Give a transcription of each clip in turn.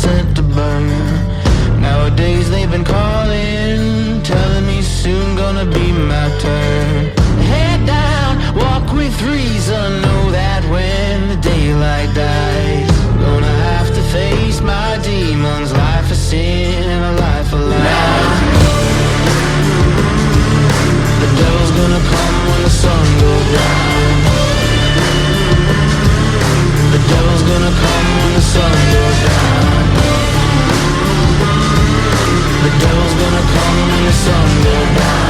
sent to burn. Nowadays they've been calling, telling me soon gonna be my turn. Head down, walk with reason, know that when the daylight dies, I'm gonna have to face my demons. Life of sin and a life of lies. The devil's gonna come when the sun goes down. The devil's gonna come when the sun goes down. The devil's gonna come when the sun goes down.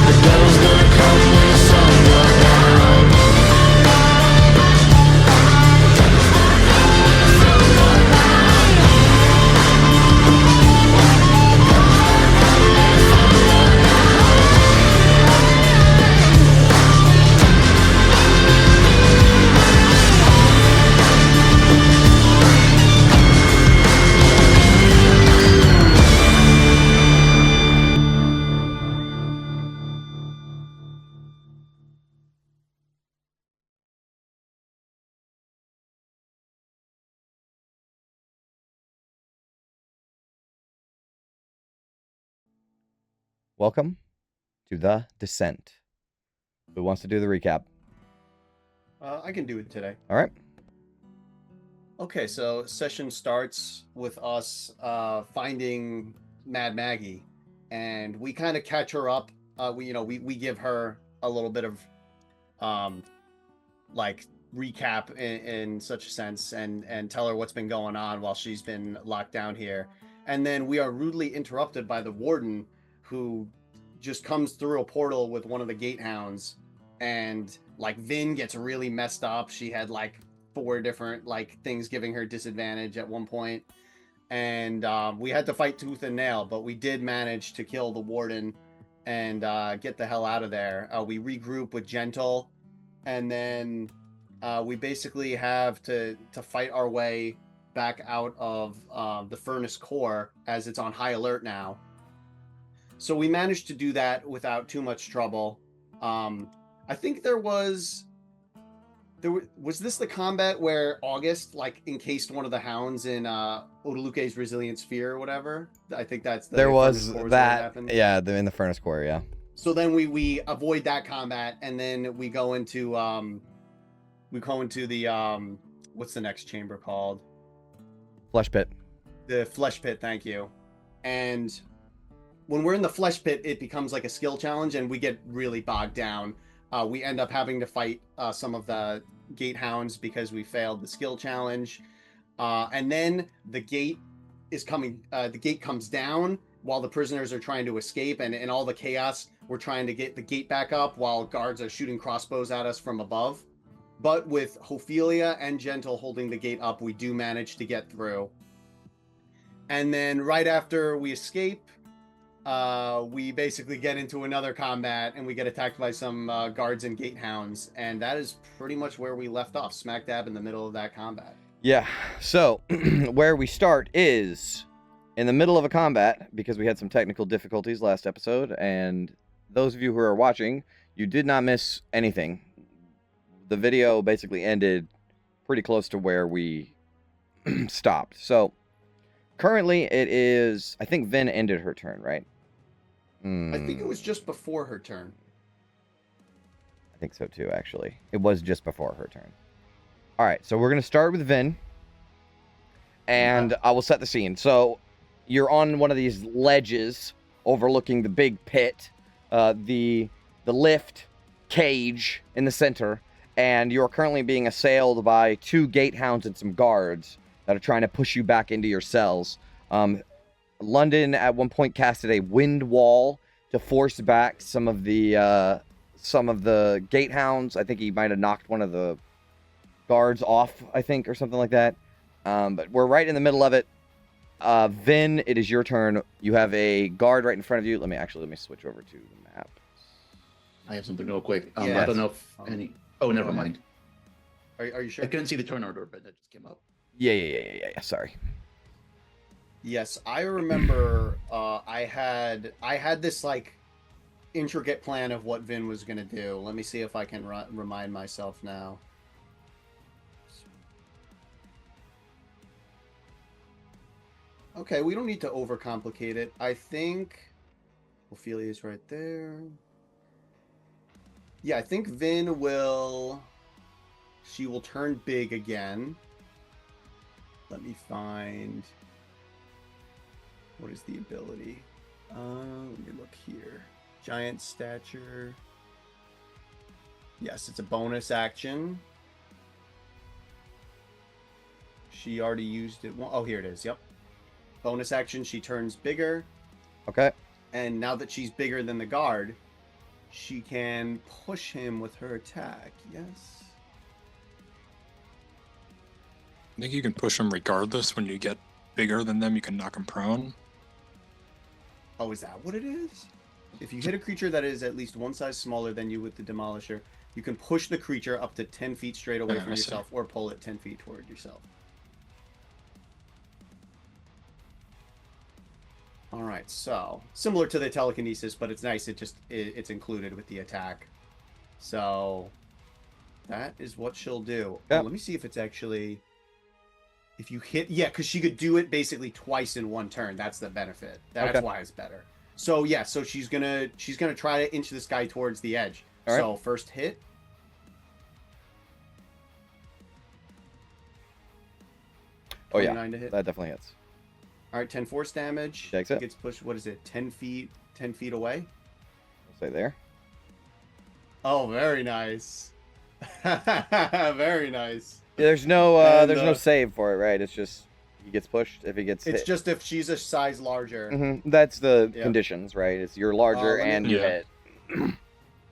The devil's gonna come when the sun goes down. Welcome to The Descent. Who wants to do the recap? I can do it today. All right. Okay, so session starts with us finding Mad Maggie, and we kind of catch her up. We give her a little bit of like recap in such a sense, and tell her what's been going on while she's been locked down here. And then we are rudely interrupted by the warden, who just comes through a portal with one of the gatehounds, and like Vin gets really messed up. She had like 4 different like things giving her disadvantage at one point, and we had to fight tooth and nail, but we did manage to kill the warden and get the hell out of there. We regroup with Gentle, and then we basically have to fight our way back out of the furnace core, as it's on high alert now. So we managed to do that without too much trouble. I think was this the combat where August like encased one of the hounds in Odaluke's resilient sphere or whatever? I think that's the There was furnace core that. Yeah, in the furnace core, yeah. So then we avoid that combat, and then we go into the what's the next chamber called? Flesh pit. The flesh pit, thank you. And when we're in the flesh pit, it becomes like a skill challenge, and we get really bogged down. We end up having to fight some of the gatehounds because we failed the skill challenge. And then the gate is coming. The gate comes down while the prisoners are trying to escape, and in all the chaos, we're trying to get the gate back up while guards are shooting crossbows at us from above. But with Ophelia and Gentle holding the gate up, we do manage to get through. And then right after we escape, we basically get into another combat, and we get attacked by some guards and gatehounds, and that is pretty much where we left off, smack dab in the middle of that combat. Yeah, so where we start is in the middle of a combat, because we had some technical difficulties last episode, and those of you who are watching, you did not miss anything. The video basically ended pretty close to where we stopped. So currently it is, I think Vin ended her turn, right? I think it was just before her turn. I think so too, actually. It was just before her turn. All right, so we're going to start with Vin, and I will set the scene. So you're on one of these ledges overlooking the big pit, the lift cage in the center, and you're currently being assailed by 2 gatehounds and some guards that are trying to push you back into your cells. London at one point casted a wind wall to force back some of the gatehounds. I think he might have knocked one of the guards off, I think, or something like that. But we're right in the middle of it. Vin, it is your turn. You have a guard right in front of you. Let me switch over to the map. I have something real quick. Yes. I don't know if any... Oh, never mind. Are you sure? I couldn't see the turn order, but that just came up. Yeah. Sorry. Yes, I remember I had this like intricate plan of what Vin was going to do. Let me see if I can remind myself now. Okay, we don't need to overcomplicate it. I think Ophelia's right there. Yeah, I think Vin will... She will turn big again. Let me find... What is the ability? Let me look here. Giant stature. Yes, it's a bonus action. She already used it. Oh, here it is. Yep. Bonus action, she turns bigger. Okay. And now that she's bigger than the guard, she can push him with her attack. Yes. I think you can push them regardless. When you get bigger than them, you can knock them prone. Oh, is that what it is? If you hit a creature that is at least one size smaller than you with the Demolisher, you can push the creature up to 10 feet straight away from I see. yourself or pull it 10 feet toward yourself. All right, so similar to the telekinesis, but it's nice. It's included with the attack. So that is what she'll do. Yep. Oh, let me see if it's actually... If you hit... Yeah, because she could do it basically twice in one turn. That's the benefit. That's Okay. why it's better. So yeah, so she's gonna try to inch this guy towards the edge. All right. So first hit. Oh yeah, 29 to hit. that definitely hits. All right, 10 force damage. Takes it. Gets pushed. What is it? 10 feet away. I'll say there. Oh, very nice. Very nice. Yeah, there's no And, there's no save for it, right? It's just he gets pushed if he gets It's hit. just if she's a size larger That's the Yep. conditions, right? It's you're larger let me- and you Yeah. hit.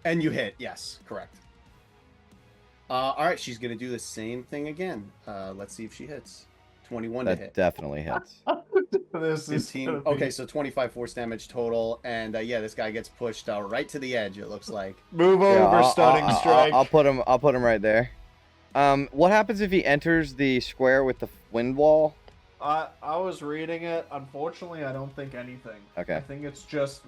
and you hit. Yes, correct. All right, she's gonna do the same thing again. Let's see if she hits. 21 to That hit. definitely hits. This is 15. gonna be- Okay, so 25 force damage total, and yeah, this guy gets pushed right to the edge. It looks like. Move Yeah, over, stunning strike. I'll put him right there. What happens if he enters the square with the wind wall? I was reading it. Unfortunately, I don't think anything. Okay. I think it's just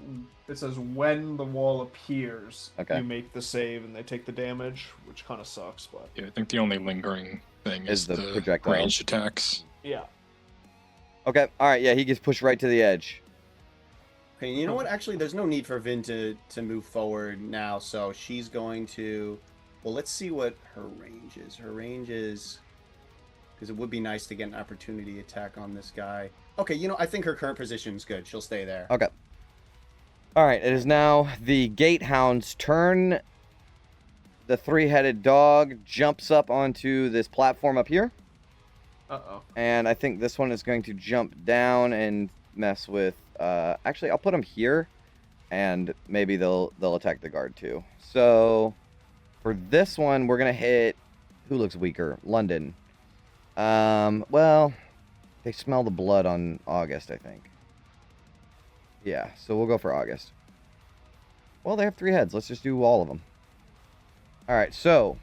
it says when the wall appears, Okay. you make the save and they take the damage, which kind of sucks, but Yeah, I think the only lingering thing Is is the the projectiles. ranged attacks. yeah. Okay. All right. Yeah, he gets pushed right to the edge. Okay, you know what? Actually, there's no need for Vin to move forward now, so she's going to... Well, let's see what her range is. Her range is... Because it would be nice to get an opportunity attack on this guy. Okay, you know, I think her current position is good. She'll stay there. Okay. All right. It is now the Gatehound's turn. The three-headed dog jumps up onto this platform up here. Uh-oh. And I think this one is going to jump down and mess with... actually, I'll put them here. And maybe they'll attack the guard too. So, for this one, we're going to hit... Who looks weaker? London. Well, they smell the blood on August, I think. Yeah, so we'll go for August. Well, they have 3 heads. Let's just do all of them. All right, so...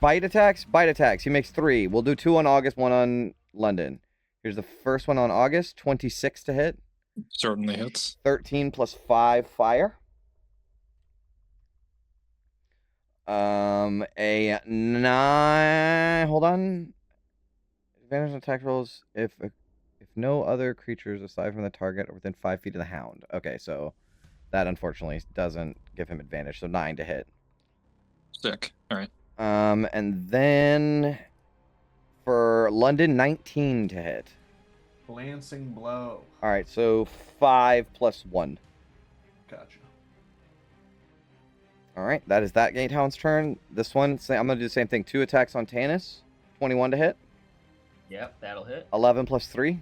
Bite attacks? Bite attacks. He makes 3. We'll do 2 on August, 1 on London. Here's the first one on August. 26 to hit. Certainly hits. 13 plus 5 fire. A 9... Hold on. Advantage on attack rolls if no other creatures aside from the target are within 5 feet of the hound. Okay, so that unfortunately doesn't give him advantage. So 9 to hit. Sick. All right. And then for London, 19 to hit. Glancing blow. All right, so 5 plus 1. Gotcha. All right, that is that Gatehound's turn. This one, I'm going to do the same thing. 2 attacks on Tanis. 21 to hit. Yep, that'll hit. 11 plus 3.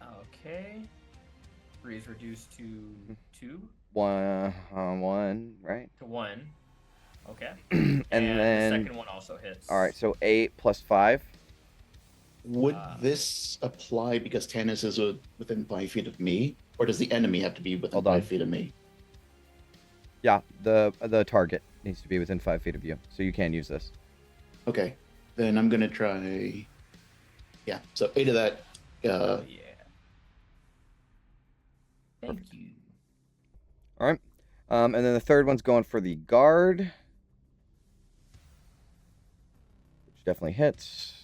Okay. 3 is reduced to 2 1, right? to 1. Okay. And then... the second one also hits. All right, so 8 plus 5. Would this apply because Tannis is within 5 feet of me, or does the enemy have to be within Hold on. 5 feet of me? Yeah, the target needs to be within 5 feet of you, so you can use this. Okay, then I'm gonna try. Yeah, so 8 of that. Oh, yeah. Thank you. All right. And then the third one's going for the guard, which definitely hits.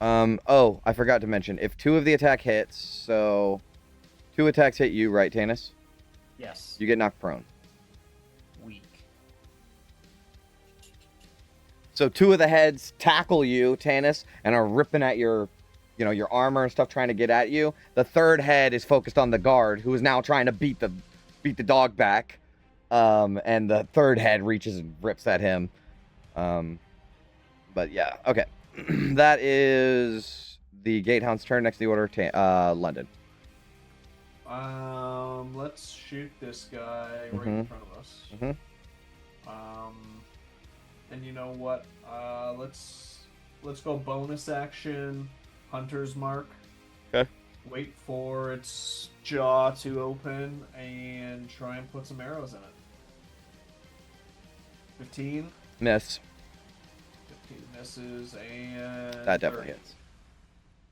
Oh, I forgot to mention. If 2 of the attack hits, so 2 attacks hit you, right, Tanis? Yes. You get knocked prone. Weak. So 2 of the heads tackle you, Tanis, and are ripping at your armor and stuff, trying to get at you. The 3rd head is focused on the guard, who is now trying to beat the dog back. And the 3rd head reaches and rips at him. But yeah, okay. That is the Gatehound's turn. Next in the order, London. Let's shoot this guy right in front of us. Mhm. And you know what? Let's go bonus action, Hunter's Mark. Okay. Wait for its jaw to open and try and put some arrows in it. 15. Miss. 15 misses, and That definitely 30 hits.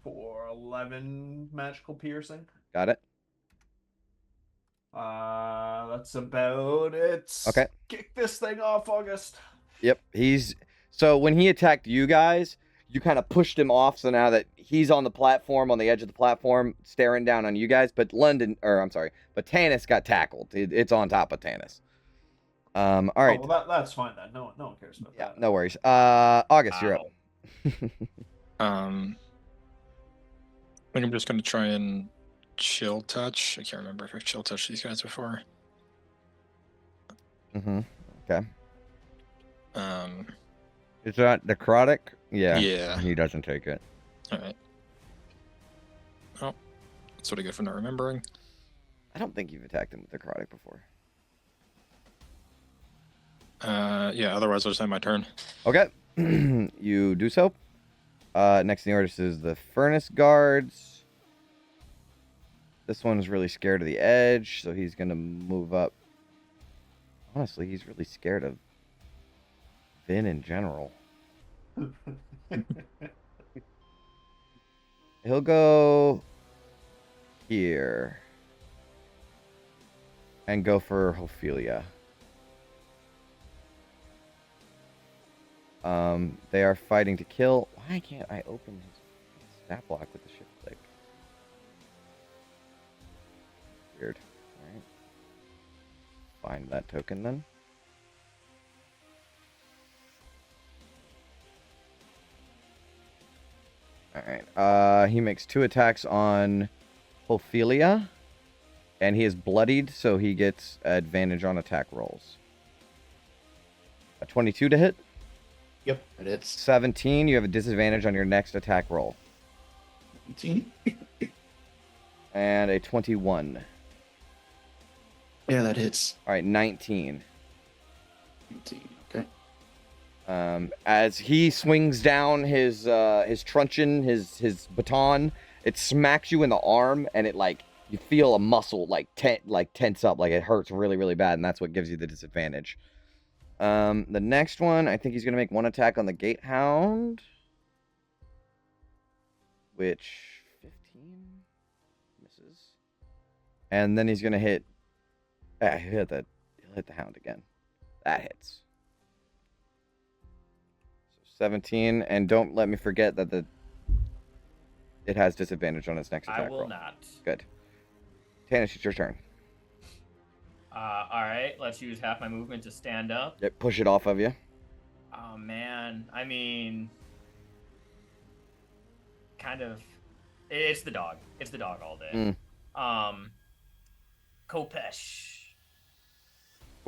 for 11 magical piercing. Got it. That's about it. Okay. Kick this thing off, August. Yep. So when he attacked you guys, you kind of pushed him off. So now that he's on the platform, on the edge of the platform, staring down on you guys, but Tanis got tackled. It's on top of Tanis. All right. Oh, well, that's fine then. No one cares about Yeah, that. no worries. August, you're up. I think I'm just going to try and chill touch. I can't remember if I've chill touched these guys before. Mm-hmm. Okay. Um, Is that necrotic? Yeah. Yeah. He doesn't take it. all right. Oh, that's what I get for not remembering. I don't think you've attacked him with necrotic before. Yeah, otherwise I'll just end my turn. Okay. You do so. Next in the order is the furnace guards. This one's really scared of the edge, so he's going to move up. Honestly, he's really scared of Vin in general. He'll go here and go for Ophelia. They are fighting to kill. Why can't I open his stat block with the shift click? Weird. Alright. Find that token then. Alright. He makes 2 attacks on Ophelia. And he is bloodied, so he gets advantage on attack rolls. A 22 to hit. Yep, and it's 17, you have a disadvantage on your next attack roll. 17. And a 21. Yeah, that hits. All right, 19. 19. Okay. As he swings down his truncheon, his baton, it smacks you in the arm, and it you feel a muscle tense up, like it hurts really, really bad, and that's what gives you the disadvantage. The next one, I think he's gonna make 1 attack on the Gatehound, which 15 misses, and then he's gonna hit. He'll hit the Hound again. That hits. So 17, and don't let me forget that it has disadvantage on its next attack I will roll. not. Good. Tanis, it's your turn. All right, let's use half my movement to stand up. Yep, push it off of you. Oh man, I mean, kind of. It's the dog. It's the dog all day. Kopesh.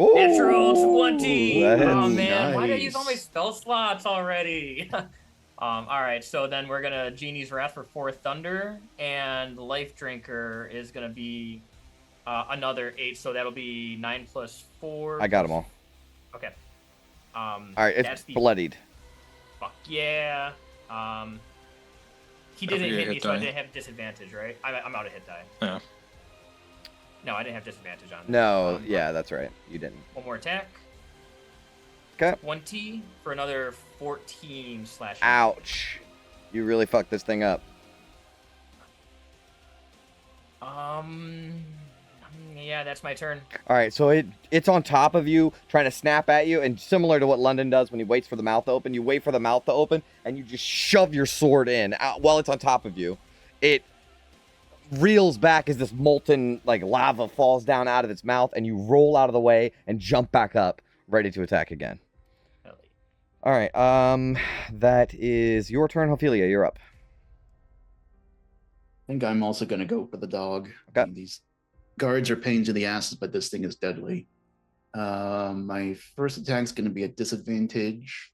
Ooh, Natural 20. that hits. Oh man, why did I use all my Nice. spell slots already? All right, so then we're gonna Genie's Wrath for 4 Thunder, and Life Drinker is gonna be another 8, so that'll be 9 plus 4. I got them all. Okay. All right, it's bloodied. Fuck yeah. He didn't That'll be a hit me, hit so I die. didn't have disadvantage, right? I'm out of hit die. Yeah. No, I didn't have disadvantage on that. No, yeah, that's right. You didn't. One more attack. Okay. 20 for another 14 slash. Ouch. You really fucked this thing up. Yeah, that's my turn. All right, so it's on top of you, trying to snap at you, and similar to what London does when he waits for the mouth to open, you wait for the mouth to open, and you just shove your sword in while it's on top of you. It reels back as this molten like lava falls down out of its mouth, and you roll out of the way and jump back up, ready to attack again. All right, that is your turn, Ophelia. You're up. I think I'm also going to go for the dog. Okay. I mean, these guards are pains in the asses, but this thing is deadly. My first attack's going to be a disadvantage.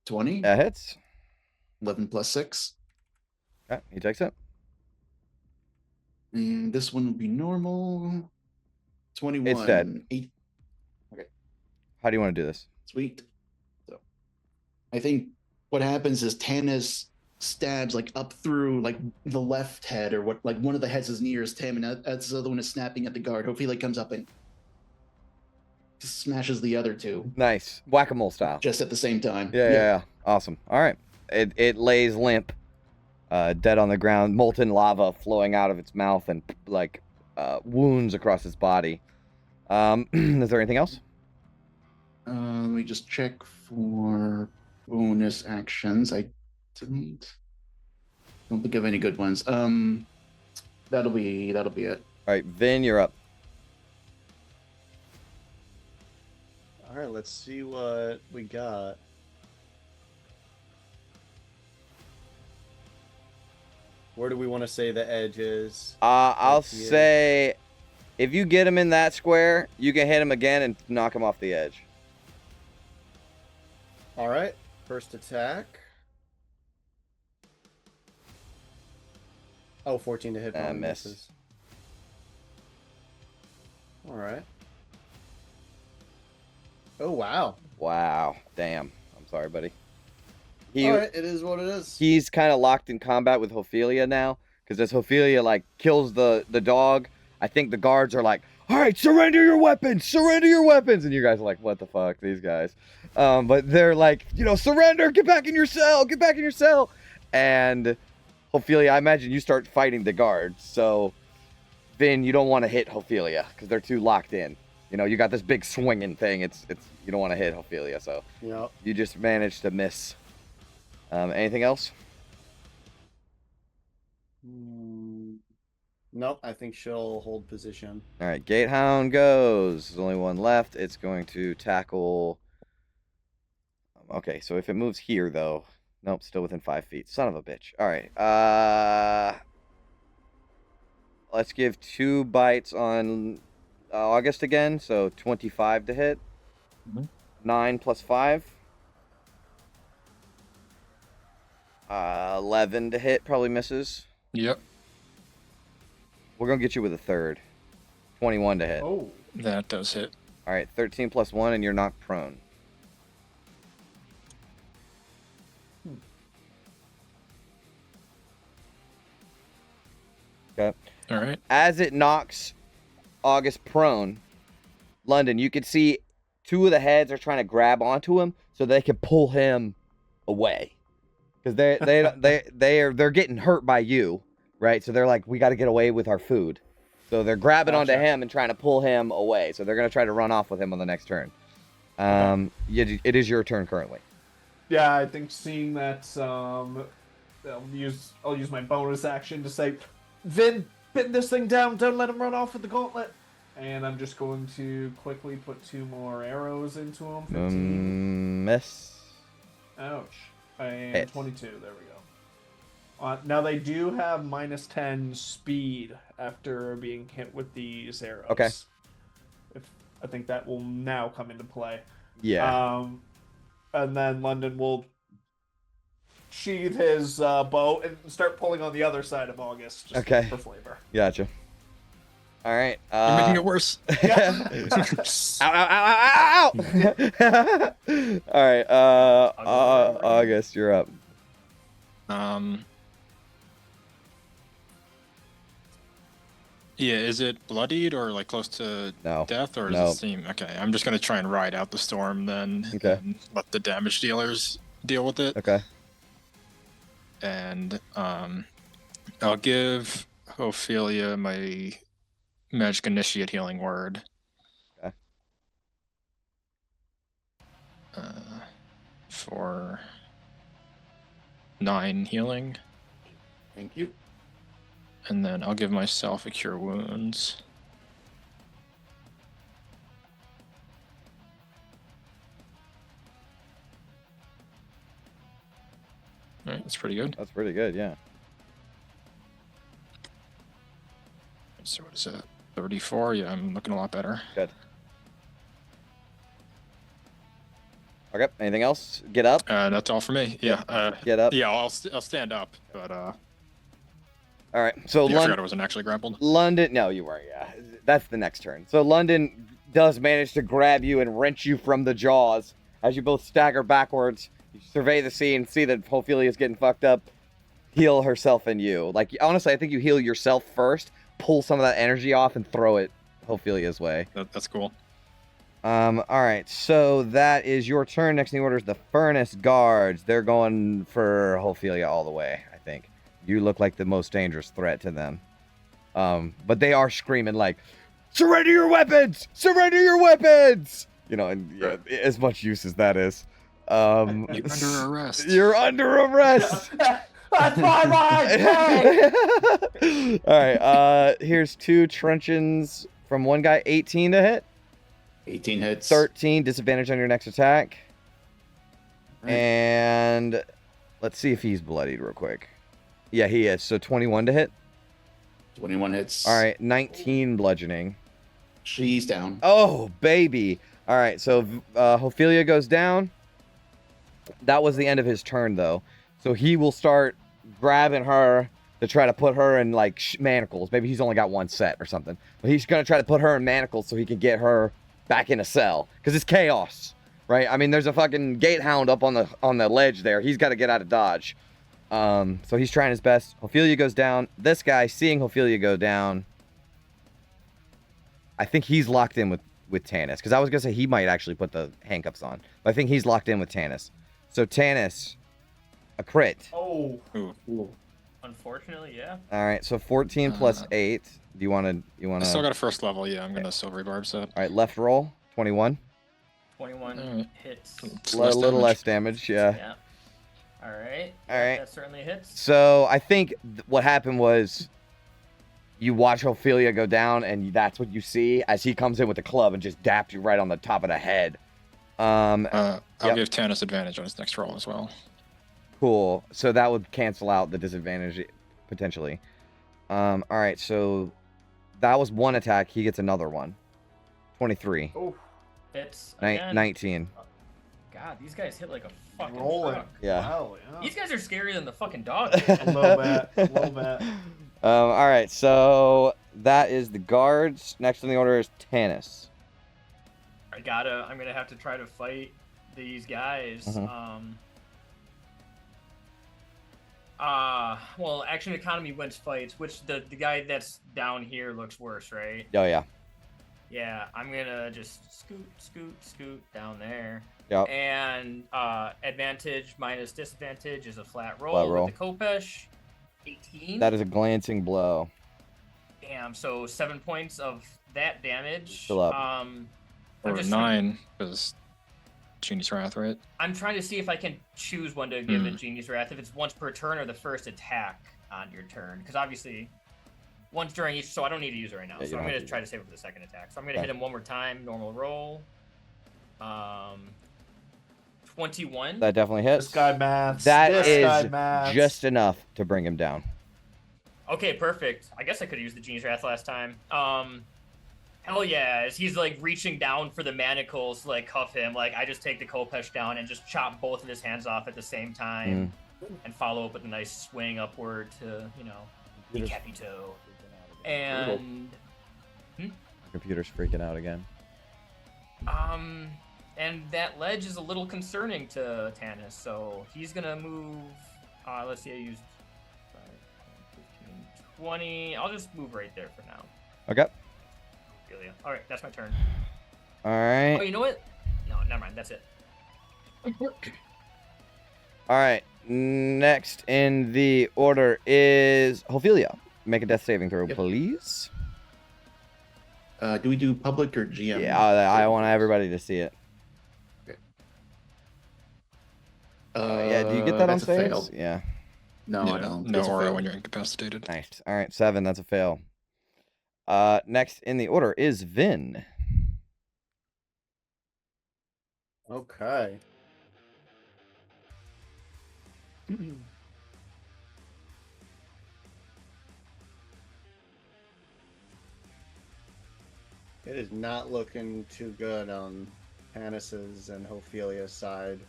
20? That hits. 11 plus 6. Okay, he takes it. And this one will be normal. 21. It's dead. 8. How do you want to do this? Sweet. So I think what happens is Tannis stabs like up through like the left head, or what, like one of the heads is nearest him, and that's the other one is snapping at the guard. Hopefully like comes up and just smashes the other two. Nice. Whack-a-mole style. Just at the same time. Yeah. Awesome. All right. It lays limp, dead on the ground, molten lava flowing out of its mouth and like wounds across its body. Is there anything else? Let me just check for bonus actions. I don't think of any good ones. That'll be it. All right, Vin, you're up. All right, let's see what we got. Where do we want to say the edge is? I'll here. say if you get him in that square, you can hit him again and knock him off the edge. All right, first attack. Oh, 14 to hit. Probably Miss. misses. All right. Oh, wow. Wow. Damn. I'm sorry, buddy. All right, it is what it is. He's kind of locked in combat with Ophelia now, because as Ophelia like kills the dog, I think the guards are like, all right, surrender your weapons, and you guys are like, what the fuck, these guys. But they're like, surrender, get back in your cell. And Ophelia, I imagine you start fighting the guards. So Vin, you don't want to hit Ophelia because they're too locked in. You got this big swinging thing. It's you don't want to hit Ophelia, so Yep. you just managed to miss. Anything else? Nope, I think she'll hold position. All right, Gatehound goes. There's only one left. It's going to tackle. Okay, so if it moves here, though. Nope, still within 5 feet. Son of a bitch. All right. Let's give 2 bites on August again. So 25 to hit. 9 plus 5. 11 to hit. Probably misses. Yep. We're going to get you with a third. 21 to hit. Oh. That does hit. All right, 13 plus 1, and you're knocked prone. Okay. All right. As it knocks August prone, London, you can see 2 of the heads are trying to grab onto him so they can pull him away, because they're getting hurt by you, right? So they're like, we got to get away with our food. So they're grabbing onto him and trying to pull him away. So they're gonna try to run off with him on the next turn. It is your turn currently. Yeah, I think seeing that, I'll use my bonus action to say, Vin, pin this thing down. Don't let him run off with the gauntlet. And I'm just going to quickly put 2 more arrows into him. 15. Miss. Ouch. And Hit. 22. There we go. Now they do have -10 speed after being hit with these arrows. Okay. I think that will now come into play. Yeah. And then London will sheathe his bow and start pulling on the other side of August. Just Okay. for flavor. Gotcha. All right. You're making it worse. Yeah. Ow! All right. August, you're up. Yeah, is it bloodied or like close to No. death, or does No. it seem okay? I'm just gonna try and ride out the storm then, Okay. and let the damage dealers deal with it. Okay. And I'll give Ophelia my magic initiate healing word. Okay. For 9 healing. Thank you. And then I'll give myself a cure wounds. Alright, that's pretty good. That's pretty good, yeah. So what is that? 34? Yeah, I'm looking a lot better. Good. Okay, anything else? Get up. That's all for me. Yeah. Get up. Yeah, I'll stand up, but All right, so yeah, I forgot I wasn't actually grappled. London. No, you weren't. Yeah, that's the next turn. So London does manage to grab you and wrench you from the jaws as you both stagger backwards. You survey the scene, see that Ophelia's getting fucked up. Heal herself and you. Like honestly, I think you heal yourself first. Pull some of that energy off and throw it Ophelia's way. That's cool. All right, so that is your turn. Next in the order is the Furnace Guards. They're going for Ophelia all the way, I think. You look like the most dangerous threat to them. But they are screaming like, surrender your weapons! Surrender your weapons! You know, and yeah, as much use as that is. You're under arrest. You're under arrest! That's my line! All right, here's 2 truncheons from one guy. 18 to hit. 18 hits. 13, disadvantage on your next attack. Right. And let's see if he's bloodied real quick. Yeah, he is. So 21 to hit. 21 hits. All right, 19 bludgeoning. She's down. Oh, baby. All right, so Ophelia goes down. That was the end of his turn, though. So he will start grabbing her to try to put her in, like, manacles. Maybe he's only got 1 set or something. But he's going to try to put her in manacles so he can get her back in a cell. Because it's chaos, right? I mean, there's a fucking gatehound up on the ledge there. He's got to get out of dodge. So he's trying his best. Ophelia goes down. This guy, seeing Ophelia go down, I think he's locked in with Tanis. Because I was going to say he might actually put the handcuffs on. But I think he's locked in with Tanis. So Tanis, a crit. Oh. Ooh. Unfortunately, yeah. All right, so 14 plus 8. Do you want to... I still got a first level. Yeah, I'm going to silvery barb set. All right, left roll. 21. 21 hits. A little less damage, yeah. Yeah. All right. All right. That certainly hits. So I think what happened was you watch Ophelia go down, and that's what you see as he comes in with the club and just dapped you right on the top of the head. I'll Yep. give Tanis advantage on his next roll as well. Cool. So that would cancel out the disadvantage, potentially. All right, so that was 1 attack. He gets another one. 23. Oh, Hits. 19. God, these guys hit like a fucking rolling. truck. Yeah. Wow, yeah. These guys are scarier than the fucking dog. A little bit. A little bit. All right, so that is the guards. Next on the order is Tanis. I'm gonna have to try to fight these guys. Mhm. Well, action economy wins fights, which the guy that's down here looks worse, right? Oh, yeah. Yeah, I'm gonna just scoot down there. Yep. And advantage minus disadvantage is a flat roll. Flat roll. With the Kopesh. 18. That is a glancing blow. Damn, so 7 points of that damage. Still up. I'm Or just 9, because Genie's Wrath, right? I'm trying to see if I can choose when to give it Genie's Wrath, if it's once per turn or the first attack on your turn. Because obviously, once during each, so I don't need to use it right now. Yeah, so you I'm don't going have to to try to save it for the second attack. So I'm going to Okay. hit him one more time, normal roll. 21. That definitely hits. This guy maths. That This guy is maths. just enough to bring him down. Okay, perfect. I guess I could have used the Genie's Wrath last time. Hell yeah, as he's like reaching down for the manacles to like cuff him, like I just take the Kopesh down and just chop both of his hands off at the same time and follow up with a nice swing upward to, decapito. And Computer's freaking out again. and that ledge is a little concerning to Tanis, so he's gonna move. Let's see, I used 5, 10, 15, 20. I'll just move right there for now. Okay. All right, that's my turn. All right. Oh, you know what? No, never mind. That's it. All right. Next in the order is Ophelia. make a death saving throw, Yep. please. Do we do public or GM? Yeah, I want everybody to see it. Yeah, do you get that on that's a fail. saves? Yeah. No, Yeah, I don't. no It's a aura fail. when you're incapacitated. Nice. All right, 7. That's a fail. Next in the order is Vin. Okay. It is not looking too good on Hannes's and Ophelia's side.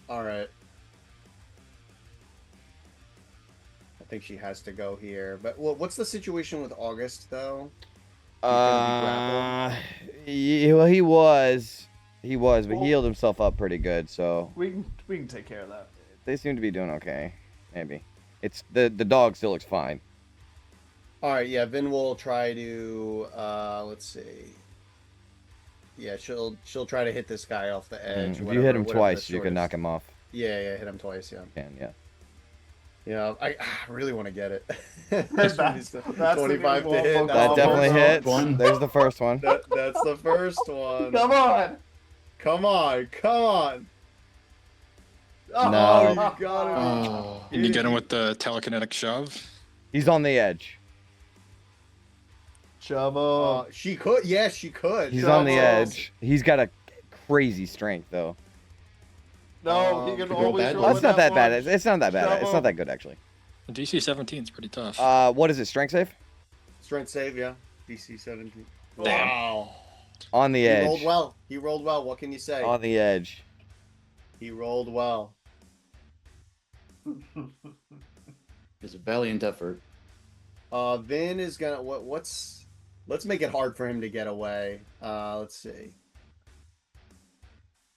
All right. I think she has to go here. But what's the situation with August, though? Well, he was, but Well- he healed himself up pretty good, so We can take care of that. they seem to be doing okay. Maybe it's the dog still looks fine. All right, yeah. Vin will try to. Let's see. Yeah, she'll try to hit this guy off the edge. If you hit him twice, you can knock him off. Yeah, hit him twice. Yeah. You can, yeah. Yeah, I really want to get it. That's the 25 to new hit. one. That Oh, definitely first hits. one. There's the first one. That's the first one. Come on! Come on. Oh, No. you got it. Oh. Can you get him with the telekinetic shove? He's on the edge. Chavo. She could. Yes, she could. He's on the Shovels. edge. He's got a crazy strength, though. No, he can Could roll always bad roll Well, with it's not that bad. one. It's not that bad. It's Shove not him. that good, actually. DC 17 is pretty tough. What is it? Strength save? Strength save, yeah. DC 17. Damn. Wow. On the He edge. rolled well. He rolled well. What can you say? On the edge. He rolled well. It's a valiant effort. Vin is gonna what's let's make it hard for him to get away. Let's see.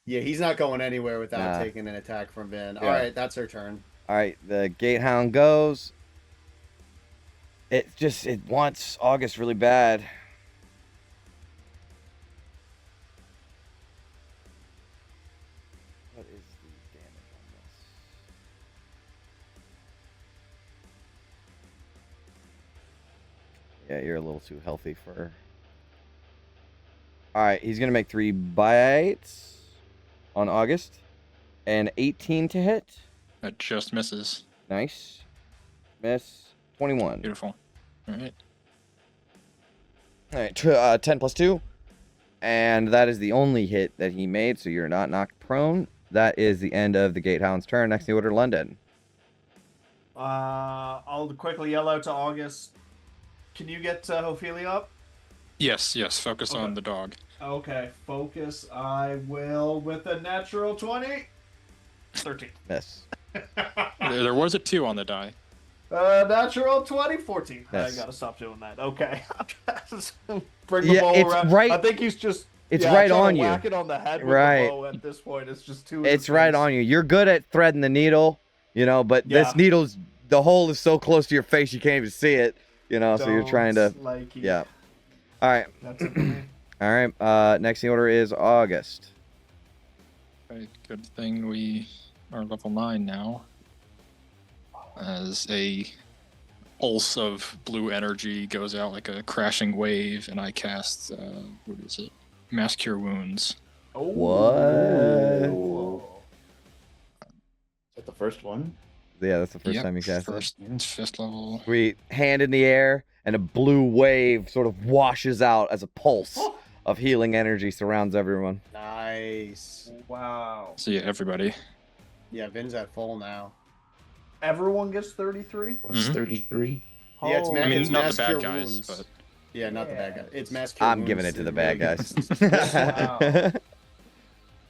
Yeah, he's not going anywhere without Nah. taking an attack from Vin. Yeah. All right, that's her turn. All right, the Gatehound goes. It wants August really bad. What is the damage on this? Yeah, you're a little too healthy for. All right, he's gonna make 3 bites on August, and 18 to hit. That just misses. Nice. Miss. 21. Beautiful. All right. All right, 10 plus 2. And that is the only hit that he made, so you're not knocked prone. That is the end of the Gatehound's turn. Next in the order, London. I'll quickly yell out to August. Can you get Ophelia up? Yes. Focus Okay. on the dog. Okay, focus. I will with a natural 20. 13. Miss. There was a 2 on the die. Natural 20, 14. Yes. I gotta stop doing that. Okay. Bring the Yeah, bow it's around. right- I think he's just. It's yeah, right trying to on you. Whack it on the head with Right. the bow at this point. It's just too. It's right on you. You're good at threading the needle, but Yeah. this needle's, the hole is so close to your face you can't even see it, so you're trying to, Like yeah. All right. That's it for me. All right. Next in the order is August. Right, good thing we are level 9 now. As a pulse of blue energy goes out like a crashing wave, and I cast, what is it? Mass Cure Wounds. Oh. What? Is that the first one? Yeah, that's the first Yep, time you cast it. first level. Sweet. Hand in the air, and a blue wave sort of washes out as a pulse of healing energy surrounds everyone. Nice. Wow. So yeah, everybody. Yeah, Vin's at full now. Everyone gets 33? Plus Mhm. 33. Yeah, it's Holy- ma- I mean, it's not mass the bad cure guys, wounds. but Yeah, not the bad Yeah. guy. It's mass cure I'm giving wounds. it to the It bad really- guys. Wow.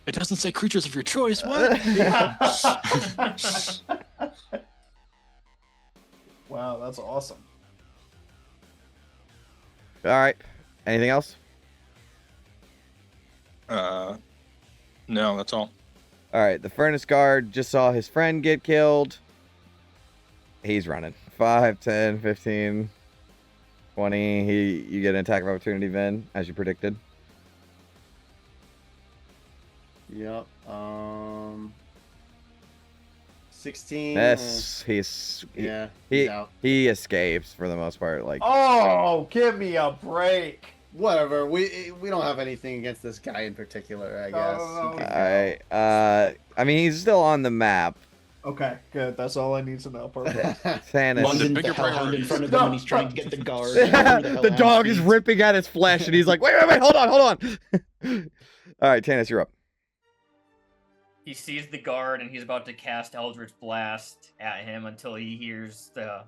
it doesn't say creatures of your choice. What? Wow, that's awesome. All right. Anything else? No, that's all. All right. The furnace guard just saw his friend get killed. He's running. 5, 10, 15, 20. You get an attack of opportunity, Vin, as you predicted. Yep. 16. Miss. He's Yeah, he he's out. he escapes for the most part. Like Oh, give me a break. Whatever. We don't have anything against this guy in particular, I guess. No. I mean, he's still on the map. Okay, good. That's all I need to know. Perfect. Tannis. London, bigger the hellhound in priorities. front of him, and he's trying to get the guard. Who The dog is outfeeds? ripping at his flesh, and he's like, wait, hold on. All right, Tannis, you're up. He sees the guard and he's about to cast Eldritch Blast at him until he hears the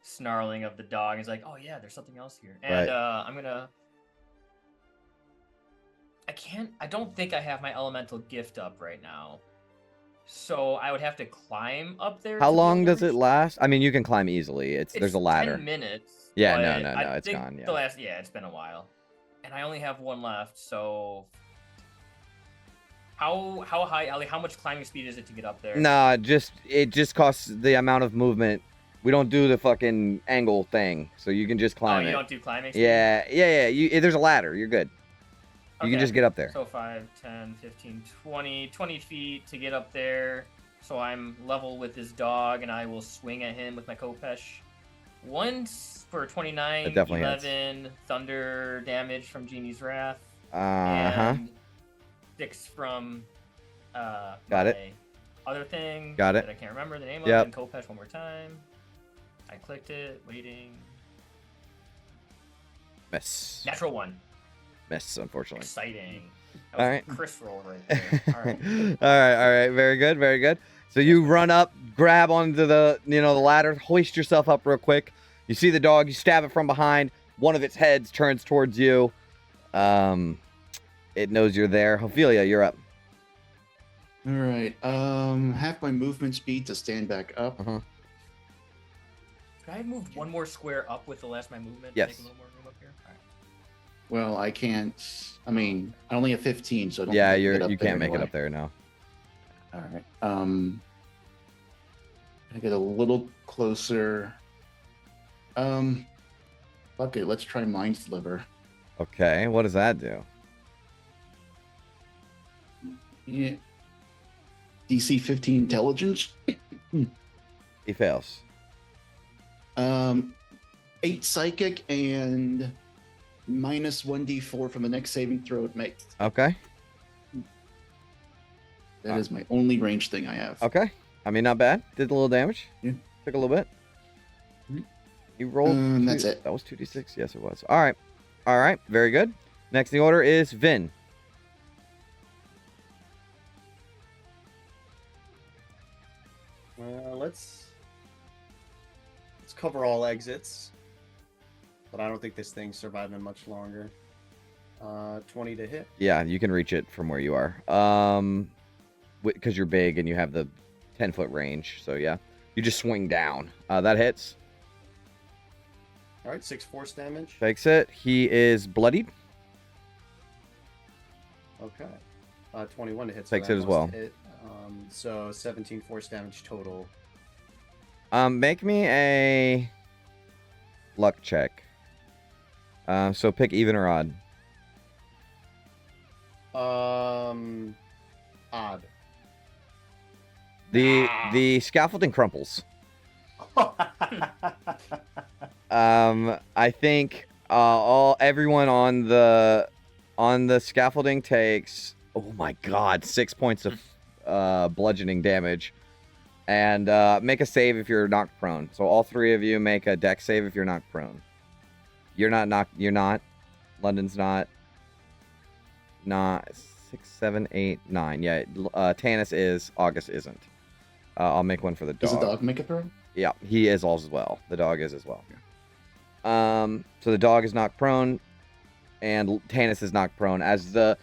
snarling of the dog. He's like, "Oh yeah, there's something else here." And Right. I'm gonna. I don't think I have my elemental gift up right now, so I would have to climb up there. How to be long able to does it reach- last? I mean, you can climb easily. There's a ladder. 10 minutes. Yeah, but no, I it's think gone, yeah. The last, it's been a while, and I only have one left. So, how high? Like, how much climbing speed is it to get up there? Nah, it just costs the amount of movement. We don't do the fucking angle thing, so you can just Oh, climb you it. don't do climbing speed? Yeah. There's a ladder. You're good. You can Okay. just get up there. So 5, 10, 15, 20 feet to get up there. So I'm level with this dog, and I will swing at him with my Kopesh. Once for 29, That definitely hits. 11 thunder damage from Genie's Wrath. Uh-huh. And 6 from Got it. my other thing Got it. that I can't remember the name Yep. of. And Kopesh one more time. I clicked it, waiting. Miss. Natural 1. Miss, unfortunately. Exciting. That All was right. a Chris roll right there. All right. all right. Very good. So you run up, grab onto the ladder, hoist yourself up real quick. You see the dog, you stab it from behind. One of its heads turns towards you. It knows you're there. Ophelia, you're up. All right. Half my movement speed to stand back up. Uh-huh. Could I have moved one more square up with the last of my movement? Yes. To make a little more room up here? All right. Well, I can't. I mean, I only have 15, so I don't. Yeah, think I can get up you there can't make it anyway. up there now. All right. I get a little closer. Fuck it. Let's try Mind Sliver. Okay, what does that do? Yeah. DC 15 Intelligence. He fails. 8 Psychic and minus 1d4 from the next saving throw it makes. Okay. That is my only range thing I have. Okay. I mean, not bad. Did a little damage. Yeah. Took a little bit. Mhm. You rolled. That's it. That was 2d6. Yes, it was. All right. Very good. Next in the order is Vin. Let's cover all exits, but I don't think this thing's surviving much longer. 20 to hit. Yeah, you can reach it from where you are. Because you're big and you have the 10-foot range. So yeah, you just swing down. That hits. All right, 6 force damage. Takes it. He is bloodied. Okay. 21 to hit. Takes that it as must well. hit. So 17 force damage total. Make me a luck check. So pick even or odd. Odd. The scaffolding crumples. I think everyone on the scaffolding takes, oh my god, 6 points of bludgeoning damage, and make a save if you're knocked prone. So all 3 of you make a dex save if you're knocked prone. You're not knocked. You're not. London's not. 6, 7, 8, 9. Yeah, Tannis is. August isn't. I'll make one for the dog. Does the dog make a throw? Yeah, he is as well. The dog is as well. So the dog is knocked prone, and Tannis is knocked prone as the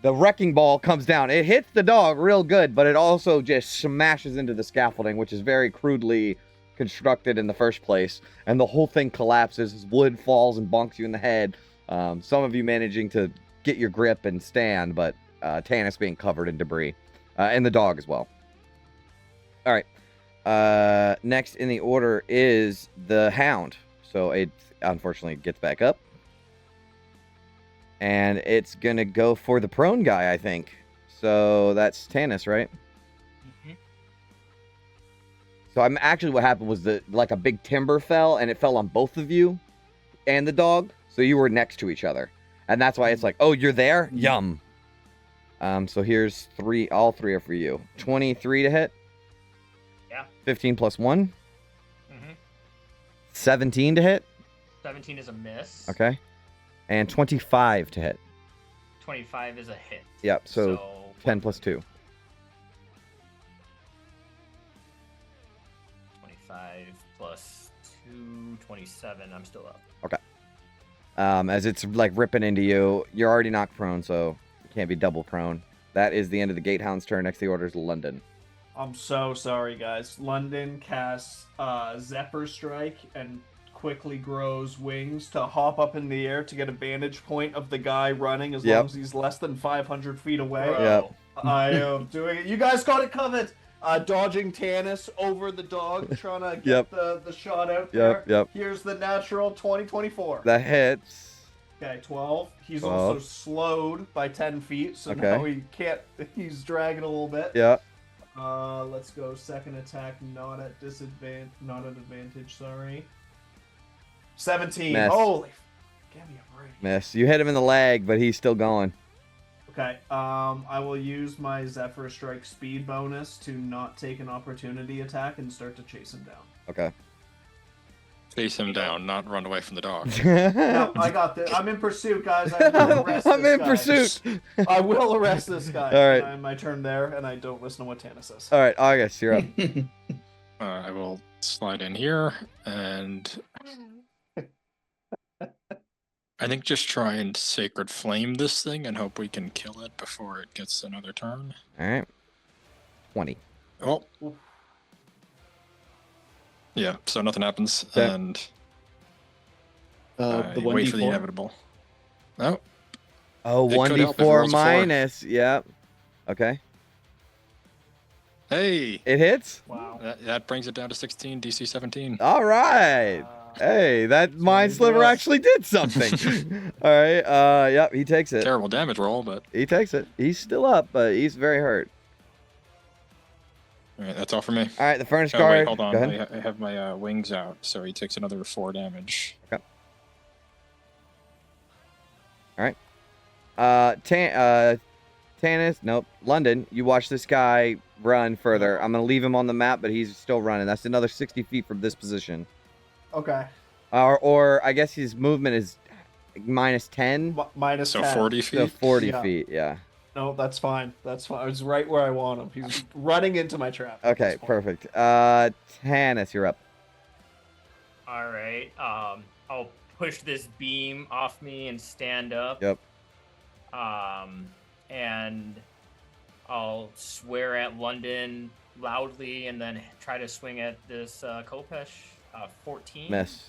wrecking ball comes down. It hits the dog real good, but it also just smashes into the scaffolding, which is very crudely constructed in the first place, and the whole thing collapses as wood falls and bonks you in the head. Some of you managing to get your grip and stand, but Tannis being covered in debris, and the dog as well. All right. Next in the order is the hound. So it unfortunately gets back up. And it's going to go for the prone guy, I think. So that's Tannis, right? Mhm. So I'm actually what happened was that like a big timber fell and it fell on both of you and the dog. So you were next to each other. And that's why it's like, oh, you're there? Yum. So here's all three are for you. 23 to hit. Yeah. 15 plus 1. Mm-hmm. 17 to hit. 17 is a miss. Okay. And 25 to hit. 25 is a hit. Yep, so 10 plus 2. 25 plus 2, 27. I'm still up. Okay. As it's like ripping into you, you're already knocked prone, so you can't be double prone. That is the end of the Gatehound's turn. Next to the order is London. I'm so sorry, guys. London casts Zephyr Strike and quickly grows wings to hop up in the air to get a vantage point of the guy running as long as he's less than 500 feet away. Yep. I am doing it. You guys got it covered. Dodging Tanis over the dog, trying to get the shot out there. Yep. Here's the natural 2024. That hits. Okay, 12. He's 12. also slowed by 10 feet, so now he can't. He's dragging a little bit. Yeah. Let's go second attack, not at advantage, sorry. 17. Miss. Holy give me a break. Miss. You hit him in the leg, but he's still going. Okay, I will use my Zephyr Strike speed bonus to not take an opportunity attack and start to chase him down. Okay. Chase him down, not run away from the dog. No, I got this. I'm in pursuit, guys. I will arrest I'm this in guy. pursuit. I will arrest this guy. All right. My turn there, and I don't listen to what Tana says. All right, August, you're up. I will slide in here and I think just try and Sacred Flame this thing and hope we can kill it before it gets another turn. All right. 20. Oh. Yeah, so nothing happens, Okay. and The wait for the 1d4. inevitable. Oh, Oh, It could help if it 1d4 rolls a 4. minus. Yep. Okay. hey! It hits? Wow. That brings it down to 16, DC 17. All right. Hey, that Mind Sliver actually did something. All right. Yep, he takes it. Terrible damage roll, but He takes it. He's still up, but he's very hurt. all right, that's all for me. All right, the Furnace Oh, Guard. wait, hold on. Go ahead. I have my wings out, so he takes another 4 damage. All right. Tanis, nope. London, you watch this guy run further. I'm going to leave him on the map, but he's still running. That's another 60 feet from this position. Okay. Or I guess his movement is minus 10. Minus So 10. 40 So feet? 40 Yeah. feet, yeah. No, that's fine. That's fine. It's right where I want him. He's running into my trap. at Okay, this point. perfect. Tanis, you're up. All right. I'll push this beam off me and stand up. Yep. And I'll swear at London loudly and then try to swing at this Kopesh. 14. Miss.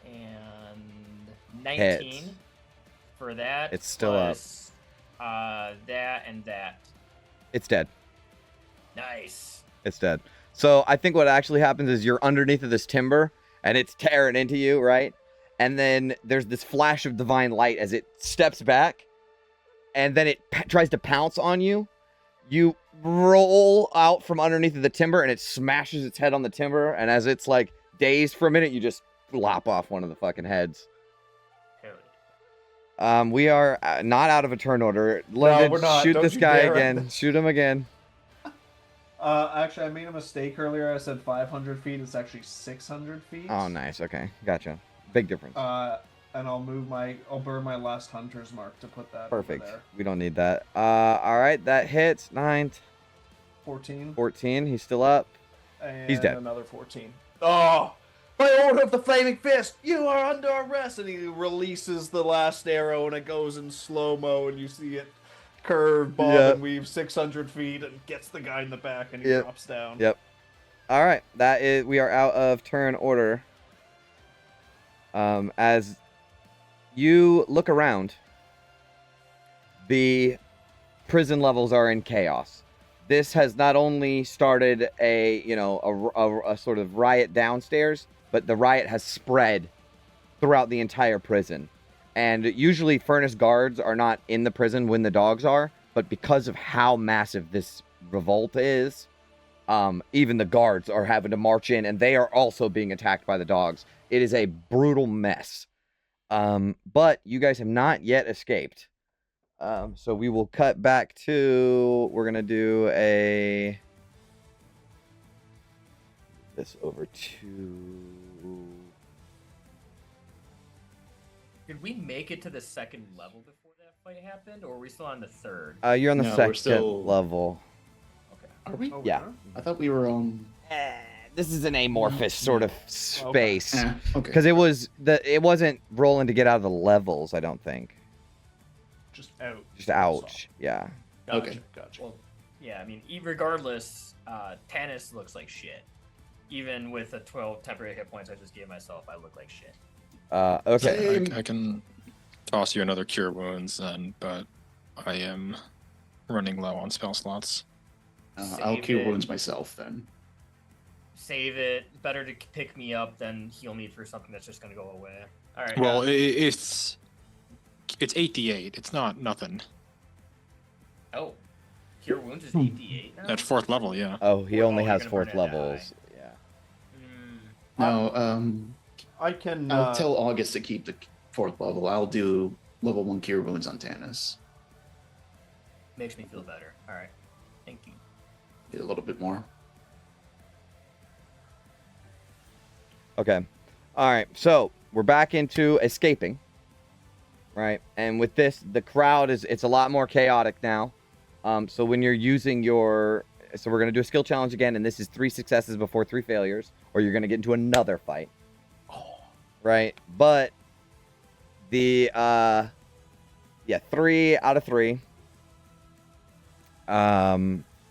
And 19 Hits. for that. It's still up. plus, that and that. It's dead. Nice. It's dead. So I think what actually happens is you're underneath of this timber and it's tearing into you, right? And then there's this flash of divine light as it steps back and then it tries to pounce on you. You roll out from underneath of the timber and it smashes its head on the timber. And as it's like dazed for a minute, you just lop off one of the fucking heads. Hell We are not out of a turn order. London, we're not. shoot Don't this you guy dare. again. Shoot him again. Actually, I made a mistake earlier. I said 500 feet. It's actually 600 feet. Oh, nice. Okay, gotcha. Big difference. And I'll burn my last hunter's mark to put that Perfect. over there. We don't need that. All right, that hits. 9, 14. 14. He's still up. And He's dead. another 14. Oh! By order of the Flaming Fist, you are under arrest! And he releases the last arrow and it goes in slow-mo and you see it curve, bob, Yep. and weave 600 feet and gets the guy in the back and he Yep. drops down. Yep. All right, that is. We are out of turn order. As you look around, the prison levels are in chaos. This has not only started a sort of riot downstairs, but the riot has spread throughout the entire prison. And usually furnace guards are not in the prison when the dogs are, but because of how massive this revolt is, Even the guards are having to march in, and they are also being attacked by the dogs. It is a brutal mess. But you guys have not yet escaped. So we will cut back to, we're going to do this over to... Did we make it to the second level before that fight happened, or are we still on the third? You're on the No, we're second still- level. Okay. Are we? Oh, Yeah. are? I thought we were on. This is an amorphous sort of space. Okay. Because it wasn't rolling to get out of the levels, I don't think. Just out. Just ouch. Yeah. Gotcha, Okay. Gotcha. Well, yeah, I mean, regardless, Tannis looks like shit. Even with the 12 temporary hit points I just gave myself, I look like shit. Okay. I can toss you another cure wounds then, but I am running low on spell slots. I'll Save cure it. wounds myself then. Save it. Better to pick me up than heal me for something that's just gonna go away. All right. Well, it's 8d8. It's not nothing. Oh, cure wounds is 88 now. At 4th level, yeah. Oh, he Well, only you're has gonna burn 4th it levels. Yeah. Mm, No, I can. I'll tell August to keep the 4th level. I'll do level 1 cure wounds on Tannis. makes me feel better. All right. Thank you. Get a little bit more. Okay. All right. So we're back into escaping. Right. And with this, the crowd it's a lot more chaotic now. So when you're using so we're going to do a skill challenge again. And this is 3 successes before 3 failures, or you're going to get into another fight. Right. But 3 out of 3.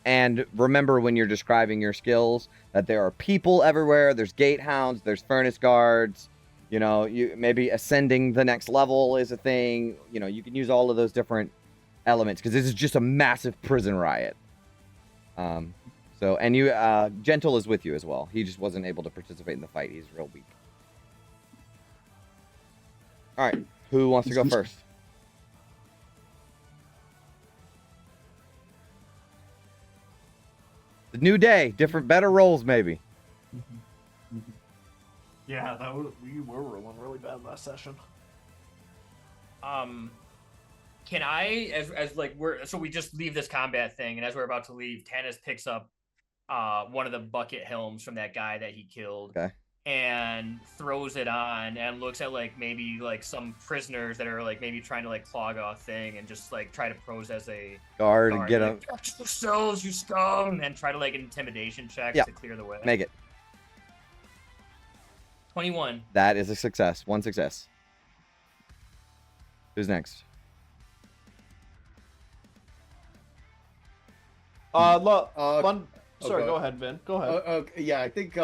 And remember when you're describing your skills that there are people everywhere. There's gate hounds. There's furnace guards. You know, maybe ascending the next level is a thing. You know, you can use all of those different elements because this is just a massive prison riot. Gentle is with you as well. He just wasn't able to participate in the fight. He's real weak. All right, who wants to go first? The new day, different, better rolls, maybe. Yeah, we were rolling really bad last session. Can I, as like we just leave this combat thing, and as we're about to leave, Tannis picks up one of the bucket helms from that guy that he killed. Okay. And throws it on and looks at like maybe like some prisoners that are like maybe trying to like clog a thing and just like try to pose as a Guard, get like, him. "Touch the cells, you scum," and try to like intimidation checks Yeah. to clear the way. Make it. 21. That is a success. 1 success. Who's next? Sorry, go ahead, Vin. Go ahead. Okay, yeah, I think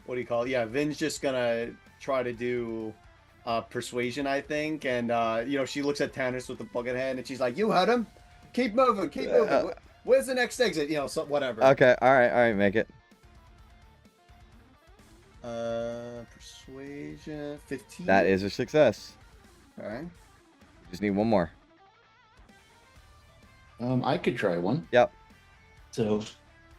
what do you call it? Yeah, Vin's just gonna try to do persuasion, I think, and she looks at Tannis with the bucket hand, and she's like, "You heard him. Keep moving, keep moving. Where's the next exit? Whatever." Okay, all right, make it. Persuasion 15. That is a success. All right. Just need one more. I could try one. Yep. So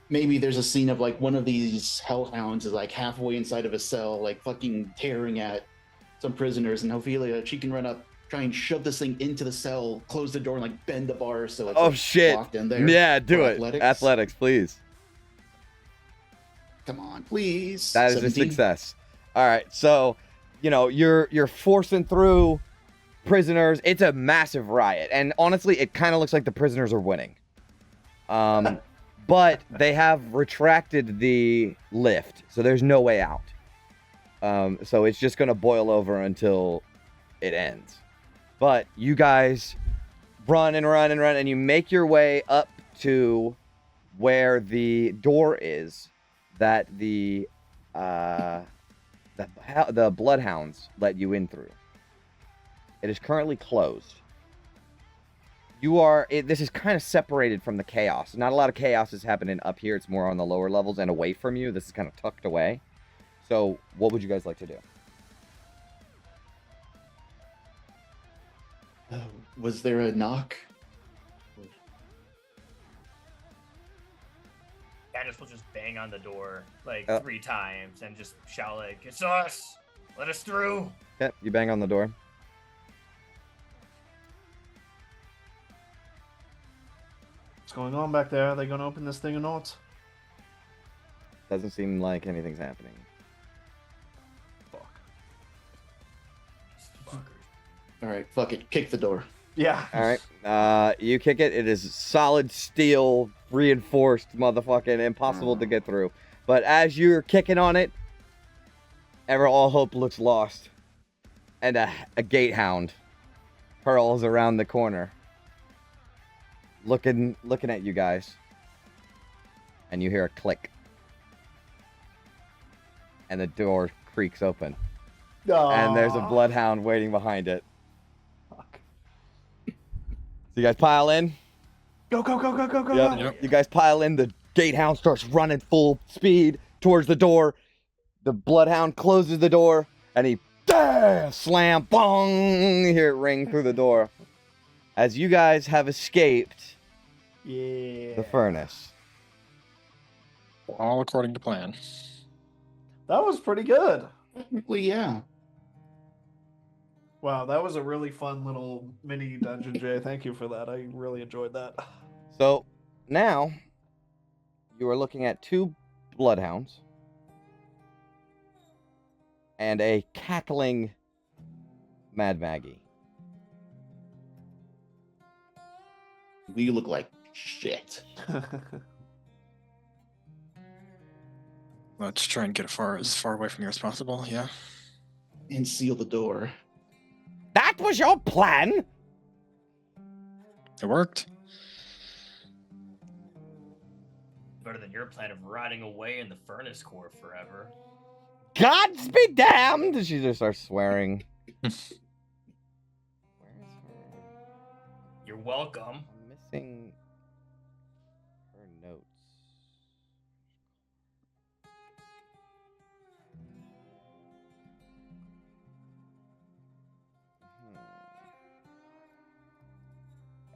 maybe there's a scene of like one of these hellhounds is like halfway inside of a cell, like fucking tearing at some prisoners, and Ophelia, she can run up, try and shove this thing into the cell, close the door, and like bend the bar so it's like, Shit. locked in there. Yeah, do For it. Athletics, please. Come on, please. That is 17. a success. All right, so you're forcing through prisoners. It's a massive riot, and honestly, it kind of looks like the prisoners are winning. But they have retracted the lift, so there's no way out. So it's just gonna boil over until it ends. But you guys run and run and run, and you make your way up to where the door is that the bloodhounds let you in through. It is currently closed. This is kind of separated from the chaos. Not a lot of chaos is happening up here. It's more on the lower levels and away from you. This is kind of tucked away. So what would you guys like to do? Was there a knock? Tannis will just bang on the door like Oh. 3 times and just shout like, "It's us! Let us through!" Okay, you bang on the door. What's going on back there? Are they gonna open this thing or not? Doesn't seem like anything's happening. Fuck. Fuckers. All right, fuck it. Kick the door. Yeah. All right, you kick it. It is solid steel, reinforced, motherfucking impossible to get through. But as you're kicking on it, all hope looks lost, and a gatehound hurls around the corner, looking at you guys, and you hear a click, and the door creaks open, and there's a bloodhound waiting behind it. Fuck. So you guys pile in. Go, go, go, go, go, go, Yep. go. Yep. You guys pile in. The gatehound starts running full speed towards the door. The bloodhound closes the door, and he slam, bong. You hear it ring through the door. As you guys have escaped Yeah. the furnace. All according to plan. That was pretty good. Technically, yeah. Wow, that was a really fun little mini dungeon, Jay. Thank you for that. I really enjoyed that. So now you are looking at 2 bloodhounds and a cackling Mad Maggie. We look like shit. Let's try and get as far away from here as possible. Yeah. And seal the door. That was your plan? It worked. Better than your plan of rotting away in the furnace core forever. Gods be damned! She just starts swearing. Where is her? You're welcome. I'm missing her notes.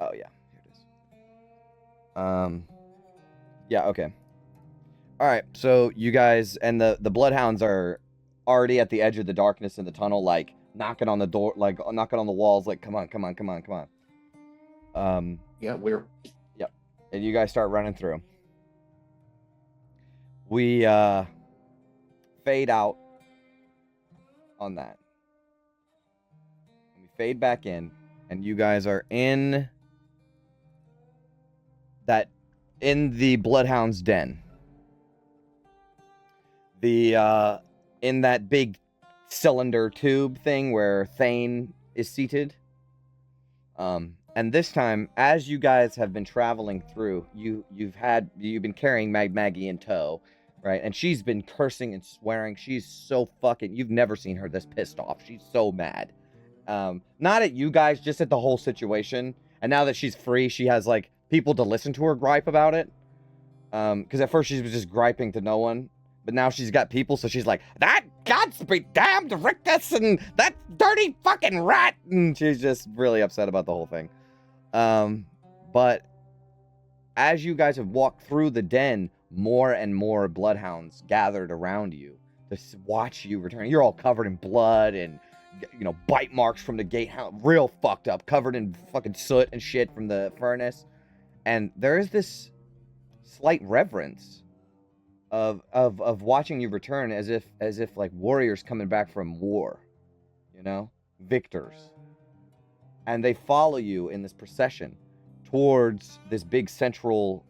Oh yeah, here it is. Yeah, okay. All right, so you guys and the bloodhounds are already at the edge of the darkness in the tunnel, like knocking on the door, like knocking on the walls, like come on, come on, come on, come on. Yeah, we're And you guys start running through. We fade out on that. We fade back in, and you guys are in the bloodhound's den. The in that big cylinder tube thing where Thane is seated. And this time, as you guys have been traveling through, you've been carrying Maggie in tow, right? And she's been cursing and swearing. She's so you've never seen her this pissed off. She's so mad. Not at you guys, just at the whole situation. And now that she's free, she has like people to listen to her gripe about it. Because at first she was just griping to no one, but now she's got people, so she's like, "That gods be damned, Rictus, and that dirty fucking rat," and she's just really upset about the whole thing. But as you guys have walked through the den, more and more bloodhounds gathered around you to watch you return. You're all covered in blood and, bite marks from the gatehound, real fucked up, covered in fucking soot and shit from the furnace. And there is this slight reverence of watching you return as if like warriors coming back from war, victors. And they follow you in this procession towards this big central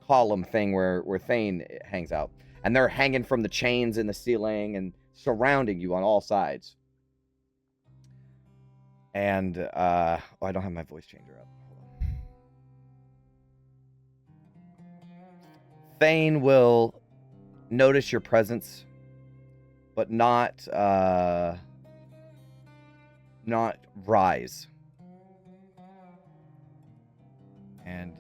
column thing where Thane hangs out. And they're hanging from the chains in the ceiling and surrounding you on all sides. And, I don't have my voice changer up. Hold on. Thane will notice your presence, but not rise. And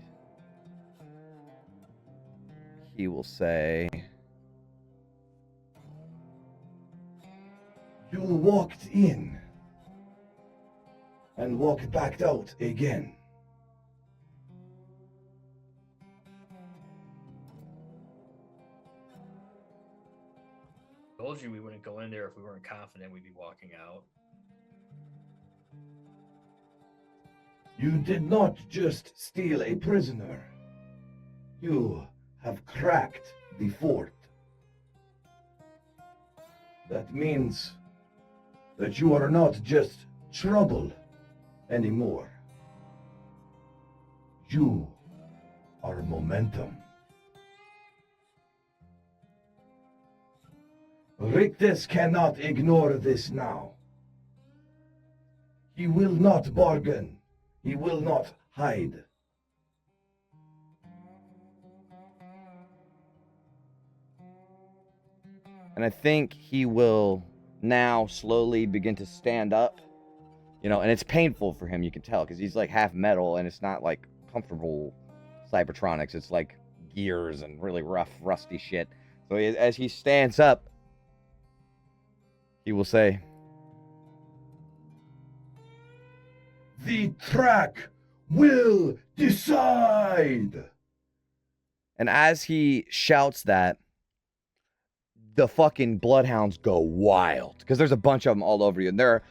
he will say, "You walked in and walked back out again. Told you we wouldn't go in there if we weren't confident we'd be walking out. You did not just steal a prisoner. You have cracked the fort. That means that you are not just trouble anymore. You are momentum. Rictus cannot ignore this now. He will not bargain. He will not hide. And I think he will now slowly begin to stand up. You know, and it's painful for him, you can tell, because he's like half metal and it's not like comfortable Cybertronics. It's like gears and really rough, rusty shit. So as he stands up, he will say, The track will decide. and as he shouts that, the fucking bloodhounds go wild because there's a bunch of them all over you, and they're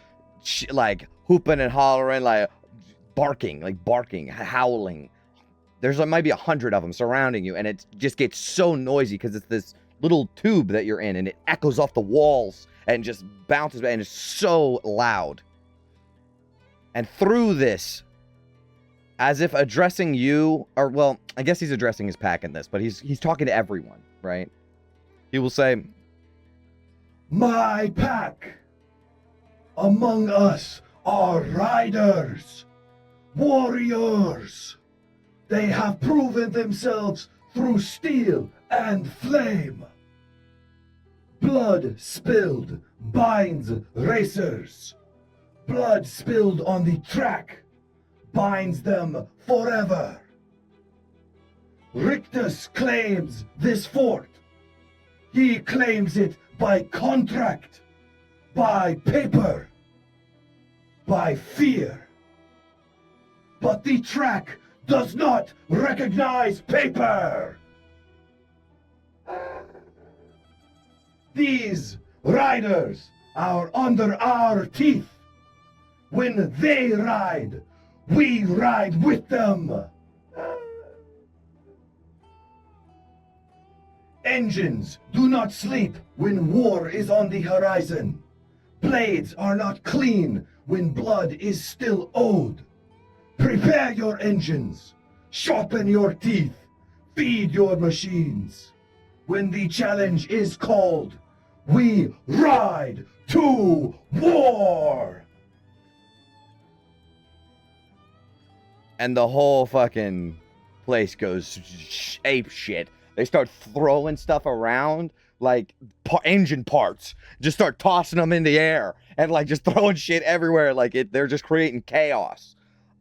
like hooping and hollering, like barking, howling. There's like maybe 100 of them surrounding you, and it just gets so noisy because it's this little tube that you're in, and it echoes off the walls and just bounces back, and it's so loud. And through this, as if addressing you, or well, I guess he's addressing his pack in this, but he's talking to everyone, right? He will say, My pack. Among us are riders, warriors. They have proven themselves through steel and flame. Blood spilled binds racers. Blood spilled on the track binds them forever. Rictus claims this fort. He claims it by contract, by paper, by fear. But the track does not recognize paper. These riders are under our teeth. When they ride, we ride with them. Engines do not sleep when war is on the horizon. Blades are not clean when blood is still owed. Prepare your engines, sharpen your teeth, feed your machines. When the challenge is called, we ride to war! and the whole fucking place goes ape shit. They start throwing stuff around, like engine parts. Just start tossing them in the air and like just throwing shit everywhere. Like they're just creating chaos.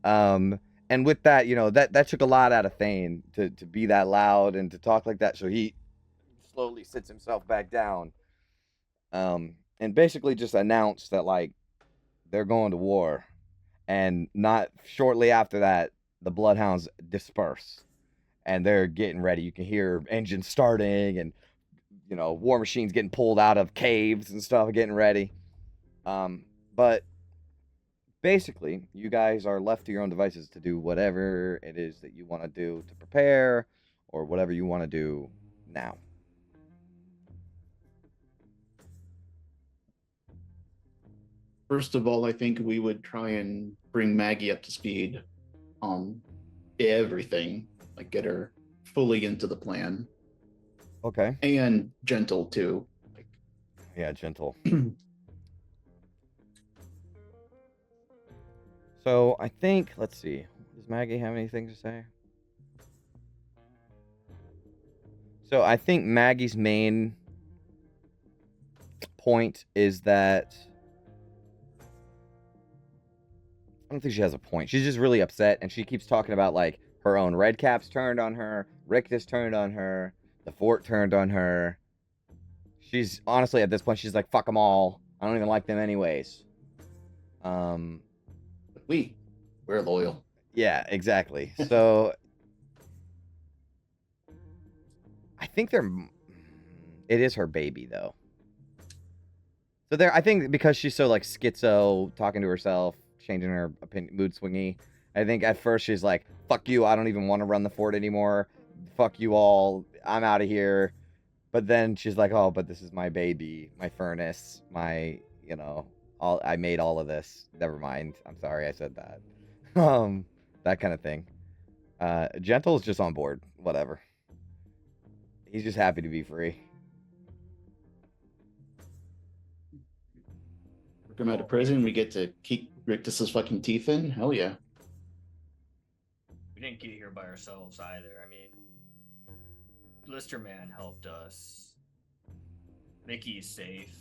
And with that, you know, that took a lot out of Thane to be that loud and to talk like that. So he slowly sits himself back down. And basically just announced that like they're going to war. And not shortly after that, the bloodhounds disperse. And they're getting ready. You can hear engines starting and, you know, war machines getting pulled out of caves and stuff, getting ready. But basically, you guys are left to your own devices to do whatever it is that you want to do to prepare or whatever you want to do now. First of all, I think we would try and bring Maggie up to speed on everything, like get her fully into the plan. Okay. And Gentle too. Yeah, Gentle. So I think, let's see. Does Maggie have anything to say? So I think Maggie's main point is that I don't think she has a point. She's just really upset, and she keeps talking about like her own red caps turned on her, Rictus turned on her, the fort turned on her. She's honestly at this point, she's like, fuck them all. I don't even like them anyways. We're loyal. Yeah, exactly. So I think it is her baby though. So there, I think because she's so like schizo, talking to herself, changing her opinion, mood swingy. I think at first she's like, "Fuck you! I don't even want to run the fort anymore. Fuck you all! I'm out of here." But then she's like, "Oh, but this is my baby, my furnace, my all. I made all of this. Never mind. I'm sorry I said that." That kind of thing. Gentle's just on board. Whatever. He's just happy to be free. Come out of prison, we get to keep Rictus's fucking teeth in. Hell yeah. We didn't get here by ourselves either. I mean, Blisterman helped us. Mickey is safe.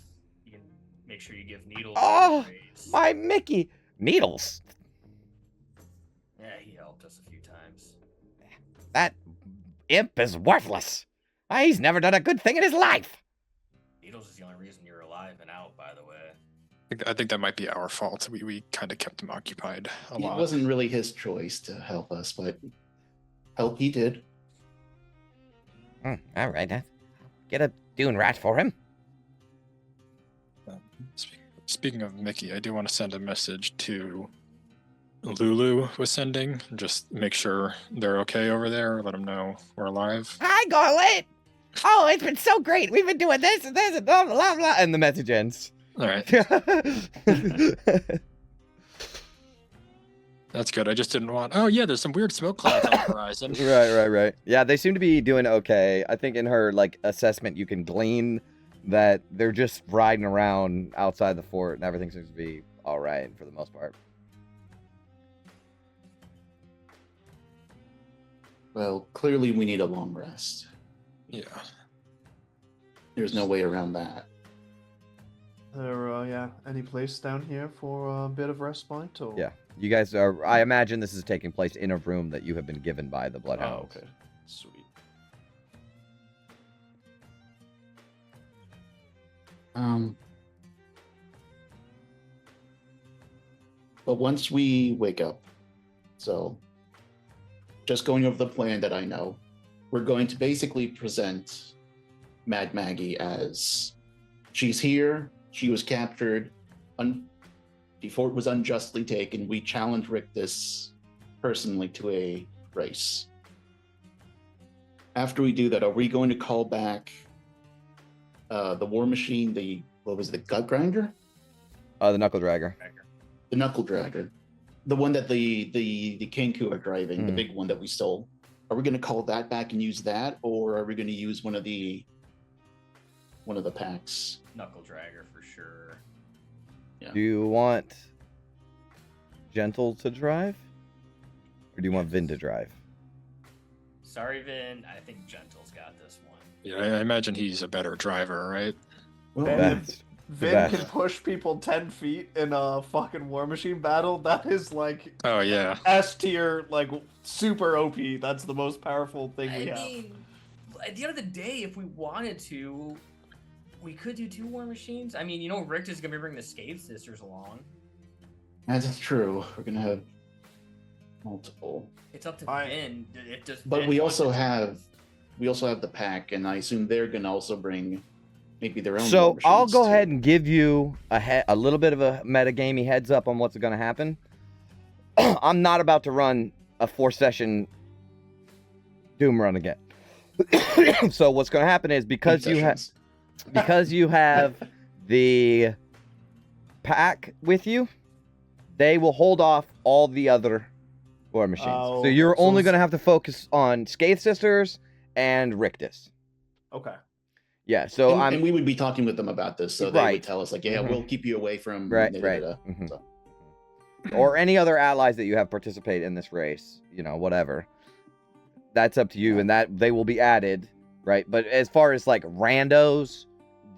You can make sure you give Needles. Oh, my Mickey! Needles? Yeah, he helped us a few times. That imp is worthless. He's never done a good thing in his life. Needles is the only reason you're alive and out, by the way. I think that might be our fault. We kind of kept him occupied a It lot. wasn't really his choice to help us, but help he did. All right, get a dune rat for him. Speaking of Mickey, I do want to send a message to Lulu was sending. Just make sure they're okay over there. Let them know we're alive. Hi, Garlet. Oh, it's been so great. We've been doing this and this and blah, blah, blah. And the message ends. All right. That's good. I just didn't want... Oh, yeah, there's some weird smoke clouds on the horizon. Right. Yeah, they seem to be doing okay. I think in her, assessment, you can glean that they're just riding around outside the fort and everything seems to be all right for the most part. Well, clearly we need a long rest. Yeah. There's no way around that. Any place down here for a bit of respite? Or... Yeah. You guys are... I imagine this is taking place in a room that you have been given by the Bloodhounds. Oh, okay. Sweet. But once we wake up, so just going over the plan that I know, we're going to basically present Mad Maggie as she's here, she was captured, the fort was unjustly taken, we challenge Rictus personally to a race. After we do that, are we going to call back the war machine, the gut grinder? The knuckle dragger. The knuckle dragger. The one that the Kenku are driving, the big one that we stole. Are we going to call that back and use that, or are we going to use one of the packs? Knuckle dragger for sure. Yeah. Do you want Gentle to drive? Or do you want Vin to drive? Sorry, Vin. I think Gentle's got this one. Yeah, I imagine he's a better driver, right? Well, Best. Vin best. can push people 10 feet in a fucking War Machine battle. That is Oh, yeah. S tier, super OP. That's the most powerful thing we I have. mean, at the end of the day, if we wanted to, we could do 2 War Machines. I mean, Rick is going to be bringing the Scathe Sisters along. that's true. We're going to have multiple. It's up to Vin. But Vin we wants also to- have the pack, and I assume they're going to also bring maybe their own. So war I'll machines, go too. ahead and give you a little bit of a metagamey heads up on what's going to happen. I'm not about to run a 4-session Doom run again. So what's going to happen is because you have the pack with you, they will hold off all the other war machines. Oh, so you're so only it's- going to have to focus on Scathe Sisters and Rictus. Okay. Yeah, so and we would be talking with them about this, so they Right. would tell us we'll keep you away from Right. da-da-da-da. So, or any other allies that you have participate in this race, whatever. That's up to you, and that they will be added, right? But as far as randos,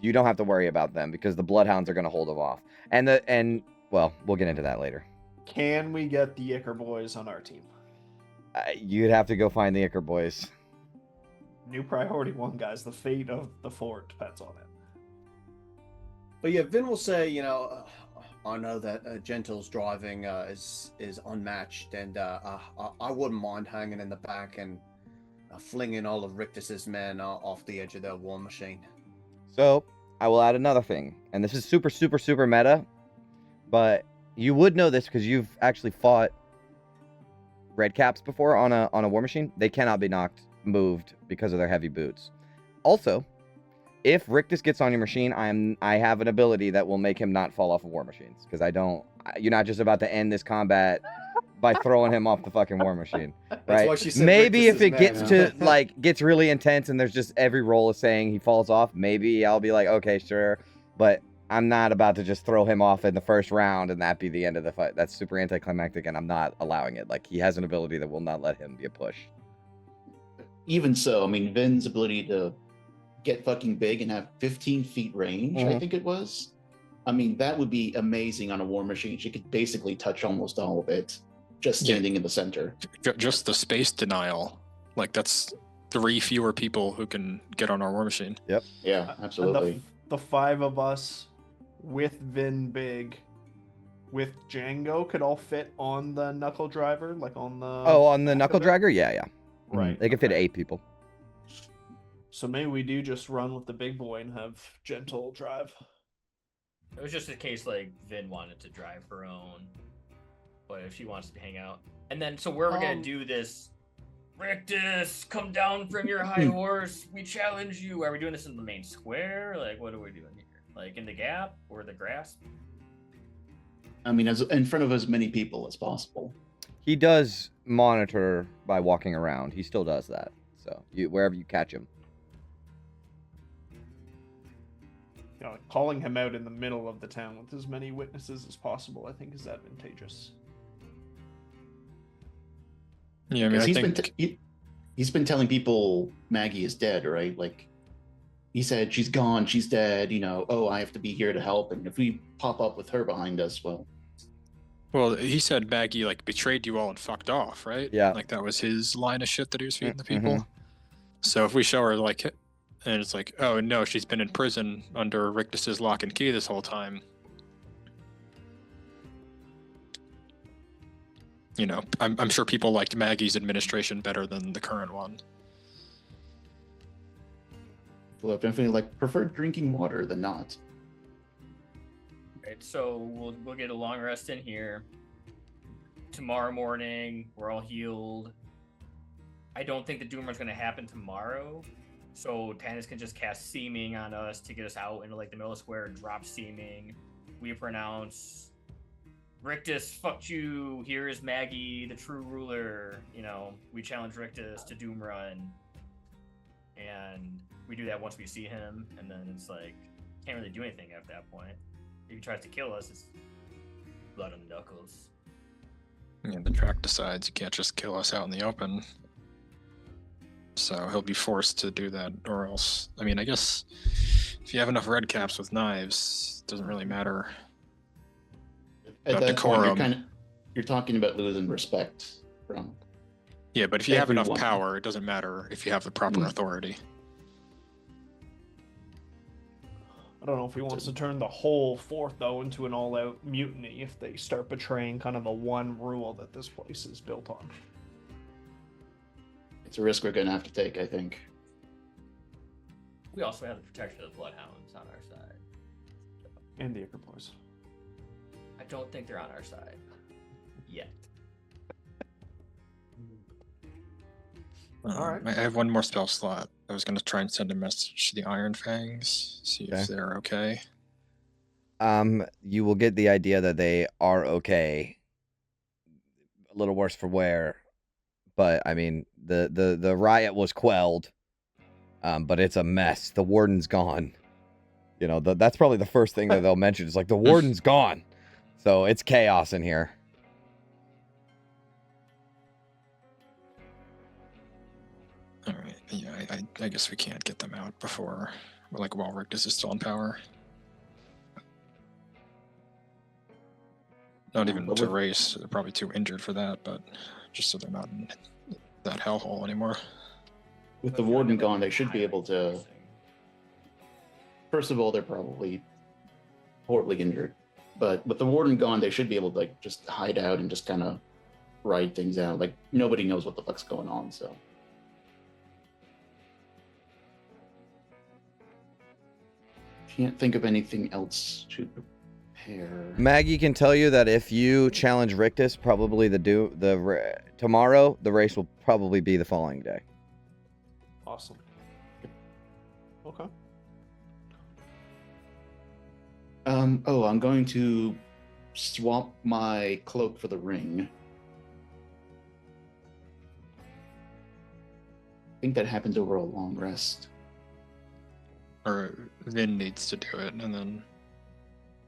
you don't have to worry about them because the Bloodhounds are going to hold them off. And well, we'll get into that later. Can we get the Icker boys on our team? You'd have to go find the Icker boys. New priority 1, guys. The fate of the fort depends on it. But yeah, Vin will say, I know that Gentle's driving is unmatched, and I wouldn't mind hanging in the back and flinging all of Rictus's men off the edge of their war machine. So I will add another thing, and this is super, super, super meta, but you would know this because you've actually fought red caps before on a war machine. They cannot be moved because of their heavy boots. Also, if Rictus gets on your machine, I have an ability that will make him not fall off of war machines, because you're not just about to end this combat by throwing him off the fucking war machine, right? why she said Maybe Rictus if is it mad, gets huh? to gets really intense and there's just every roll is saying he falls off, maybe I'll be like, okay, sure, but I'm not about to just throw him off in the first round and that be the end of the fight. That's super anticlimactic, and I'm not allowing it. Like, he has an ability that will not let him be a push. Even so, I mean, Vin's ability to get fucking big and have 15 feet range, I think it was. I mean, that would be amazing on a war machine. She could basically touch almost all of it, just standing in the center. Just the space denial. Like, that's 3 fewer people who can get on our war machine. Yep. Yeah, absolutely. And the 5 of us with Vin Big, with Django, could all fit on the knuckle driver, like on the. Oh, on the knuckle dragger, yeah. Right. They can fit 8 people. So maybe we do just run with the big boy and have gentle drive. It was just in case like Vin wanted to drive her own, but if she wants to hang out, and then so where we're gonna do this, Rictus, come down from your high horse. We challenge you. Are we doing this in the main square? Like, what are we doing here? Like in the gap or the grass? I mean, as in front of as many people as possible. He does monitor by walking around. He still does that. So wherever you catch him. You know, calling him out in the middle of the town with as many witnesses as possible, I think, is advantageous. Yeah, I mean, I he's been telling people Maggie is dead, right? Like, he said she's gone, she's dead. You know, oh, I have to be here to help, and if we pop up with her behind us, well, he said Maggie like betrayed you all and fucked off, right? Yeah. Like that was his line of shit that he was feeding the people. So if we show her like, and it's like, oh no, she's been in prison under Rictus's lock and key this whole time. You know, I'm sure people liked Maggie's administration better than the current one. well, definitely prefer drinking water than not. Right, so we'll get a long rest in here. Tomorrow morning, we're all healed. I don't think the Doom Run's gonna happen tomorrow, so Tannis can just cast Seeming on us to get us out into like the middle of the square and drop Seeming. We pronounce, Rictus, fuck you. Here is Maggie, the true ruler. You know, we challenge Rictus to Doom Run, and we do that once we see him, and then it's like can't really do anything at that point. If he tries to kill us, it's blood on the knuckles. Yeah, the track decides you can't just kill us out in the open. So he'll be forced to do that, or else, I mean, I guess if you have enough red caps with knives, it doesn't really matter. At About that point, decorum. you're talking about losing respect from. Yeah, but if you have enough Everyone. power, it doesn't matter if you have the proper authority. I don't know if he wants to turn the whole fort, though, into an all-out mutiny if they start betraying kind of the one rule that this place is built on. It's a risk we're going to have to take, I think. We also have the protection of the Bloodhounds on our side. And the Ichor Boys. I don't think they're on our side yet. Alright. I have one more spell slot. I was going to try and send a message to the Iron Fangs, see if they're okay. You will get the idea that they are okay. A little worse for wear, but I mean the riot was quelled, but it's a mess. The warden's gone. You know, that's probably the first thing that they'll mention. It's like the warden's gone, so it's chaos in here. All right. Yeah, I guess we can't get them out before, like, while Rictus is still in power. Not even But to with- race. They're probably too injured for that, but just so they're not in that hellhole anymore. With the warden gone, they should be able to. First of all, they're probably horribly injured, but with the warden gone, they should be able to like just hide out and just kind of ride things out. Like nobody knows what the fuck's going on, so. Can't think of anything else to prepare. Maggie can tell you that if you challenge Rictus, probably tomorrow, the race will probably be the following day. Awesome. Okay. Oh, I'm going to swap my cloak for the ring. I think that happens over a long rest. Or Vin needs to do it, and then...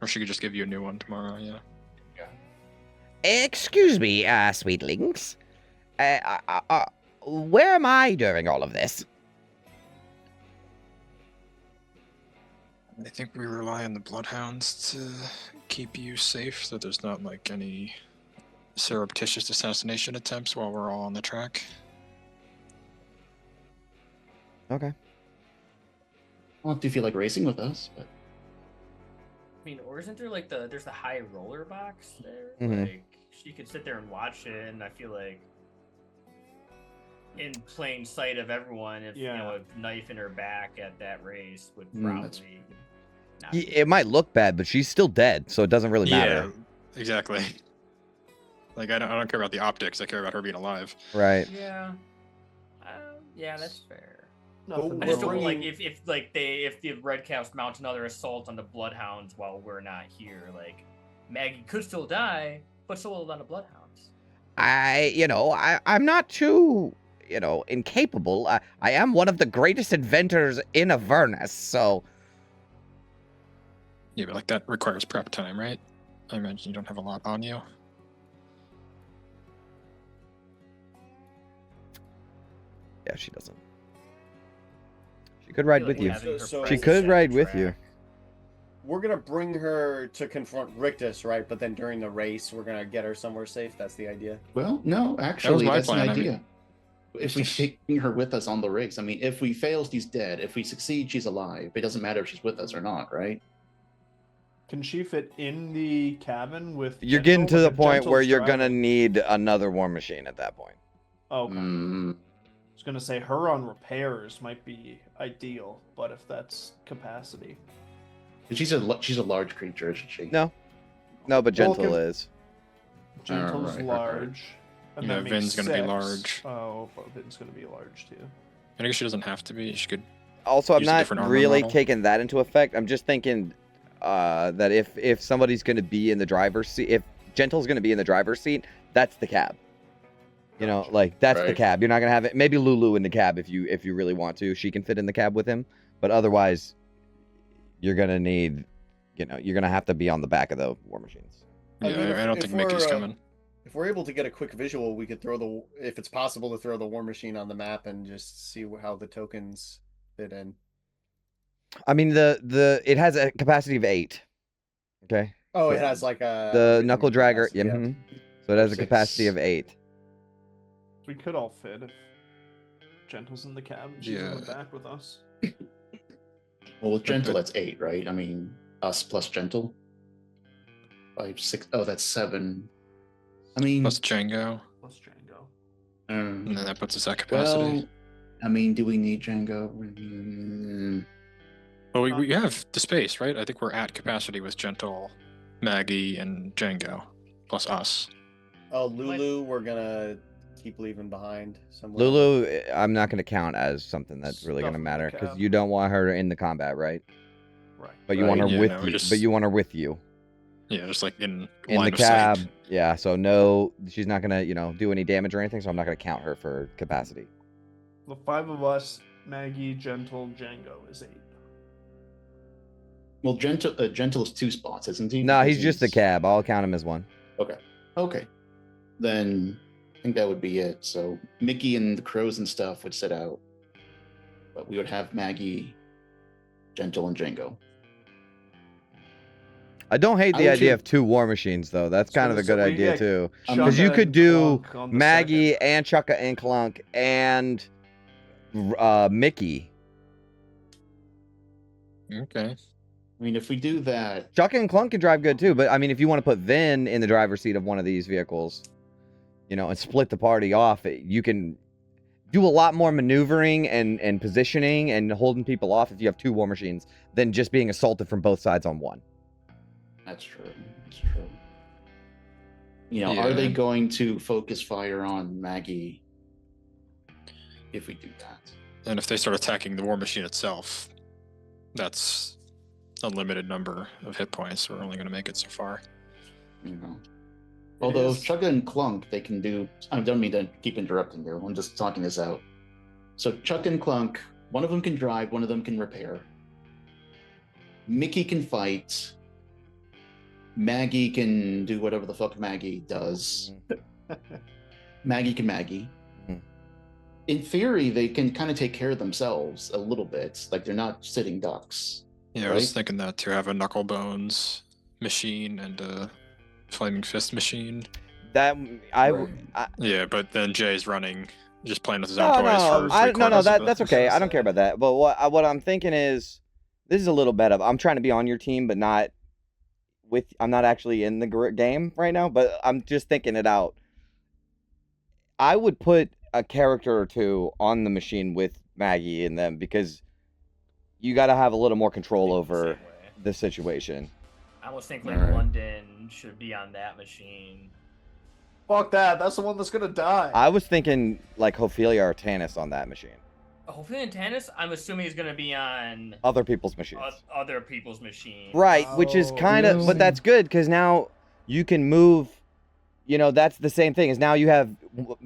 Or she could just give you a new one tomorrow, yeah. Excuse me, sweetlings. Where am I during all of this? I think we rely on the Bloodhounds to keep you safe, so there's not, like, any surreptitious assassination attempts while we're all on the track. Okay. Well, if you feel like racing with us, but I mean, or isn't there like there's the high roller box there? Mhm. Like she could sit there and watch it, and I feel like in plain sight of everyone, if you know a knife in her back at that race would probably. Not be It might look bad, but she's still dead, so it doesn't really matter. Yeah, exactly. Like, I don't care about the optics, I care about her being alive. Right. Yeah. Yeah, that's fair. Nothing I just don't wrong. like if the Redcaps mount another assault on the Bloodhounds while we're not here. Like Maggie could still die, but so will on the Bloodhounds. I'm not too, incapable. I am one of the greatest inventors in Avernus, so... Yeah, but like that requires prep time, right? I imagine you don't have a lot on you. Yeah, she doesn't. She could ride with you. So She could ride with you. we're gonna bring her to confront Rictus, right? But then during the race, we're gonna get her somewhere safe. That's the idea. well, no, actually, my that's plan, an I mean- idea. If we take her with us on the race, I mean, if we fail, she's dead. If we succeed, she's alive. It doesn't matter if she's with us or not, right? Can she fit in the cabin with? You're getting to Gentle? the Like, if point Gentle's where you're gonna driving- need another war machine at that point. Okay. Mm, I was gonna say her on repairs might be ideal, but if that's capacity, she's a large creature, isn't she? No, no, but Well, Gentle can- is. Gentle's right. large. And Yeah, that makes Vin's gonna be 6. large. Oh, but Vin's gonna be large too. I guess she doesn't have to be. She could. Also, I'm Use a not different armor really model. taking that into effect. I'm just thinking that if somebody's gonna be in the driver's seat, if Gentle's gonna be in the driver's seat, that's the cab. You know, like that's the Right. cab. You're not gonna have it. Maybe Lulu in the cab if you really want to. She can fit in the cab with him, but otherwise, you're gonna need, you're gonna have to be on the back of the war machines. I Yeah, mean, if- I don't if think Mickey's we're, coming. If we're able to get a quick visual, we could throw if it's possible to throw the war machine on the map and just see how the tokens fit in. I mean, it has a capacity of 8. Okay. Oh, So it has like a The everything knuckle dragger. capacity, Yeah. Mhm. So it has a 6. capacity of 8. We could all fit if Gentle's in the cab and she's in the Yeah. back with us. Well, with Gentle, that's 8, right? I mean, us plus Gentle. 5, 6. Oh, that's 7. I mean, Plus Django, Plus Django. and then that puts us at capacity. well, I mean, do we need Django? Mm, Well, we have the space, right? I think we're at capacity with Gentle, Maggie, and Django, plus us. Oh, Lulu, we're gonna keep leaving behind somewhere. Lulu, I'm not going to count as something that's really Stuff going to in the matter because cab. you don't want her in the combat, right? Right. But you Right, want her yeah, with no, you. just- But you want her with you Yeah, just like in in line the of cab. sight. Yeah. So no, she's not going to do any damage or anything. So I'm not going to count her for capacity. The 5 of us, Maggie, Gentle, Django is 8. well, Gentle's 2 spots, isn't he? No, Because he's just the cab. I'll count him as 1. Okay. Then I think that would be it. So Mickey and the crows and stuff would sit out, but we would have Maggie, Gentle, and Django. I don't hate I the would idea too. of 2 war machines though. That's kind of a good So we idea get too. Because you Chukka could and do Clunk on the Maggie second. and Chukka and Clunk and Mickey. Okay. I mean, if we do that, Chukka and Clunk can drive good too, but I mean, if you want to put Vin in the driver's seat of one of these vehicles, and split the party off, you can. do a lot more maneuvering and positioning and holding people off if you have 2 war machines than just being assaulted from both sides on one. That's true. That's true. You know, are they going to focus fire on Maggie if we do that? And if they start attacking the war machine itself, that's a limited number of hit points. We're only going to make it so far. You know. Although Chugga and Clunk, they can do. I don't mean to keep interrupting you. I'm just talking this out. So Chugga and Clunk, one of them can drive, one of them can repair. Mickey can fight. Maggie can do whatever the fuck Maggie does. Maggie can Maggie. In theory, they can kind of take care of themselves a little bit. Like, they're not sitting ducks. Yeah, right? I was thinking that to have a knuckle bones machine and a flaming fist machine. That Yeah, but then Jay's running, just playing with his own toys for no, that's okay. I don't care about that. But what I'm thinking is, this is a little bit of, I'm trying to be on your team, but not with. I'm not actually in the game right now, but I'm just thinking it out. I would put a character or 2 on the machine with Maggie in them, because you got to have a little more control over the situation. I almost think like London should be on that machine. Fuck that. That's the one that's gonna die. I was thinking like Ophelia or Tannis on that machine. Hopefully in tennis, I'm assuming he's gonna be on Other people's machines. Other people's machine. Right, which is kind of, but that's good, because now you can move. You know, that's the same thing. Is now you have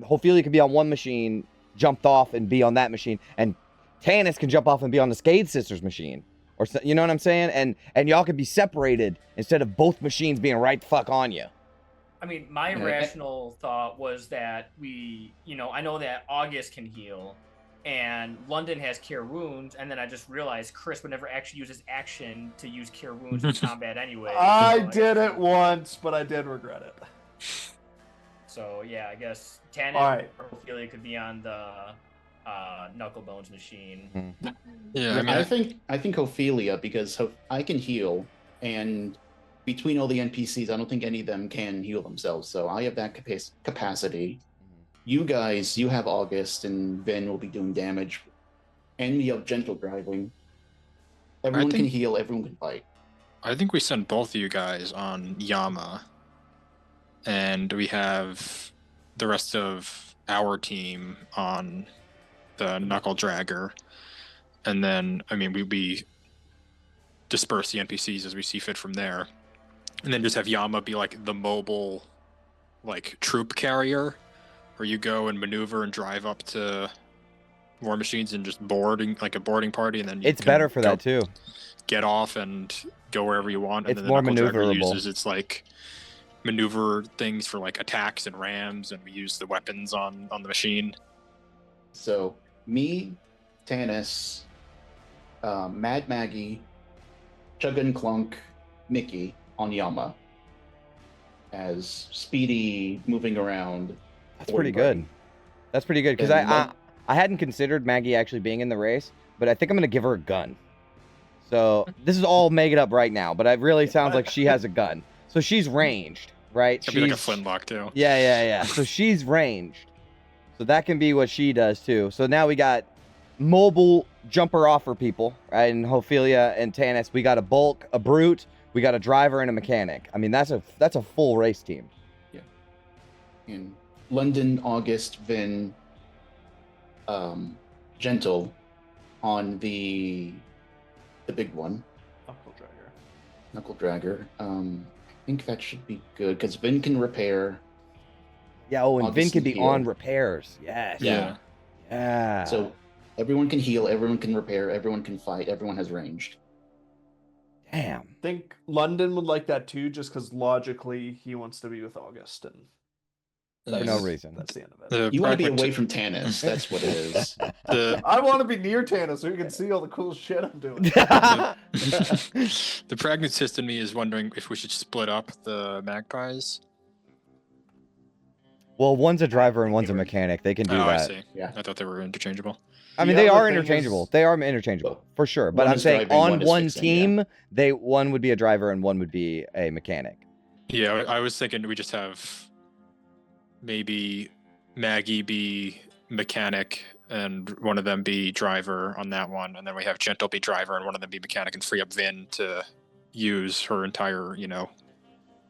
Ophelia can be on one machine, jumped off and be on that machine, and Tannis can jump off and be on the Skade Sisters machine, or you know what I'm saying? And y'all could be separated instead of both machines being right the fuck on you. I mean, my rational thought was that I know that August can heal, and London has Cure Wounds, and then I just realized Chris would never actually use his action to use Cure Wounds in combat anyway. I did it once, but I did regret it. So yeah, I guess Tannis or Ophelia could be on the Knuckle Bones machine. Yeah, I think Ophelia, because I can heal, and between all the NPCs, I don't think any of them can heal themselves. So I have that capacity. You guys, you have August, and Ben will be doing damage, and we have gentle driving. Everyone can heal. Everyone can fight. I think we send both of you guys on Yama, and we have the rest of our team on the Knuckle Dragger, and then we disperse the NPCs as we see fit from there, and then just have Yama be like the mobile, like troop carrier, where you go and maneuver and drive up to war machines and just boarding like a boarding party, and then it's better for that too. Get off and go wherever you want, and it's then more the Knuckle Dragger maneuverable. uses its like maneuver things for like attacks and rams, and we use the weapons on the machine. So me, Tannis, Mad Maggie, Chugga and Clunk, Mickey on Yama as speedy moving around. That's pretty good. That's pretty good, because I hadn't considered Maggie actually being in the race, but I think I'm gonna give her a gun. So this is all made up right now, but it really sounds like she has a gun. So she's ranged, right? She'll be like a flintlock too. Yeah. So she's ranged. So that can be what she does too. So now we got mobile jumper offer people, right? And Ophelia and Tannis. We got a bulk, a brute, we got a driver and a mechanic. I mean, that's a full race team. Yeah. In London, August, Vin, Gentle on the big one. Knuckle Dragger. I think that should be good, because Vin can repair. Yeah, and August Vin can be heal. on repairs. Yes. Yeah. So everyone can heal, everyone can repair, everyone can fight, everyone has ranged. Damn. I think London would like that too, just because logically he wants to be with August, and For no reason. that's the end of it. You want to be away from Tannis, that's what it is. I want to be near Tannis so he can see all the cool shit I'm doing. The pragmatist in me is wondering if we should split up the magpies. Well, one's a driver and one's a mechanic. They can do I that. see. Yeah. I thought they were interchangeable. I mean, The they other are thing interchangeable. is- They are interchangeable for sure. But one I'm is saying driving, on one is one fixing, team, one would be a driver and one would be a mechanic. Yeah, I was thinking we just have maybe Maggie be mechanic, and one of them be driver on that one, and then we have Gentle be driver and one of them be mechanic, and free up Vin to use her entire,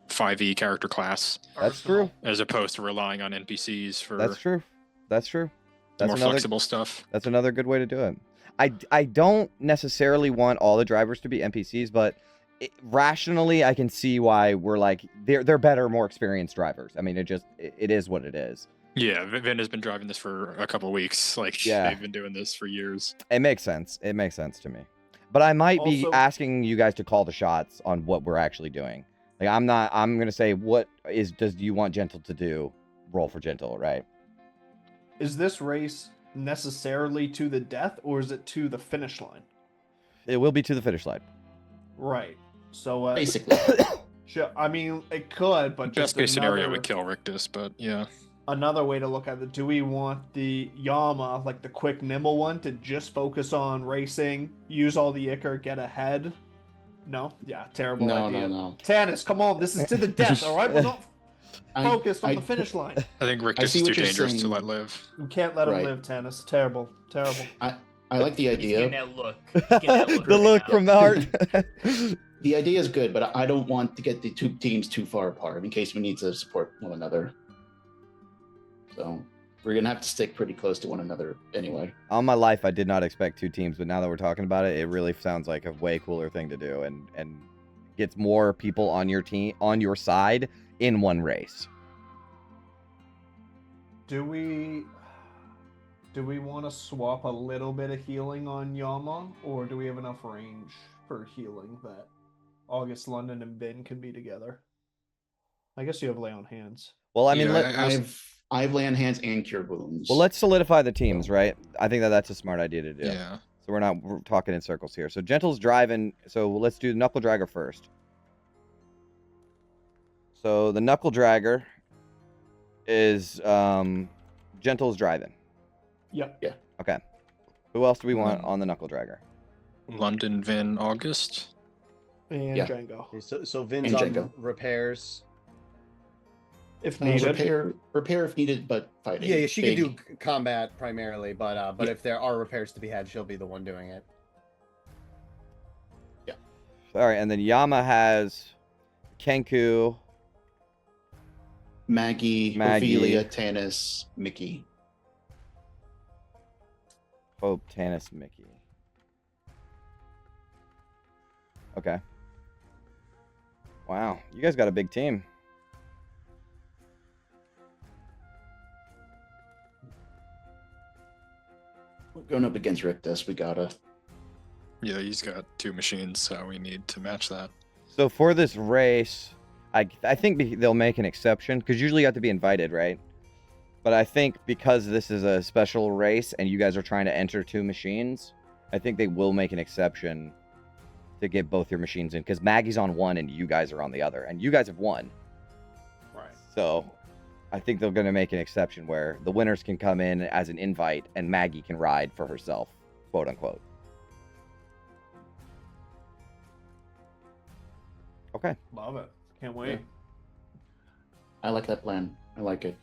5e character class. That's true. As opposed to relying on NPCs for That's true. That's true. That's more another flexible stuff. That's another good way to do it. I don't necessarily want all the drivers to be NPCs, but rationally, I can see why we're like they're better, more experienced drivers. I mean, it is what it is. Yeah, Vin has been driving this for a couple weeks. Like, they've been doing this for years. It makes sense. It makes sense to me. But I might be Also- asking you guys to call the shots on what we're actually doing. Like, I'm gonna say, do you want Gentle to do? Roll for Gentle, right? Is this race necessarily to the death, or is it to the finish line? It will be to the finish line. Right. So Basically. sure, I mean, it could, but Best just case scenario another- would kill Rictus, but yeah. Another way to look at it, do we want the Yama, like the quick, nimble one, to just focus on racing, use all the Ichor, get ahead? No? Yeah, terrible idea. No. Tannis, come on, this is to the death, all right? We're not focused on the finish line. I think Rictus is what too you're dangerous to saying. let live. You can't let him Right. live, Tannis. Terrible. Terrible. I like the He's idea. getting that look. He's getting that look The right look now. from the heart. The idea is good, but I don't want to get the two teams too far apart in case we need to support one another. So we're gonna have to stick pretty close to one another anyway. All my life, I did not expect two teams, but now that we're talking about it, it really sounds like a way cooler thing to do, and gets more people on your team, on your side, in one race. Do we want to swap a little bit of healing on Yama, or do we have enough range for healing that August, London, and Ben can be together? I guess you have lay on hands. Well, I mean, Yeah, I have lay on hands and cure wounds. well, let's solidify the teams, right? I think that's a smart idea to do. Yeah. So we're talking in circles here. So Gentle's driving. So let's do the Knuckle Dragger first. So the Knuckle Dragger is Gentle's driving. Yep. Okay. Who else do we want on the Knuckle Dragger? London, Vin, August. And Yeah. Django, Okay, so Vin's And on Django. repairs. if needed. repair if needed, but fighting. Yeah, she can Big. do combat primarily, but if there are repairs to be had, she'll be the one doing it. All right, and then Yama has Kenku. Maggie, Maggie. Ophelia, Tannis, Mickey. Hope, Tannis, Mickey. Okay. Wow, you guys got a big team. We're going up against Rictus. We gotta. Yeah, he's got 2 machines, so we need to match that. So for this race, I think they'll make an exception, because usually you have to be invited, right? But I think because this is a special race and you guys are trying to enter 2 machines, I think they will make an exception to get both your machines in, because Maggie's on one and you guys are on the other, and you guys have won. Right. So I think they're going to make an exception where the winners can come in as an invite and Maggie can ride for herself, quote unquote. Okay. Love it. Can't wait. I like that plan. I like it.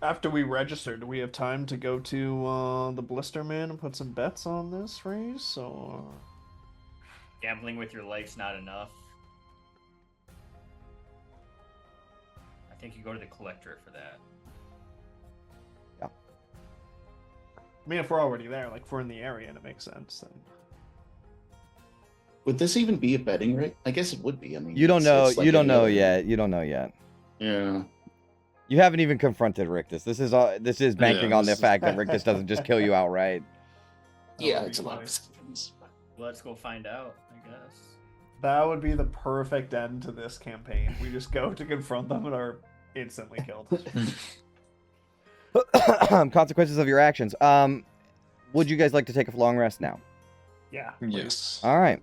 After we register, do we have time to go to the Blister Man and put some bets on this race? Or Gambling with your life's not enough. I think you go to the collector for that. I mean, if we're already there, like if we're in the area and it makes sense, then Would this even be a betting rate? I guess it would be. I mean, You don't know. it's like You don't any know other- yet. You don't know yet. Yeah. You haven't even confronted Rictus. This is banking Yeah, on the this is- fact that Rictus doesn't just kill you outright. Yeah, would it's be a lot funny. of decisions. Let's go find out, I guess. that would be the perfect end to this campaign. We just go to confront them and are instantly killed. Consequences of your actions. Would you guys like to take a long rest now? Yeah. Yes. All right.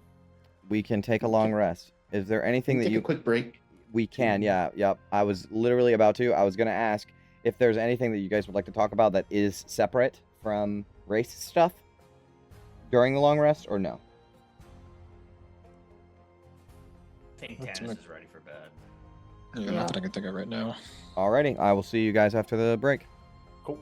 We can take a long rest. Is there anything that Take you... a quick break. We can, yeah. Yep. I was literally about to. I was going to ask if there's anything that you guys would like to talk about that is separate from race stuff during the long rest, or no? I think That's Tannis my- is ready for bed. Yeah, not that I can think of right now. Alrighty. I will see you guys after the break. Cool.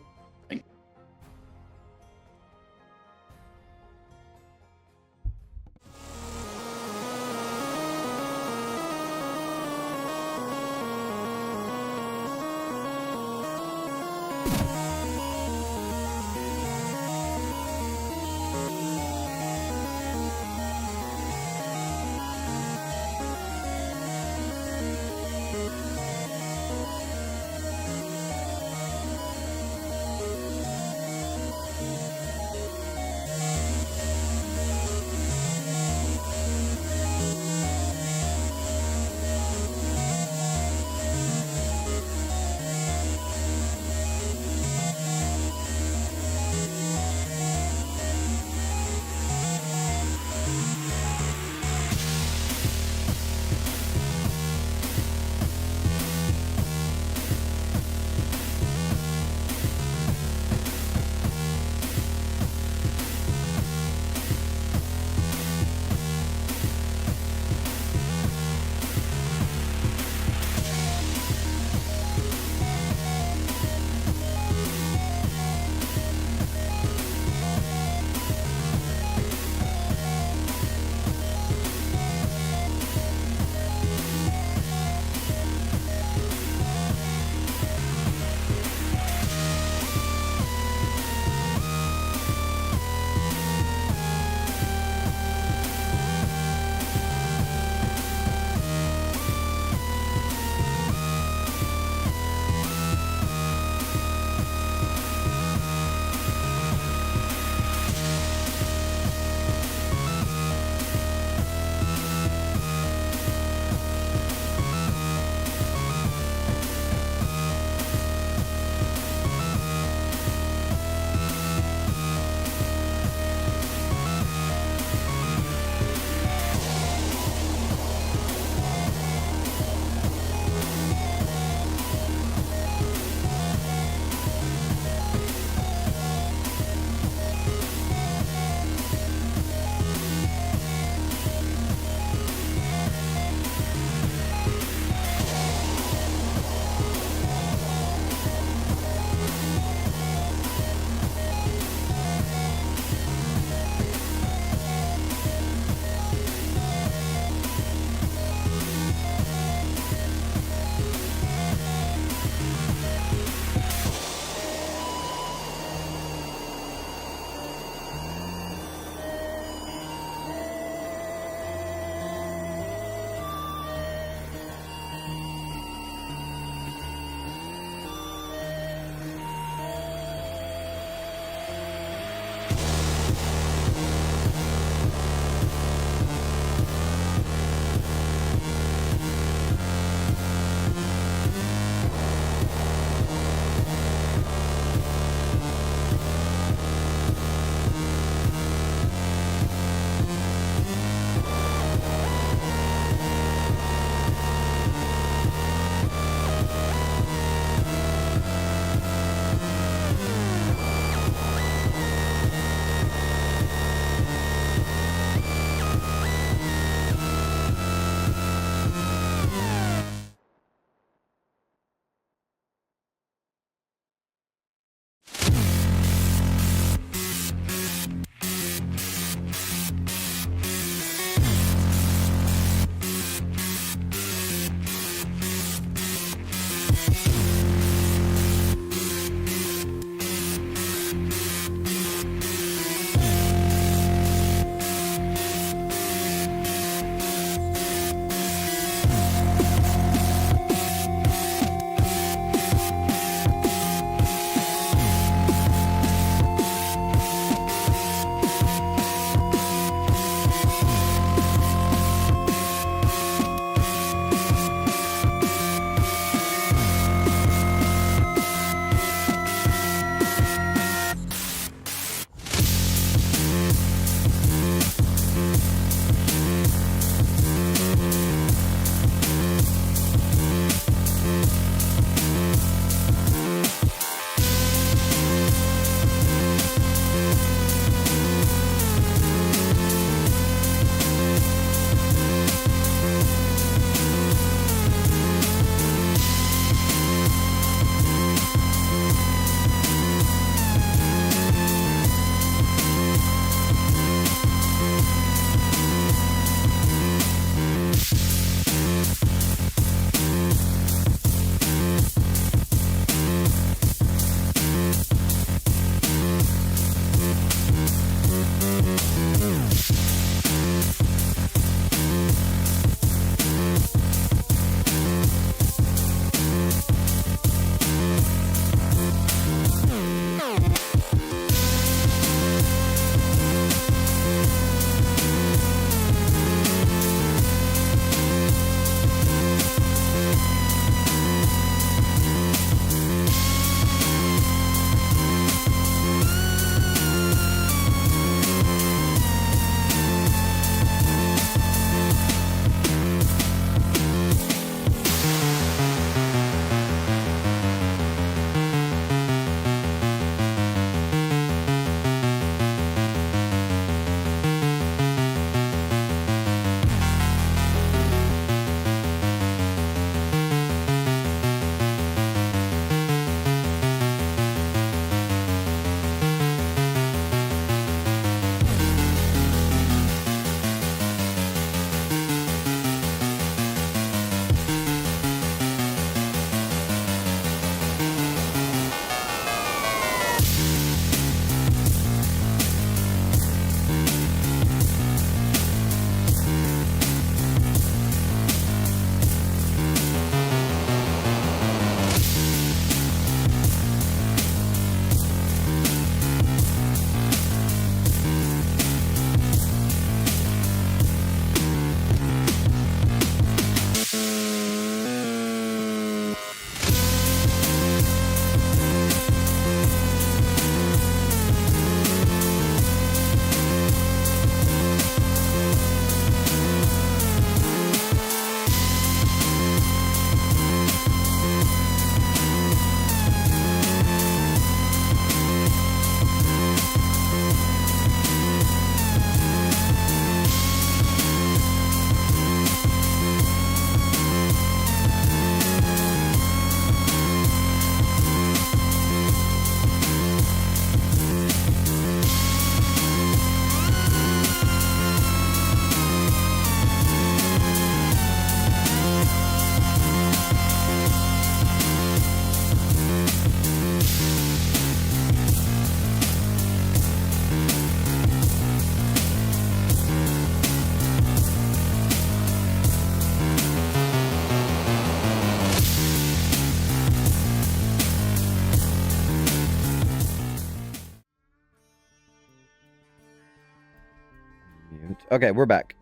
Okay, we're back.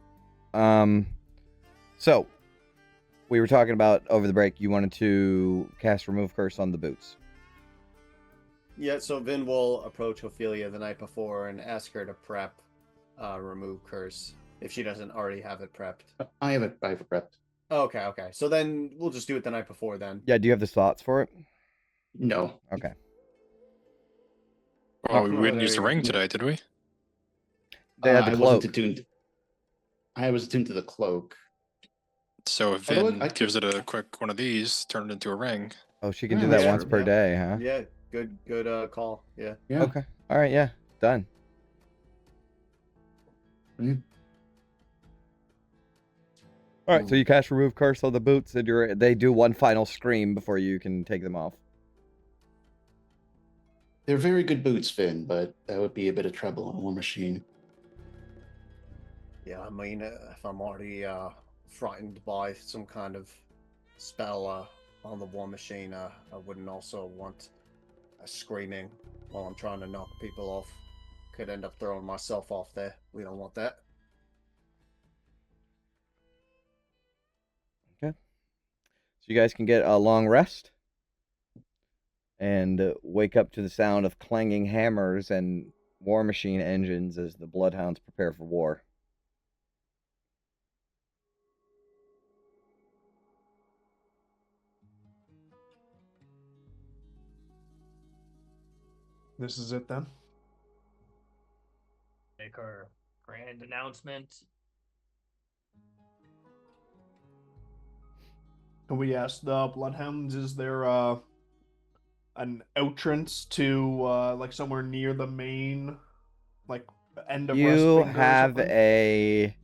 So we were talking about over the break. You wanted to cast Remove Curse on the boots. Yeah, so Vin will approach Ophelia the night before and ask her to prep Remove Curse if she doesn't already have it prepped. I have it prepped. Okay, okay. So then we'll just do it the night before then. Yeah. Do you have the slots for it? No. Okay. Oh, we Oh, didn't there use the you go. ring today, did we? They had the I cloak. wasn't attuned. I was attuned to the cloak. So if Although Vin I- gives it a quick one of these, turn it into a ring. Oh, she can Yeah, do that that's once true. per Yeah. day, huh? Yeah, good call. Yeah. Yeah. Okay. All right. Yeah. Done. Mhm. All right. So you cast Remove Curse on the boots, and they do one final scream before you can take them off. They're very good boots, Finn, but that would be a bit of trouble on a war machine. Yeah, I mean, if I'm already frightened by some kind of spell on the war machine, I wouldn't also want screaming while I'm trying to knock people off. Could end up throwing myself off there. We don't want that. Okay. So you guys can get a long rest and wake up to the sound of clanging hammers and war machine engines as the bloodhounds prepare for war. This is it then. Make our grand announcement. Can we ask the Bloodhounds, is there an entrance to like somewhere near the main like end of Rest You Finger or have something? a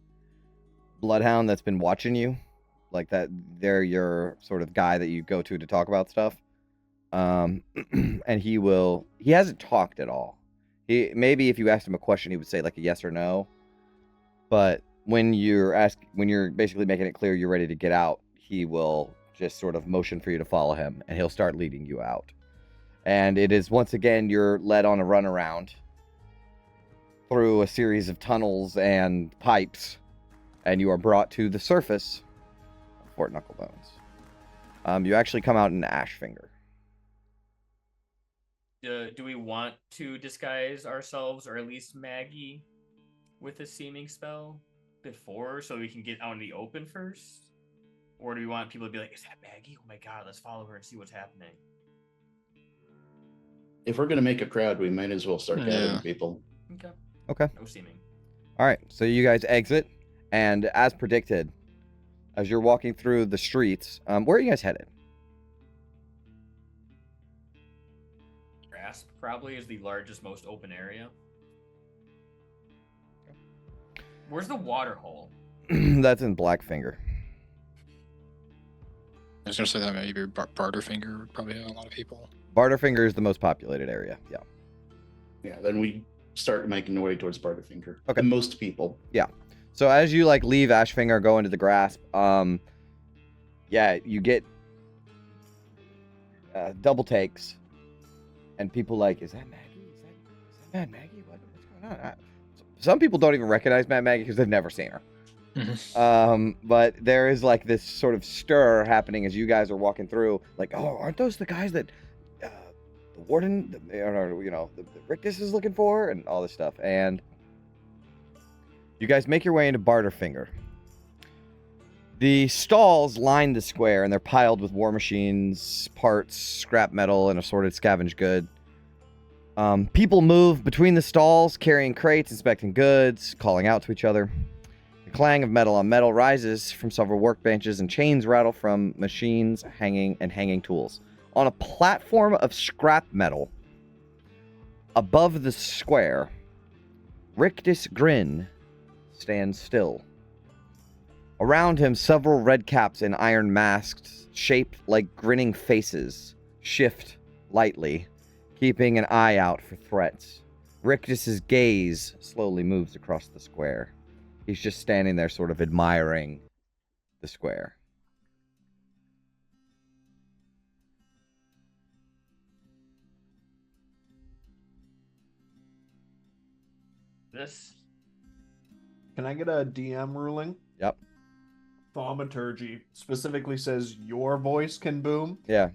bloodhound that's been watching you, like that. They're your sort of guy that you go to talk about stuff. And he hasn't talked at all. Maybe if you asked him a question, he would say like a yes or no. But when you're basically making it clear you're ready to get out, he will just sort of motion for you to follow him, and he'll start leading you out. And it is once again you're led on a runaround through a series of tunnels and pipes, and you are brought to the surface of Fort Knucklebones. You actually come out in Ashfinger. Do we want to disguise ourselves, or at least Maggie, with a seeming spell before, so we can get out in the open first? Or do we want people to be like, is that Maggie? Oh my god, let's follow her and see what's happening. If we're gonna make a crowd, we might as well start gathering Yeah. people. Okay. Okay. No seeming. All right, so you guys exit, and as predicted, as you're walking through the streets, where are you guys headed? Grasp probably is the largest, most open area. Where's the water hole? That's in Blackfinger. I was gonna say that maybe Barterfinger would probably have a lot of people. Barterfinger is the most populated area. Yeah. Yeah, then we start making our way towards Barterfinger. Okay. The most people. So as you like leave Ashfinger, go into the Grasp, yeah, you get double takes, and people like, is that Maggie? Is that Mad Maggie? What's going on? Some people don't even recognize Mad Maggie because they've never seen her. But there is like this sort of stir happening as you guys are walking through. Like, oh, aren't those the guys that the warden, the Rictus is looking for, and all this stuff. And you guys make your way into Barterfinger. The stalls line the square, and they're piled with war machines, parts, scrap metal, and assorted scavenged good. People move between the stalls, carrying crates, inspecting goods, calling out to each other. The clang of metal on metal rises from several workbenches, and chains rattle from machines hanging tools. On a platform of scrap metal, above the square, Rictus Grin stands still. Around him, several red caps and iron masks, shaped like grinning faces, shift lightly, keeping an eye out for threats. Rictus's gaze slowly moves across the square. He's just standing there sort of admiring the square. This Can I get a DM ruling? Yep. Thaumaturgy specifically says your voice can boom. Yeah.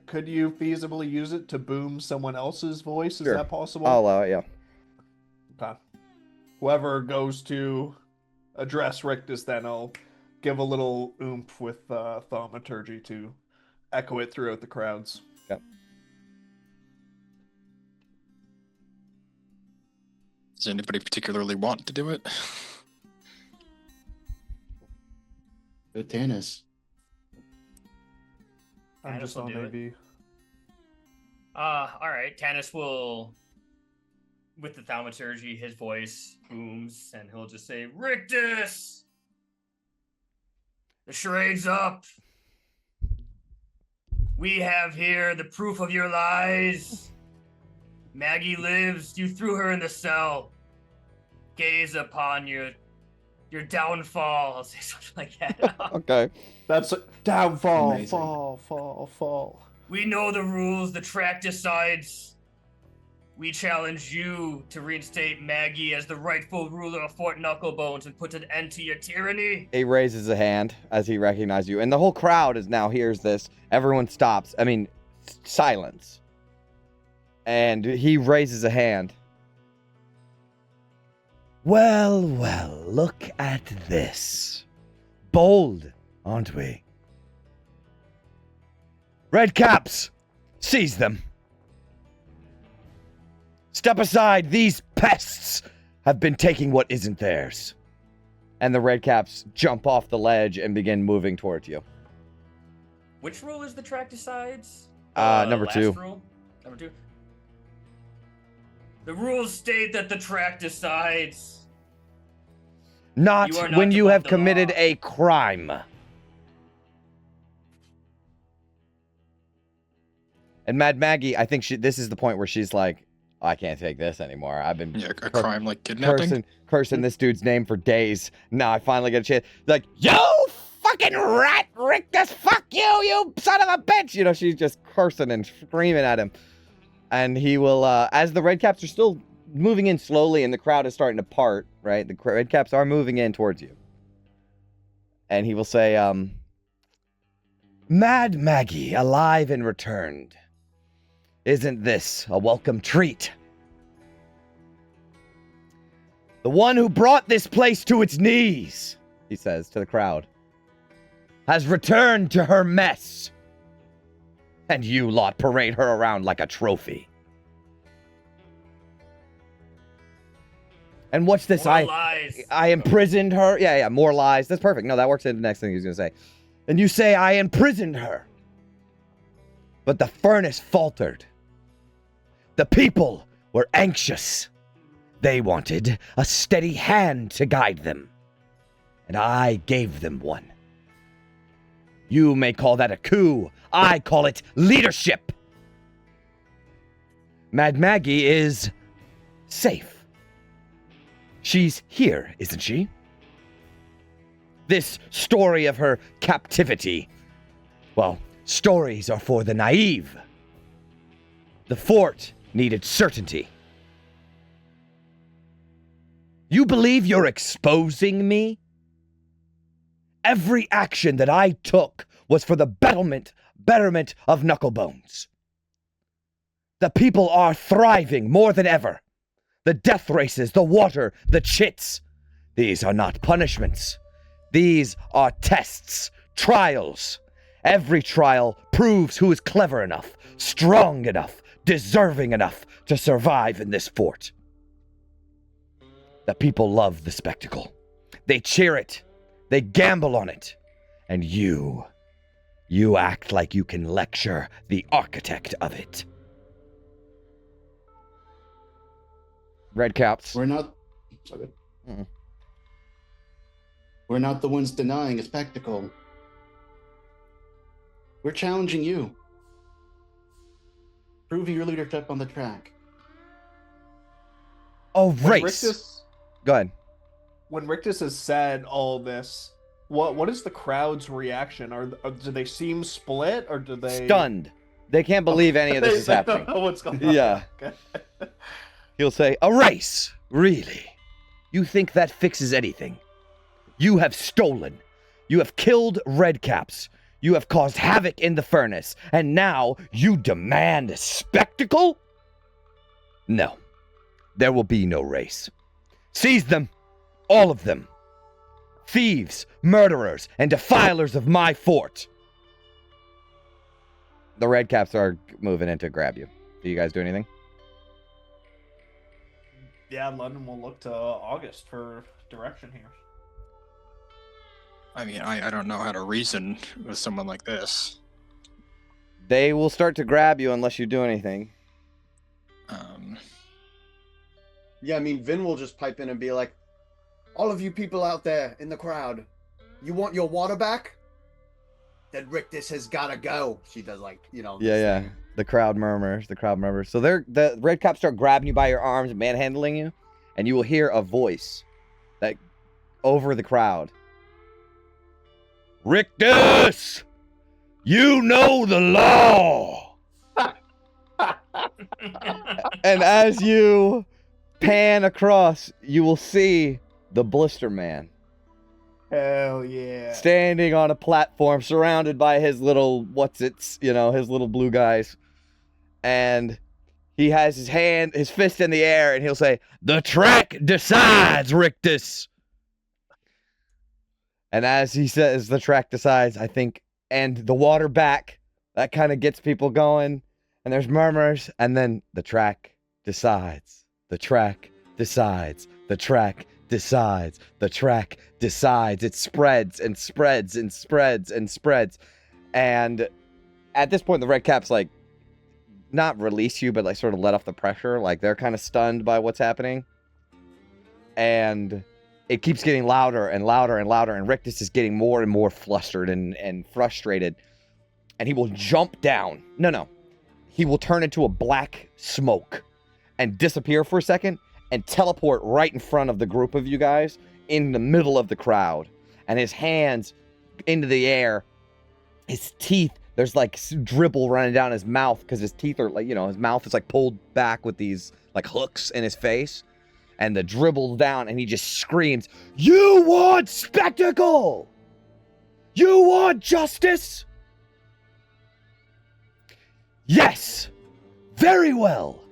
Could you feasibly use it to boom someone else's voice? Is Sure. that possible? I'll allow it, yeah. Okay. Whoever goes to address Rictus, then I'll give a little oomph with thaumaturgy to echo it throughout the crowds. Yep. Does anybody particularly want to do it? Good tennis. I'm Tannis just will on do it. maybe. All right. Tannis will, with the thaumaturgy, his voice booms, and he'll just say, "Rictus, the charade's up. We have here the proof of your lies. Maggie lives. You threw her in the cell. Gaze upon your downfall." I'll say something like that. Okay. That's downfall, Amazing. fall. We know the rules. The track decides. We challenge you to reinstate Maggie as the rightful ruler of Fort Knucklebones and put an end to your tyranny. He raises a hand as he recognizes you, and the whole crowd now hears this. Everyone stops. I mean, silence. And he raises a hand. Well, look at this. Bold, aren't we? Redcaps, seize them. Step aside, these pests have been taking what isn't theirs. And the Redcaps jump off the ledge and begin moving towards you. Which rule is the track decides? Number last 2. Rule? Number 2. The rules state that the track decides. Not You are not when you above have the committed law. a crime. And Mad Maggie, I think this is the point where she's like, I can't take this anymore. I've been Yeah, a crime like kidnapping. cursing this dude's name for days. Now I finally get a chance. Like, You fucking rat, Rictus, fuck you, you son of a bitch! you know, she's just cursing and screaming at him. And he will, as the Redcaps are still moving in slowly and the crowd is starting to part, right? The Redcaps are moving in towards you. And he will say, Mad Maggie, alive and returned. Isn't this a welcome treat? The one who brought this place to its knees, he says to the crowd, has returned to her mess. And you lot parade her around like a trophy. And what's this? More lies. I imprisoned her. Yeah, more lies. That's perfect. No, that works into the next thing he's going to say. And you say I imprisoned her. But the furnace faltered. The people were anxious. They wanted a steady hand to guide them. And I gave them one. You may call that a coup. I call it leadership. Mad Maggie is safe. She's here, isn't she? This story of her captivity, well, stories are for the naive. The fort needed certainty. You believe you're exposing me? Every action that I took was for the betterment of Knucklebones. The people are thriving more than ever. The death races, the water, the chits. These are not punishments. These are tests, trials. Every trial proves who is clever enough, strong enough, deserving enough to survive in this fort. The people love the spectacle. They cheer it. They gamble on it. And you act like you can lecture the architect of it. Redcaps. We're not. Sorry. Mm-mm. We're not the ones denying a spectacle. We're challenging you. Prove your leadership on the track. Oh, When race. Go ahead. When Rictus has said all this, what is the crowd's reaction? Do they seem split or do they Stunned. They can't believe any of this is They happening. don't know what's going on. Yeah. Okay. He'll say, A race, really? You think that fixes anything? You have stolen. You have killed redcaps. You have caused havoc in the furnace. And now you demand spectacle? No. There will be no race. Seize them. All of them. Thieves, murderers, and defilers of my fort. The redcaps are moving in to grab you. Do you guys do anything? Yeah, London will look to August for direction here. I mean, I don't know how to reason with someone like this. They will start to grab you unless you do anything. Yeah, I mean, Vin will just pipe in and be like, all of you people out there in the crowd, you want your water back? Then Rictus has gotta go. She does like, you know. Yeah. thing. The crowd murmurs. So the redcaps start grabbing you by your arms and manhandling you, and you will hear a voice that over the crowd. Rictus! You know the law! And as you pan across, you will see the Blister Man Hell yeah. standing on a platform surrounded by his little his little blue guys. And he has his fist in the air, and he'll say, The track decides, Rictus! and as he says the track decides, I think, and the water back, that kind of gets people going, and there's murmurs, and then the track decides. The track decides. The track decides. The track decides. It spreads and spreads and spreads and spreads. And at this point, the redcaps, like, not release you, but, like, sort of let off the pressure. Like, they're kind of stunned by what's happening. And it keeps getting louder and louder and louder, and Rictus is getting more and more flustered and frustrated. And he will jump down. No. He will turn into a black smoke and disappear for a second and teleport right in front of the group of you guys in the middle of the crowd. And his hands into the air. His teeth, there's like dribble running down his mouth because his teeth are like, his mouth is like pulled back with these like hooks in his face. And the dribble down, and he just screams, You want spectacle? You want justice? Yes! Very well!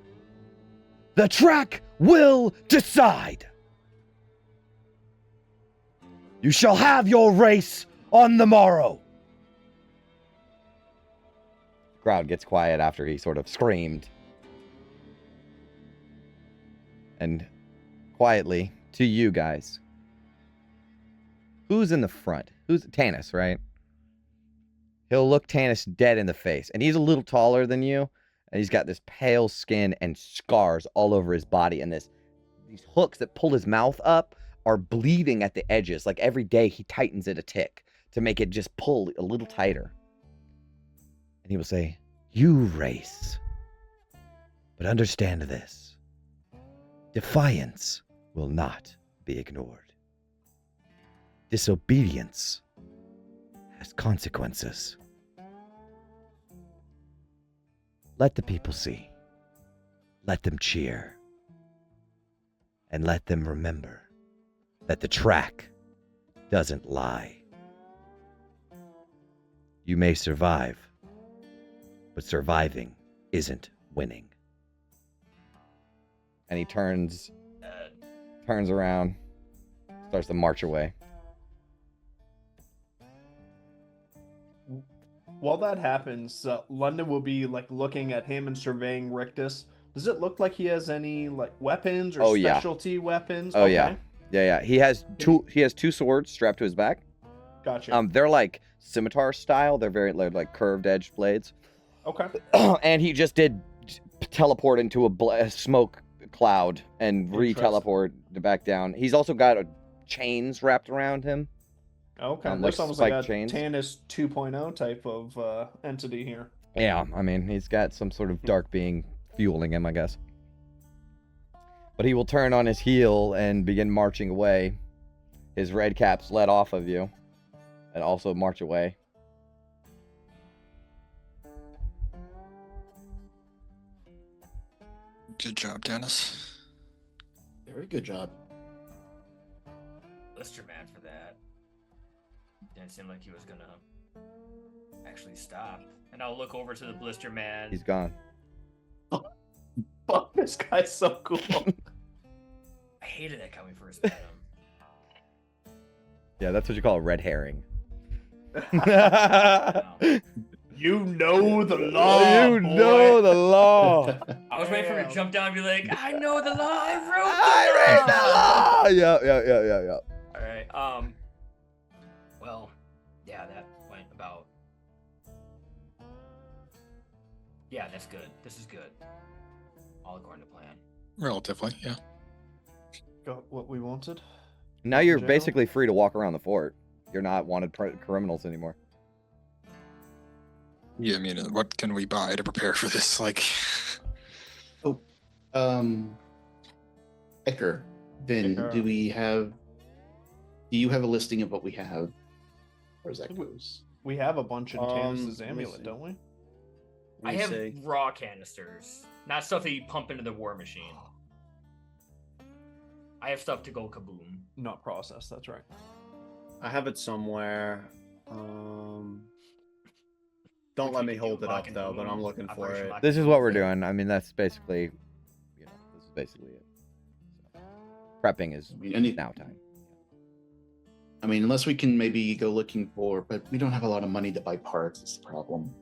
The track will decide! You shall have your race on the morrow! Crowd gets quiet after he sort of screamed. And quietly to you guys, who's in the front? Who's Tanis, right? He'll look Tanis dead in the face, and he's a little taller than you, and he's got this pale skin and scars all over his body, and these hooks that pull his mouth up are bleeding at the edges. Like every day he tightens it a tick to make it just pull a little tighter. And he will say, You race. But understand this. Defiance will not be ignored. Disobedience has consequences. Let the people see. Let them cheer. And let them remember that the track doesn't lie. You may survive, but surviving isn't winning. And he turns around, starts to march away. While that happens, London will be like looking at him and surveying Rictus. Does it look like he has any like weapons or specialty weapons? Oh yeah. He has two swords strapped to his back. Gotcha. They're like scimitar style. They're very like curved edged blades. Okay. And he just did teleport into a smoke cloud and re-teleport back down. He's also got chains wrapped around him. Okay. Like Looks almost like a chains. Tanis 2.0 type of entity here. Yeah, I mean, he's got some sort of dark being fueling him, I guess. But he will turn on his heel and begin marching away. His red caps let off of you and also march away. Good job, Dennis. Very good job. Blister Man for that. Didn't seem like he was gonna actually stop. And I'll look over to the Blister Man. He's gone. Fuck, this guy's so cool. I hated that guy when we first met him. Yeah, that's what you call a red herring. You know the law. You boy. know the law. I was waiting for him to jump down and be like, I know the law. I I wrote the law. read the law. Yeah. All right. Well, yeah, that went about. Yeah, that's good. This is good. All according to plan. Relatively, yeah. Got what we wanted. Now you're General? basically free to walk around the fort. You're not wanted criminals anymore. Yeah, I mean, what can we buy to prepare for this? Like, Ecker, Vin, Ecker. do you have a listing of what we have? Or is that goes? We have a bunch in Tannis' let me amulet, see. don't we? I Let me have see. raw canisters, not stuff that you pump into the war machine. I have stuff to go kaboom. Not processed, that's right. I have it somewhere. Don't let me hold it up though, but I'm looking for it. This is what we're doing. I mean, that's basically, this is basically it. So, prepping is now time. I mean, unless we can maybe go looking for, but we don't have a lot of money to buy parts. Is the problem.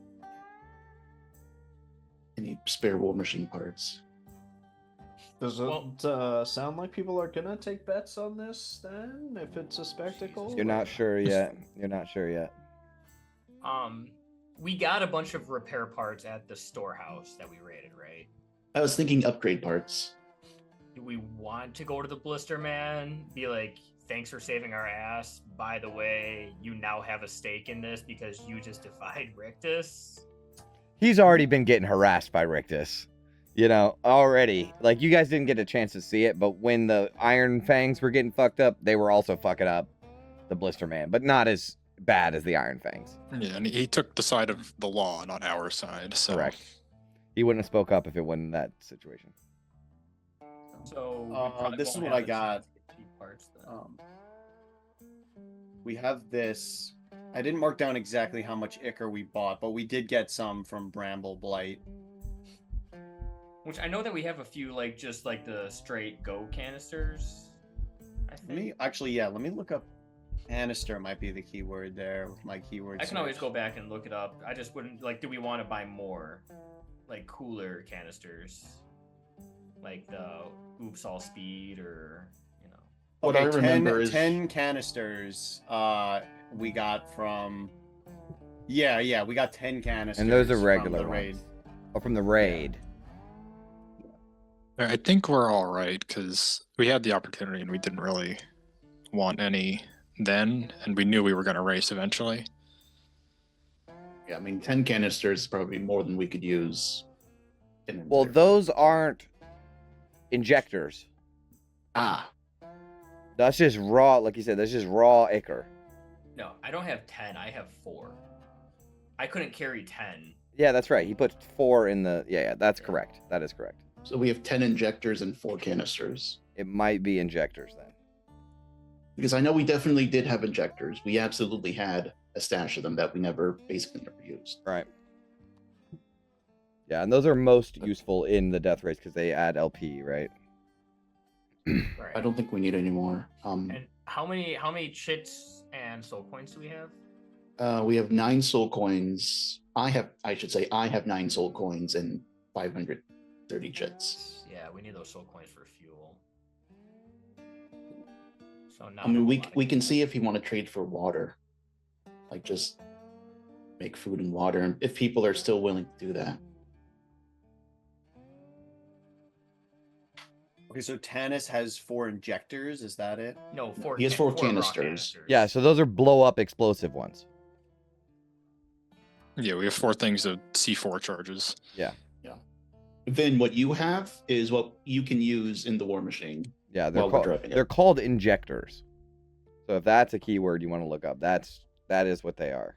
Any spare war machine parts? Does it sound like people are gonna take bets on this then? If it's a spectacle? You're not sure yet. We got a bunch of repair parts at the storehouse that we raided, right? I was thinking upgrade parts. Do we want to go to the Blister Man? Be like, thanks for saving our ass. By the way, you now have a stake in this because you just defied Rictus. He's already been getting harassed by Rictus. Already. Like, you guys didn't get a chance to see it, but when the Iron Fangs were getting fucked up, they were also fucking up the Blister Man, but not as bad as the Iron Fangs. yeah, and he took the side of the law, not our side. So Correct. He wouldn't have spoke up if it wasn't that situation. So we probably this is won't what have I a got. chance to get cheap parts then. We have this. I didn't mark down exactly how much ichor we bought, but we did get some from Bramble Blight. Which I know that we have a few, like, just like the straight go canisters. I Let me think. let me look up. Canister might be the keyword there with my keyword. I can always search. go back and look it up. I just wouldn't, like, do we want to buy more, like, cooler canisters? Like the Oops All Speed or, What I remember is 10 canisters. We got from. Yeah, we got 10 canisters. And those are from regular the raid. ones. Oh, from the raid. I think we're all right because we had the opportunity and we didn't really want any then, and we knew we were going to race eventually. Yeah, I mean, 10 canisters is probably more than we could use. Well, those aren't injectors. That's just raw, like you said, that's just raw ichor. No, I don't have 10. I have 4. I couldn't carry 10. Yeah, that's right. He put 4 in the... Yeah, that's correct. That is correct. So we have 10 injectors and 4 canisters. It might be injectors then. Because I know we definitely did have injectors. We absolutely had a stash of them that we basically never used. Right. Yeah, and those are most useful in the death race because they add LP, right? Right. I don't think we need any more. And how many chits and soul coins do we have? We have 9 soul coins. I have 9 soul coins and 530 chits. Yeah, we need those soul coins for fuel. So now I mean, we can see if you want to trade for water, like just make food and water, and if people are still willing to do that. Okay, so Tannis has 4 injectors. Is that it? No, 4. He has 4 raw canisters. Yeah, so those are blow-up explosive ones. Yeah, we have 4 things of C4 charges. Yeah. Then what you have is what you can use in the war machine. Yeah, They're called injectors. So if that's a keyword you want to look up, that is what they are.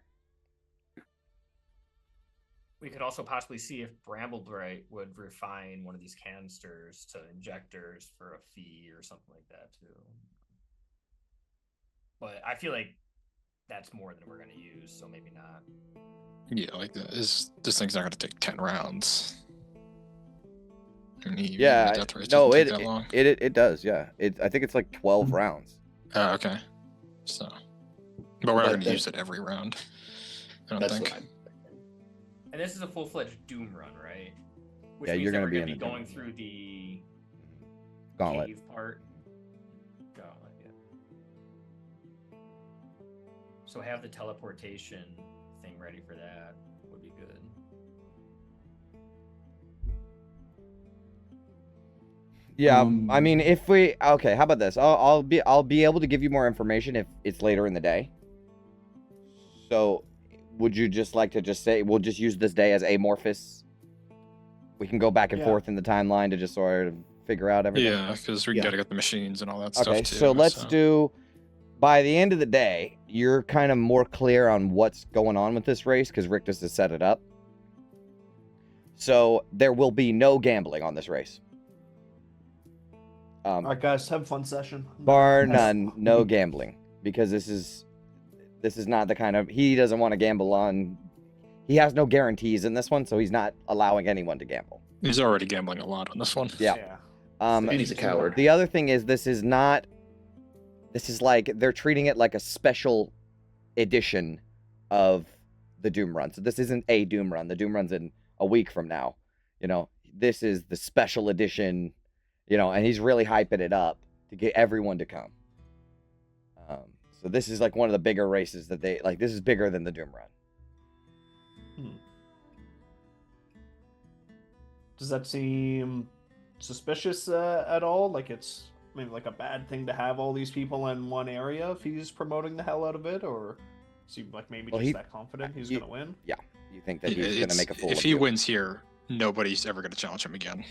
We could also possibly see if Bramblebright would refine one of these canisters to injectors for a fee or something like that too. but I feel like that's more than we're gonna use, so maybe not. Yeah, like this thing's not going to take 10 rounds. And Yeah, the death race no, doesn't take that long. it does. Yeah, I think it's like 12 rounds. Oh, okay. So, but we're not going to That- use it every round. I don't That's think. what I'm. And this is a full-fledged Doom run, right? Which Yeah, means you're that gonna we're be gonna in be the going Doom through the Gauntlet. cave part. Gauntlet, yeah. So have the teleportation thing ready for that would be good. Yeah, Um, I mean, if we okay, how about this? I'll be able to give you more information if it's later in the day. So, would you just like to just say we'll just use this day as amorphous? We can go back and Yeah. forth in the timeline to just sort of figure out everything. Yeah, because we Yeah. got to get the machines and all that Okay, stuff too. so let's do. By the end of the day, you're kind of more clear on what's going on with this race because Rictus has set it up. So there will be no gambling on this race. All right, guys, have a fun session. Bar none, no gambling because this is not the kind of he doesn't want to gamble on. He has no guarantees in this one, so he's not allowing anyone to gamble. He's already gambling a lot on this one. Yeah. And he's a coward. The other thing is this is like they're treating it like a special edition of the Doom run. So this isn't a Doom run. The Doom run's in a week from now. You know, this is the special edition, you know, and he's really hyping it up to get everyone to come. So this is like one of the bigger races that they like. This is bigger than the Doom run. Does that seem suspicious at all? Like it's maybe like a bad thing to have all these people in one area if he's promoting the hell out of it, or seem like maybe Well, just that confident he's gonna win? Yeah, you think that he's going to make a fool If of he you. wins here, nobody's ever going to challenge him again.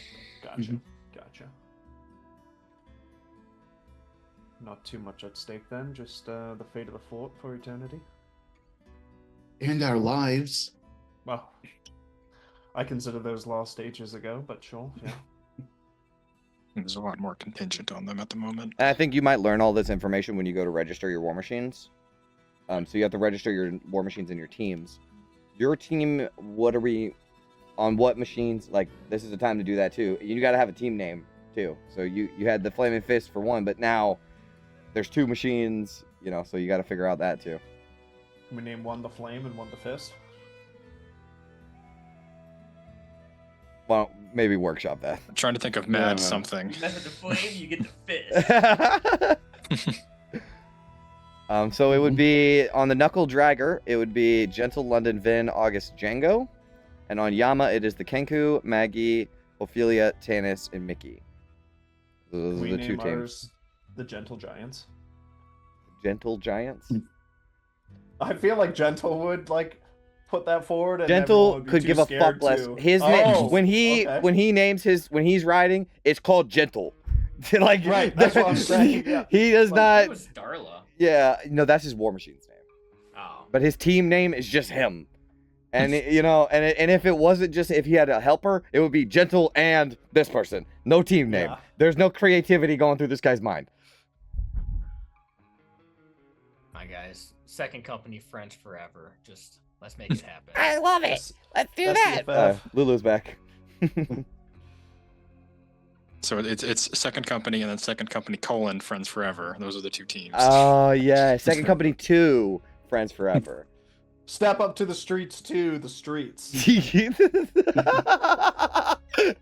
Gotcha. Gotcha. Not too much at stake then, just the fate of the fort for eternity. And our lives. Well, I consider those lost ages ago, but sure, yeah. There's a lot more contingent on them at the moment. And I think you might learn all this information when you go to register your war machines. So you have to register your war machines and your teams. Your team, on what machines? Like, this is the time to do that too. You got to have a team name too. So you had the Flaming Fist for one, but now there's two machines, you know, so you got to figure out that too. Can we name one the Flame and one the Fist? Well, maybe workshop that. I'm trying to think of mad Yeah. something. You mess with the flame, you get the fist. So it would be on the Knuckle Dragger, it would be Gentle London Vin August Django. And on Yama, it is the Kenku, Maggie, Ophelia, Tanis, and Mickey. Those Can are we the name two teams. ours the Gentle Giants? Gentle Giants? I feel like Gentle would like put that forward. And Gentle everyone would be could too give a scared fuck less. to- His Oh, name when he okay. names when he's riding, it's called Gentle. Like Right, that's what I'm saying, yeah. He does Like, It not. was Darla. Yeah, no, that's his War Machine's name. Oh. But his team name is just him. And you know, and if it wasn't just if he had a helper, it would be Gentle and this person. No team name. Yeah. There's no creativity going through this guy's mind. My guys, second company, French forever. Just let's make it happen. I love it. Let's do that. SCFF. Lulu's back. So it's second company and then second company : Friends Forever. Those are the two teams. Oh yeah, second company 2, Friends Forever. Step up to the streets too, the streets.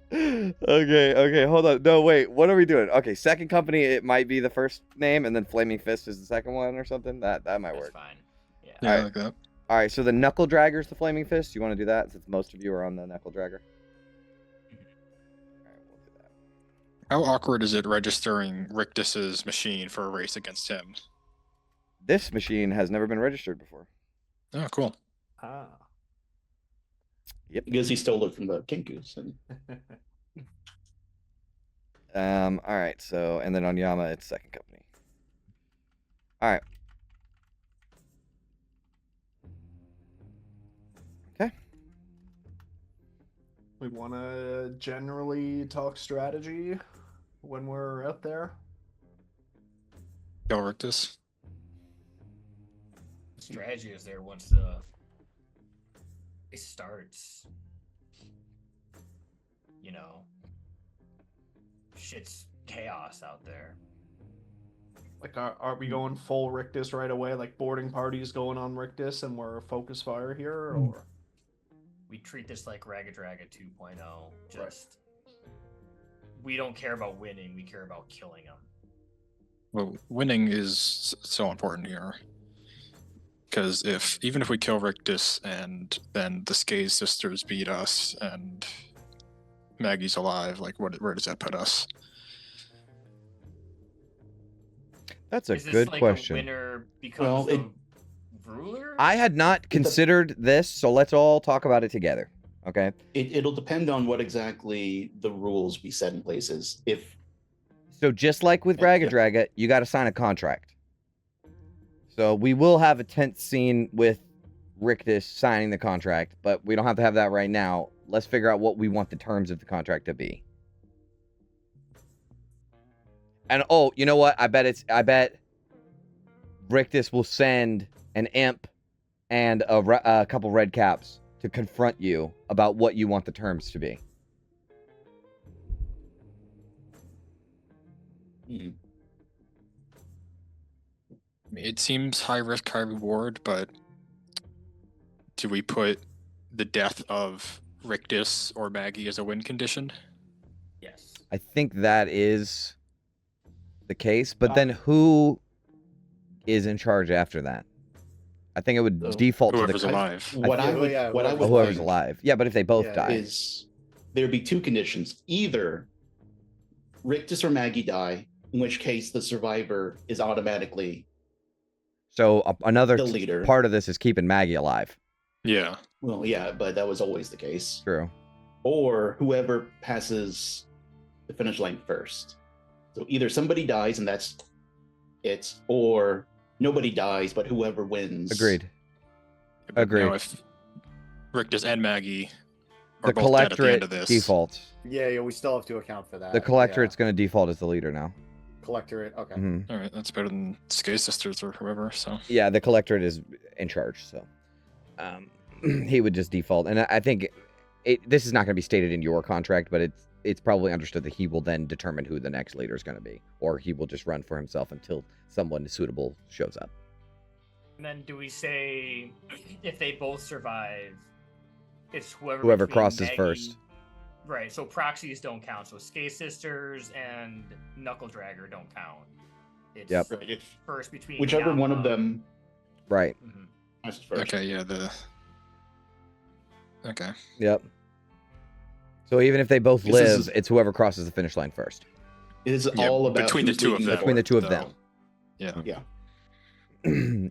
Okay, hold on. No, wait. What are we doing? Okay, second company. It might be the first name, and then Flaming Fist is the second one, or something. That might That's work. fine. Yeah. Yeah, I alright. like that. All right. So the Knuckle Dragger's the Flaming Fist. You want to do that since most of you are on the Knuckle Dragger? All right, we'll do that. How awkward is it registering Rictus's machine for a race against him? This machine has never been registered before. Oh, cool. Ah. Yep. Because he stole it from the Kinkus. And All right. So and then on Yama, it's second company. All right. Okay. We want to generally talk strategy when we're out there. Go Rictus. strategy is there once it starts? You know, shit's chaos out there. Like, are we going full Rictus right away? Like, boarding parties going on Rictus and we're focus fire here? Or We treat this like Ragged Dragon 2.0. Just, we don't care about winning, we care about killing them. Well, winning is so important here. Because even if we kill Rictus and then the Skaze sisters beat us and Maggie's alive, like where does that put us? That's a Is this good like question. A winner because of ruler? I had not considered this, so let's all talk about it together. Okay. It'll depend on what exactly the rules we set in place is. So just like with Ragged Dragon, you got to sign a contract. So we will have a tenth scene with Rictus signing the contract, but we don't have to have that right now. Let's figure out what we want the terms of the contract to be. And oh, you know what? I bet Rictus will send an imp and a couple red caps to confront you about what you want the terms to be. It seems high risk, high reward, but do we put the death of Rictus or Maggie as a win condition? Yes. I think that is the case, but then who is in charge after that? I think it would default to Whoever's the alive. What I would whoever's like alive. Yeah, but if they both die, is there'd be two conditions. Either Rictus or Maggie die, in which case the survivor is automatically so another the leader. part of this is keeping Maggie alive. Yeah. Well, yeah, but that was always the case. True. Or whoever passes the finish line first. So either somebody dies and that's it, or nobody dies, but whoever wins. Agreed. But Agreed. now if Rictus and Maggie are The both dead at the end collectorate of this, defaults. Yeah, we still have to account for that. The collectorate's going to default as the leader now. Collectorate, okay. Mhm. all right, that's better than Skaze sisters or whoever. So Yeah, the collectorate is in charge, so he would just default. And I think this is not going to be stated in your contract, but it's probably understood that he will then determine who the next leader is going to be, or he will just run for himself until someone suitable shows up. And then do we say if they both survive, it's whoever between crosses Maggie- first. Right, so proxies don't count. So Skaze sisters and Knuckle Dragger don't count. It's Yep. Right, if first between whichever one of Yama- them Right. Mhm. passes first. okay, yeah, okay. Yep. So even if they both This live, is- it's whoever crosses the finish line first. It is Yeah, all about between the who's two of leading them. Between the two of though. them. Yeah. Yeah.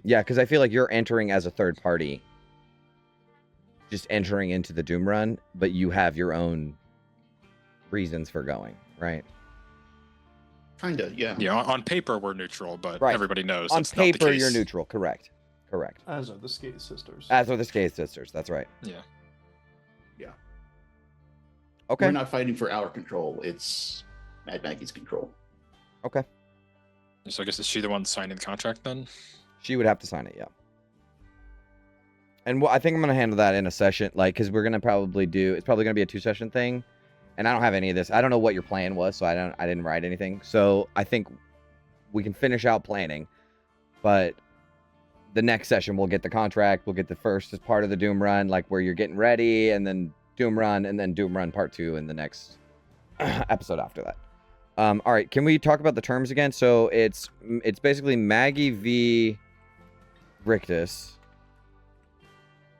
Yeah, because I feel like you're entering as a third party, just entering into the Doom Run, but you have your own reasons for going, right? Kinda, yeah. Yeah, on paper we're neutral, but Right. everybody knows On that's not the paper, you're case. neutral. Correct. as are the Skaze sisters. As are the Skaze sisters. That's right. Yeah. Yeah. Okay. We're not fighting for our control. It's Mad Maggie's control. Okay. So I guess is she the one signing the contract then? She would have to sign it, yeah. And I think I'm gonna handle that in a session, like, because we're gonna probably do. It's probably gonna be a 2-session thing, and I don't have any of this. I don't know what your plan was, so I didn't write anything. So I think we can finish out planning, but the next session we'll get the contract. We'll get the first as part of the Doom Run, like where you're getting ready, and then Doom Run, and then Doom Run Part 2 in the next episode after that. All right, can we talk about the terms again? So it's basically Maggie v. Rictus.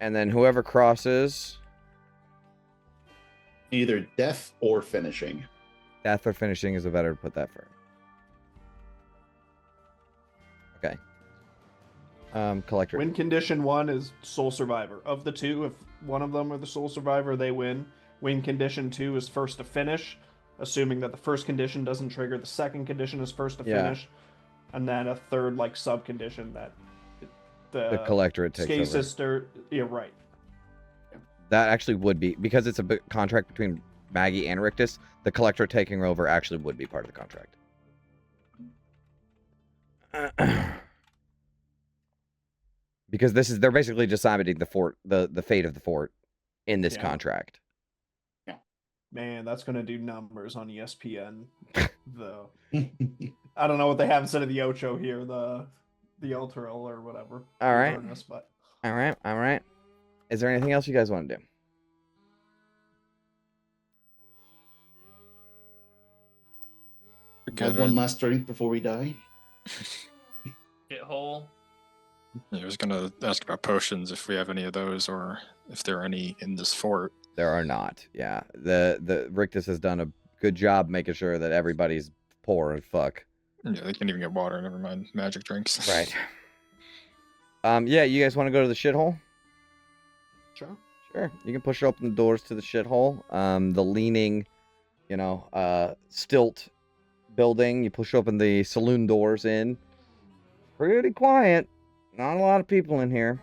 And then whoever crosses, Either death or finishing. death or finishing is a better to put that for. Okay. Collector. Win condition 1 is sole survivor. Of the two, if one of them are the sole survivor, they win. Win condition 2 is first to finish, assuming that the first condition doesn't trigger. The second condition is first to Yeah. finish, and then a third like sub condition that The collectorate takes Skaze over. sister. Yeah, right. That actually would be, because it's a contract between Maggie and Rictus, the collector taking over actually would be part of the contract. because they're basically deciding the fort, the fate of the fort in this contract. Man, that's gonna do numbers on ESPN. Though I don't know what they have instead of the Ocho here, the Elturel or whatever. All right. Avernus, but... All right. Is there anything else you guys want to do? One last drink before we die. Shithole. I was gonna ask about potions, if we have any of those, or if there are any in this fort. There are not. Yeah, the Rictus has done a good job making sure that everybody's poor as fuck. Yeah, they can't even get water. Never mind magic drinks. Right. Yeah, you guys want to go to the shithole? Sure. Sure. You can push open the doors to the shithole. The leaning, stilt building. You push open the saloon doors in. Pretty quiet. Not a lot of people in here.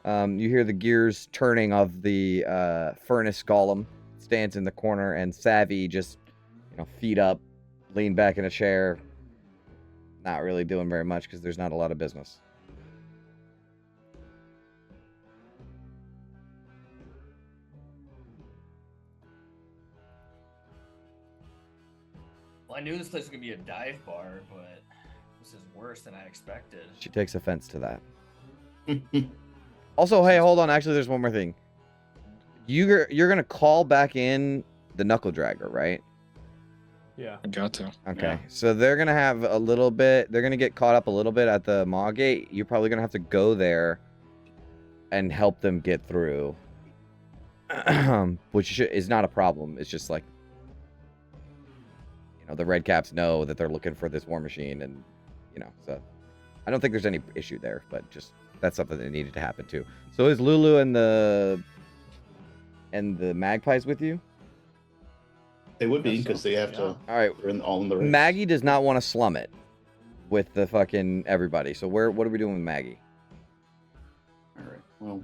You hear the gears turning of the furnace golem. Stands in the corner, and Savvy just, feet up, lean back in a chair. Not really doing very much because there's not a lot of business. Well, I knew this place was gonna be a dive bar, but this is worse than I expected. She takes offense to that. Also, hey, hold on. Actually, there's one more thing. You're gonna call back in the knuckle dragger, right? Yeah. I got to. Okay. Yeah. So they're gonna have a little bit. They're gonna get caught up a little bit at the Maw Gate. You're probably gonna have to go there and help them get through, which is not a problem. It's just like, the Red Caps know that they're looking for this war machine, and so I don't think there's any issue there. But just that's something that needed to happen too. So is Lulu and the Magpies with you? They would be, because they have to. All right. They're all in the race. Maggie does not want to slum it with the fucking everybody. So what are we doing with Maggie? All right. Well,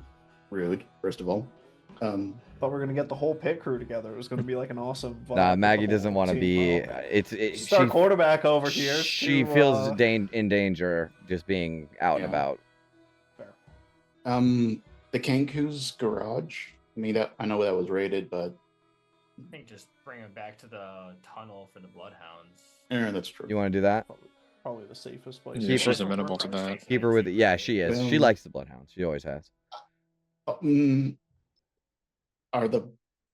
rude. First of all. Thought we were gonna get the whole pit crew together. It was gonna be like an awesome. vibe Nah, with Maggie the whole doesn't want to team. be. Star quarterback over here. She to, feels in danger just being out and about. Fair. The Kanku's garage. I mean, I know that was raided, but I think just bring him back to the tunnel for the bloodhounds. that's true. You want to do that? Probably the safest place. Yeah, she's amenable to that. Keep her with it. Yeah, she is. She Well- likes the bloodhounds. She always has. Are the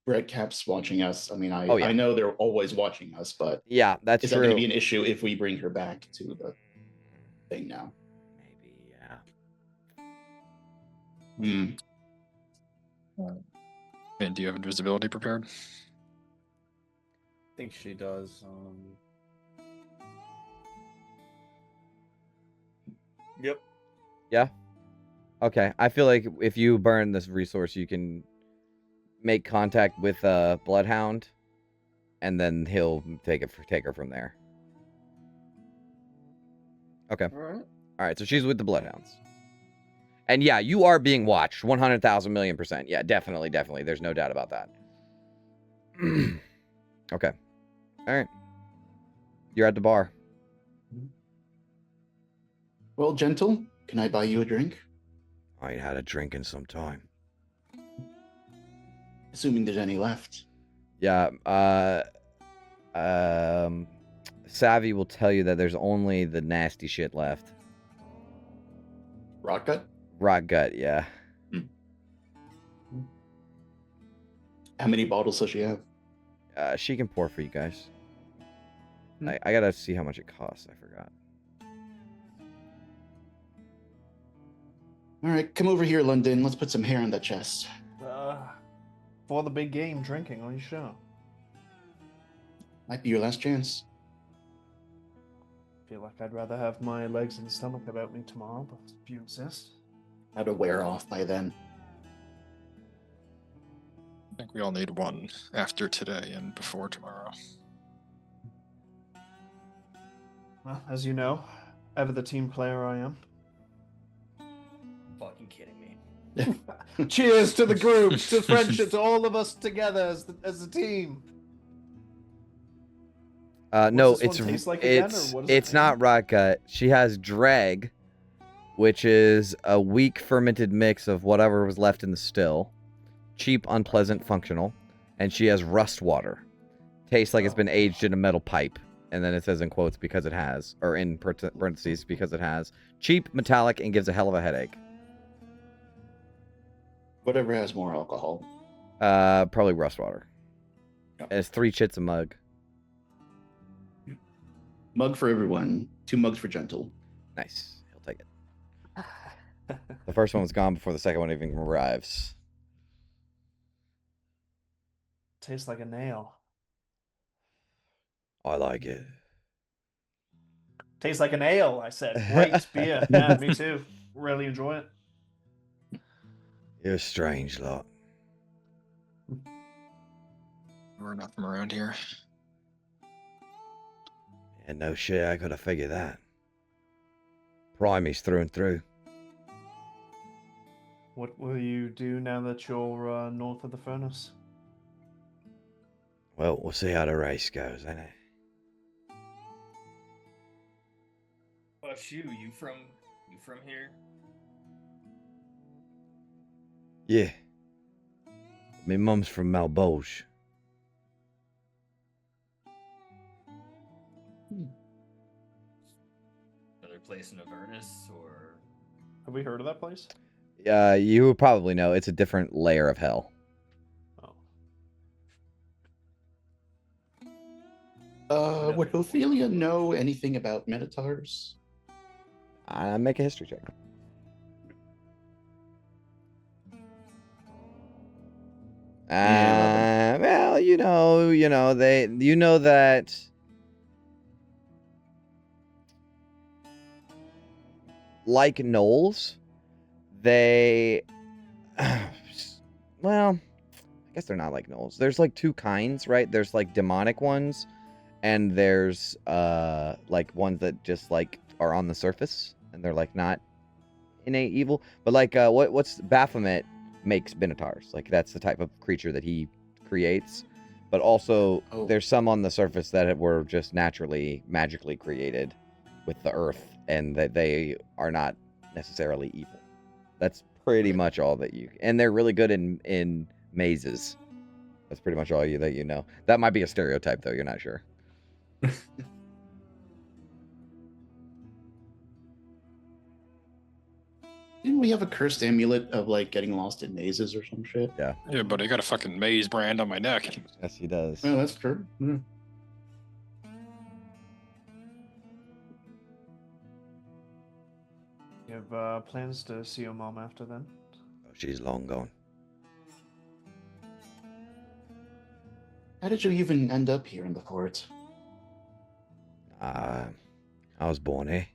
Red Caps watching us? I mean, Oh, yeah. I know they're always watching us, but Yeah, that's is that true. going to be an issue if we bring her back to the thing now? Maybe, yeah. And do you have invisibility prepared? I think she does. Yep. Yeah. Okay. I feel like if you burn this resource, you can make contact with a bloodhound, and then he'll take her from there. Okay. All All right. So she's with the bloodhounds. And yeah, you are being watched 100,000,000,000%. Yeah, definitely. There's no doubt about that. Okay. All right. You're at the bar. Well, gentle, can I buy you a drink? I ain't had a drink in some time. Assuming there's any left. Yeah. Savvy will tell you that there's only the nasty shit left. Rock gut? Rot gut, yeah. How many bottles does she have? She can pour for you guys. I gotta see how much it costs. I forgot. All right, come over here, London. Let's put some hair on that chest. For the big game, drinking on your show. Might be your last chance. Feel like I'd rather have my legs and stomach about me tomorrow, but if you insist. How to wear off by then. I think we all need one after today and before tomorrow. Well, as you know, ever the team player I am. Fucking kidding me. Cheers to the group, to friendship, to all of us together as a team. No, this one taste like again, or what is it it's not rot gut. She has drag, which is a weak fermented mix of whatever was left in the still. Cheap, unpleasant, functional. And she has rust water. Tastes like it's been aged in a metal pipe. And then it says in quotes, because it has. Or in parentheses, because it has. Cheap, metallic, and gives a hell of a headache. Whatever has more alcohol. Probably rust water. Yeah. And it's 3 chits a mug. Mug for everyone. 2 mugs for Gentle. Nice. He'll take it. The first one was gone before the second one even arrives. Tastes like a nail. I like it. Tastes like an ale, I said. Great beer. Yeah, me too. Really enjoy it. You're a strange lot. We're not from around here. Yeah, no shit, I could have figured that. Primies through and through. What will you do now that you're north of the furnace? Well, we'll see how the race goes, ain't it? What about you? You from here? Yeah. My mum's from Malbolge. Another place in Avernus, or Have we heard of that place? You would probably know. It's a different layer of hell. Oh. Would Ophelia know anything about Minotaurs? Make a history check. Well, you know that like gnolls, they well, I guess they're not like gnolls. There's like 2 kinds, right? There's like demonic ones, and there's like ones that just like are on the surface and they're like not innate evil. But like what's Baphomet makes Minotaurs. Like that's the type of creature that he creates. But also there's some on the surface that were just naturally magically created with the earth, and that they are not necessarily evil. That's pretty much all that you, and they're really good in mazes. That's pretty much all that you know. That might be a stereotype though, you're not sure. Didn't we have a cursed amulet of like getting lost in mazes or some shit? Yeah. Yeah, but I got a fucking maze brand on my neck. Yes, he does. Oh, that's true. Yeah. You have plans to see your mom after then? Oh, she's long gone. How did you even end up here in the fort? I was born here.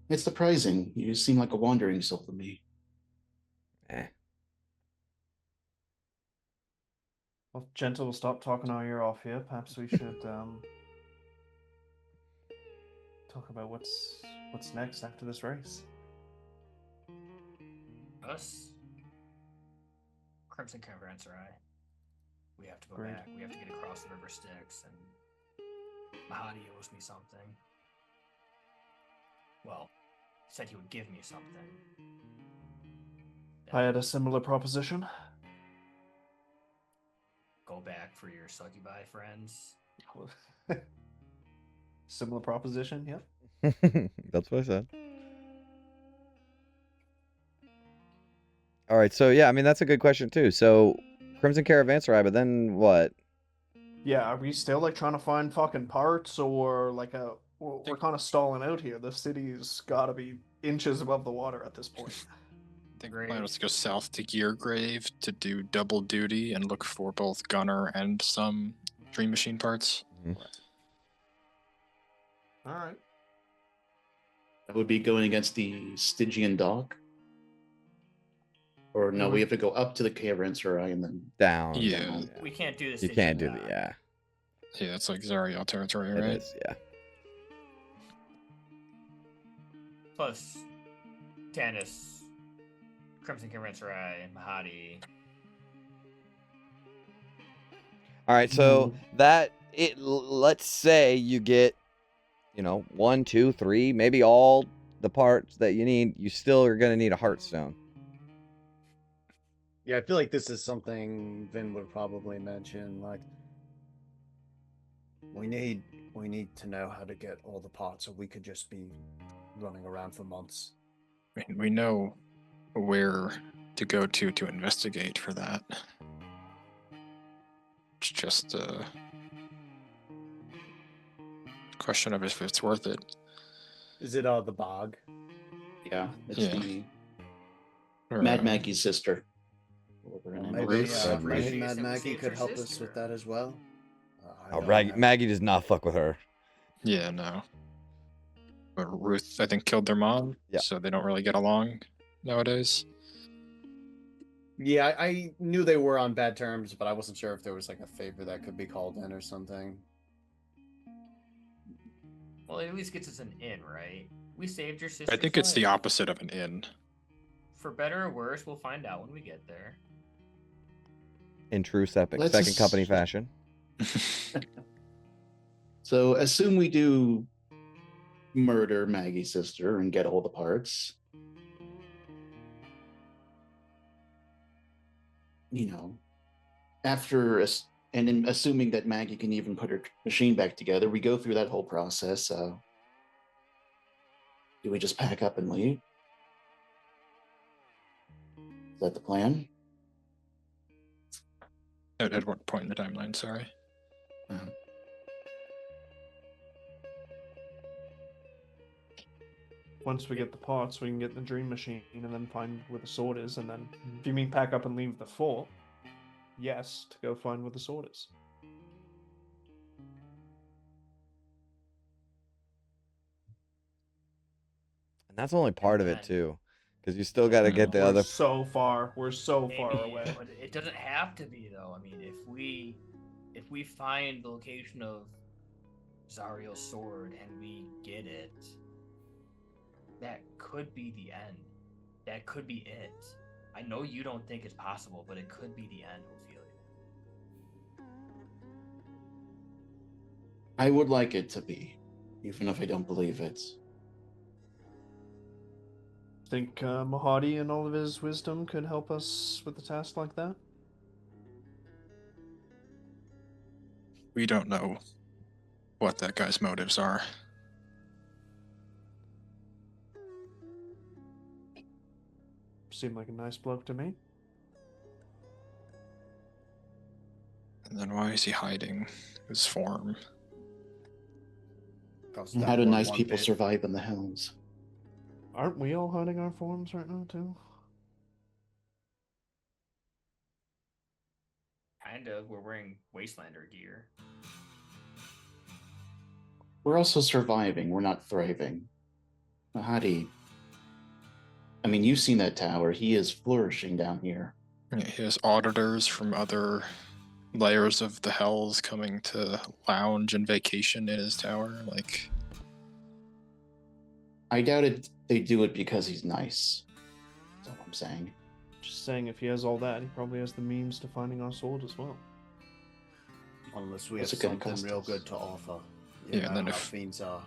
It's surprising. You seem like a wandering soul to me. Well, Gentle will stop talking our ear off here. Perhaps we should talk about what's next after this race. us? Crimson Caravanserai. We have to go Great. back. We have to get across the River Styx, and Mahadi owes me something. Well, he said he would give me something. I had a similar proposition. Go back for your succubi friends. Similar proposition, yep. That's what I said. All right, so yeah, I mean that's a good question too. So Crimson Caravanserai, but then what? Yeah, are we still like trying to find fucking parts, or like we're kind of stalling out here? The city's got to be inches above the water at this point. I think the plan was to go south to Geargrave to do double duty and look for both gunner and some Dream Machine parts. All right. That would be going against the Stygian dock. Or no, we have to go up to the Caravanserai and then Down. Yeah. down, We can't do this. You can't do the yeah. Yeah, it's like Zariel territory, It right? is, yeah. Plus, Tanis, Crimson Caravanserai, and Mahadi. All right, so let's say you get, 1, 2, 3, maybe all the parts that you need. You still are gonna need a heartstone. Yeah, I feel like this is something Vin would probably mention. Like, we need to know how to get all the parts, or we could just be running around for months. I mean, we know where to go to investigate for that. It's just a question of if it's worth it. Is it the bog? Yeah, it's Yeah. the Or, Mad Maggie's sister. Whatever her name Maybe, is. Ruth? maybe She Mad said we Maggie saved could her help us sister. with that as well. I Oh, don't know. Maggie does not fuck with her. yeah, no. But Ruth, I think, killed their mom, Yeah. so they don't really get along nowadays. Yeah, I knew they were on bad terms, but I wasn't sure if there was like a favor that could be called in or something. Well, it at least gets us an in, right? We saved your sister's I think it's the life. opposite of an inn. For better or worse, we'll find out when we get there. In true second company fashion. So assume we do murder Maggie's sister and get all the parts. After and then assuming that Maggie can even put her machine back together, we go through that whole process. Do we just pack up and leave? Is that the plan? At what point in the timeline, sorry? Once we get the parts, we can get the dream machine and then find where the sword is. And then, if you mean pack up and leave the fort, yes, to go find where the sword is. And that's only part of it too, because you still got to get the We're other. so far. We're so far Maybe, away. but it doesn't have to be though. I mean, if we find the location of Zario's sword and we get it, that could be the end. That could be it. I know you don't think it's possible, but it could be the end, Ophelia. I would like it to be, even if I don't believe it. Think Mahadi and all of his wisdom could help us with a task like that? We don't know what that guy's motives are. Seemed like a nice bloke to me. And then why is he hiding his form? And how do nice people survive in the Hells? Aren't we all hiding our forms right now, too? Kind of. We're wearing Wastelander gear. We're also surviving. We're not thriving. Mahadi. I mean, you've seen that tower. He is flourishing down here. He has auditors from other layers of the Hells coming to lounge and vacation in his tower. Like, I doubt it. They do it because he's nice. That's all I'm saying. Just saying, if he has all that, he probably has the means to finding our sword as well. Unless we What's have it gonna something cost real us? good to offer. Yeah, and then how if- fiends are.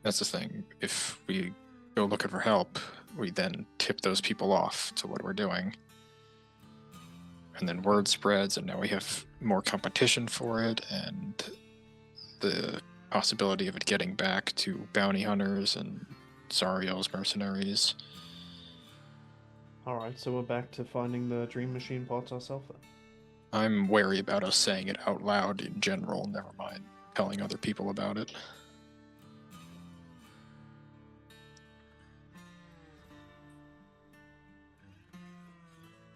that's the thing. If we go looking for help, we then tip those people off to what we're doing. And then word spreads, and now we have more competition for it, and the possibility of it getting back to bounty hunters and Zariel's mercenaries. Alright, so we're back to finding the dream machine parts ourselves then. I'm wary about us saying it out loud in general, never mind telling other people about it.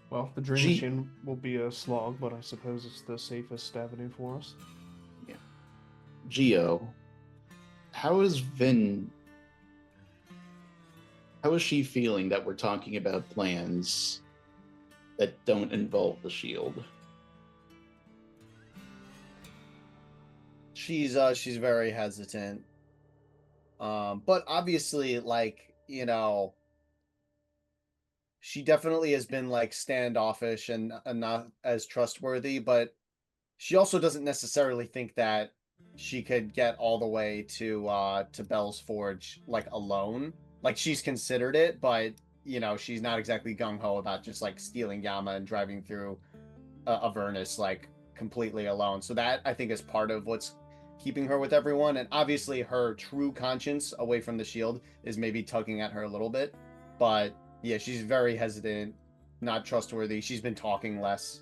Well, the dream machine will be a slog, but I suppose it's the safest avenue for us. Geo, how is Vin? How is she feeling that we're talking about plans that don't involve the shield? She's very hesitant. But obviously, like, she definitely has been like standoffish and not as trustworthy, but she also doesn't necessarily think that she could get all the way to Bell's Forge like alone. Like she's considered it, but you know, she's not exactly gung ho about just like stealing Yama and driving through Avernus like completely alone. So that I think is part of what's keeping her with everyone, and obviously her true conscience away from the shield is maybe tugging at her a little bit, but yeah, she's very hesitant, not trustworthy. She's been talking less,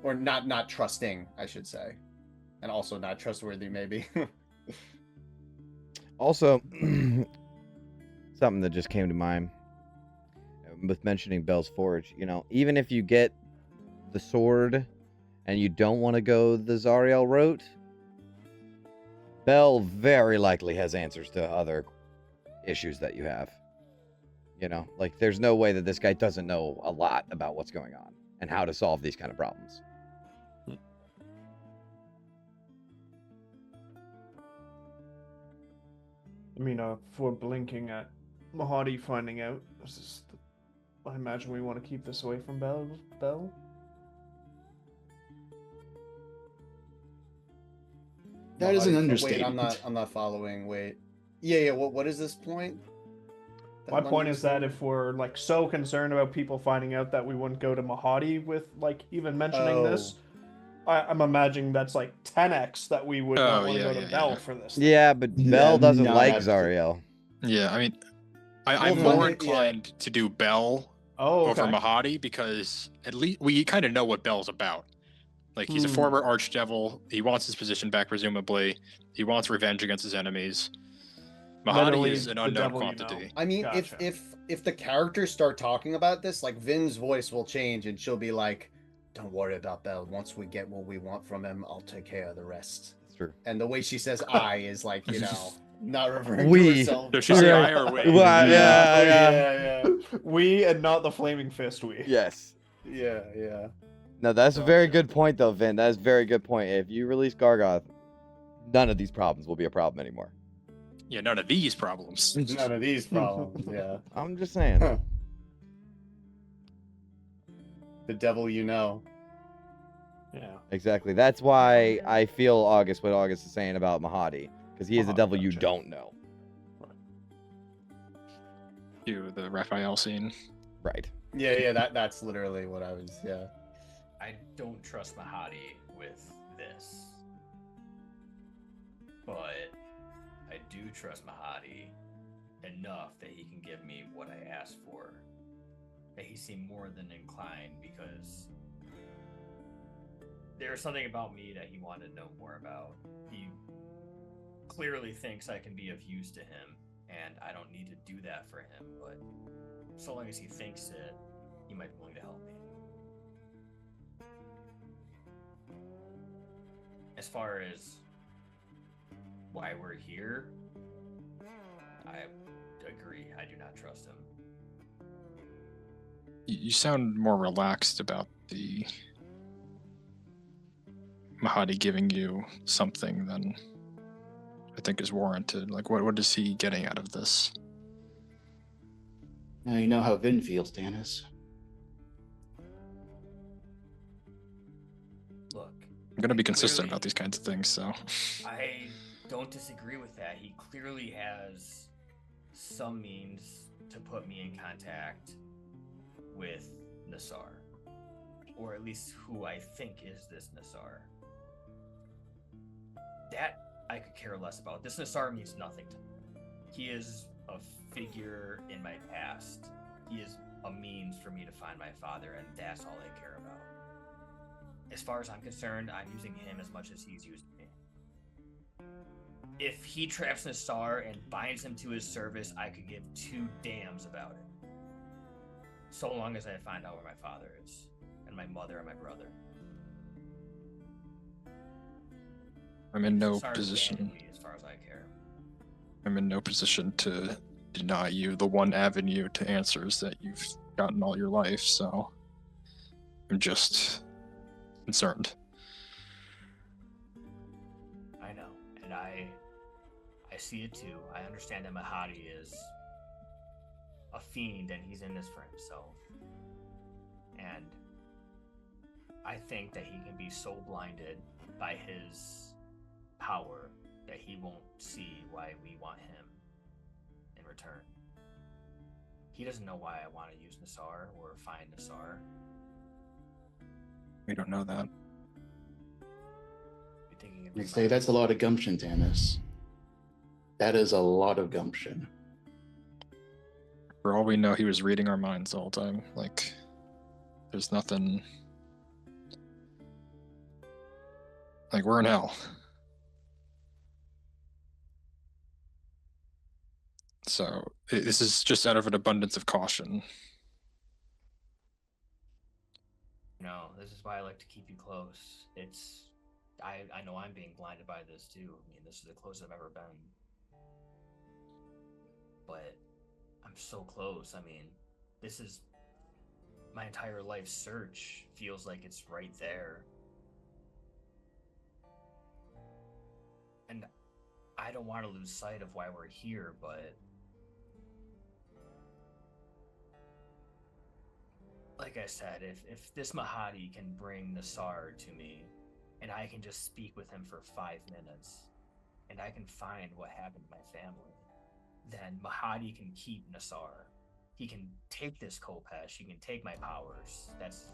or not trusting, I should say, and also not trustworthy maybe. Also, something that just came to mind with mentioning Bell's Forge. You know, even if you get the sword and you don't want to go the Zariel route, Bell very likely has answers to other issues that you have. You know, like there's no way that this guy doesn't know a lot about what's going on and how to solve these kind of problems. I mean, if we're blinking at Mahadi finding out, I imagine we want to keep this away from Bell. That is an Wait, understatement. I'm not following. Wait. Yeah. What is this point? My point is that if we're like so concerned about people finding out that we wouldn't go to Mahadi with like even mentioning this, I'm imagining that's like 10x that we would not want to go to Bell for this. Yeah, but Yeah, Bell doesn't no, like that's- Zariel. Yeah, I mean, I'm Well, more yeah. inclined to do Bell over Mahadi because at least we kind of know what Bell's about. Like, he's a former archdevil. He wants his position back, presumably. He wants revenge against his enemies. Mahadi Literally is an the unknown devil you know. quantity. I mean, Gotcha. if the characters start talking about this, like Vin's voice will change and she'll be like, "Don't worry about Bell. Once we get what we want from him, I'll take care of the rest." That's true. And the way she says "I" is like, you know, not referring to We. herself. Does she say I or we? Well, yeah. We and not the flaming fist. We. Yes. Yeah. No, that's a very good point, though, Vin. That is a very good point. If you release Gargoth, none of these problems will be a problem anymore. Yeah, none of these problems. None of these problems. Yeah. I'm just saying. Huh. The devil you know. Yeah. Exactly. That's why I feel what August is saying about Mahadi, because he is the devil you Gotcha. don't know. The Raphael scene. Right. Yeah. That's literally what I was. Yeah. I don't trust Mahadi with this, but I do trust Mahadi enough that he can give me what I asked for. That he seemed more than inclined, because there's something about me that he wanted to know more about. He clearly thinks I can be of use to him, and I don't need to do that for him, but so long as he thinks it, he might be willing to help me. As far as why we're here, I agree. I do not trust him. You sound more relaxed about the Mahadi giving you something than I think is warranted. Like, what is he getting out of this? Now you know how Vin feels, Tanis. Look, I'm going to be consistent clearly- about these kinds of things, so. I don't disagree with that. He clearly has some means to put me in contact with Nassar, or at least who I think is this Nassar. That I could care less about. This Nassar means nothing to me. He is a figure in my past. He is a means for me to find my father, and that's all I care about. As far as I'm concerned, I'm using him as much as he's using me. If he traps Nassar and binds him to his service, I could give two damns about it. So long as I find out where my father is, and my mother and my brother. I'm in no Nassar's position. abandoned me as far as I care. I'm in no position to deny you the one avenue to answers that you've gotten all your life, so I'm just concerned. I know, and I see it too. I understand that Mahadi is a fiend and he's in this for himself. And I think that he can be so blinded by his power that he won't see why we want him in return. He doesn't know why I want to use Nassar or find Nassar. We don't know that. You're thinking I say that's a lot of gumption, Tanis. That is a lot of gumption. For all we know, he was reading our minds the whole time. Like, there's nothing. Like, we're in hell. So, this is just out of an abundance of caution. No, this is why I like to keep you close. I know I'm being blinded by this too. I mean, this is the closest I've ever been. But I'm so close. I mean, this is my entire life search feels like it's right there. And I don't want to lose sight of why we're here, but like I said, if this Mahadi can bring Nassar to me, and I can just speak with him for 5 minutes, and I can find what happened to my family, then Mahadi can keep Nassar. He can take this Kopesh, he can take my powers. That's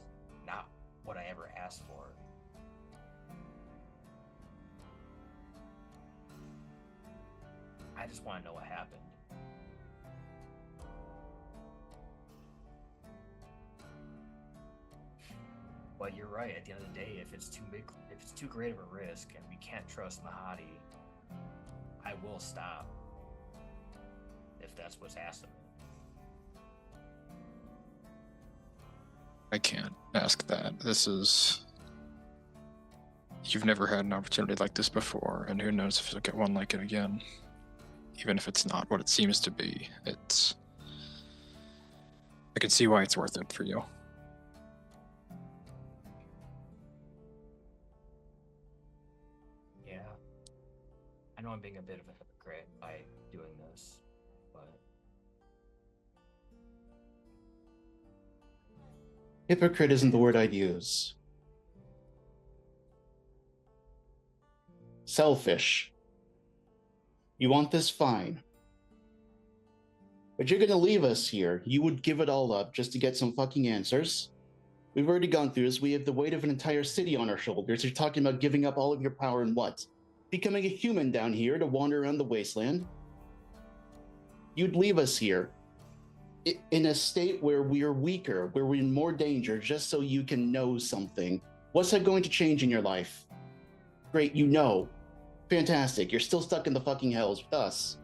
not what I ever asked for. I just want to know what happened. But you're right, at the end of the day, if it's too great of a risk and we can't trust Mahadi, I will stop. If that's what's asked of me. I can't ask that. You've never had an opportunity like this before, and who knows if you'll get one like it again. Even if it's not what it seems to be, I can see why it's worth it for you. Yeah. I know I'm being a bit of a hypocrite by doing this, but Hypocrite isn't the word I'd use. Selfish. You want this? Fine. But you're gonna leave us here. You would give it all up just to get some fucking answers. We've already gone through this. We have the weight of an entire city on our shoulders. You're talking about giving up all of your power and what? Becoming a human down here to wander around the wasteland? You'd leave us here in a state where we're weaker, where we're in more danger, just so you can know something. What's that going to change in your life? Great, you know. Fantastic. You're still stuck in the fucking hells with us.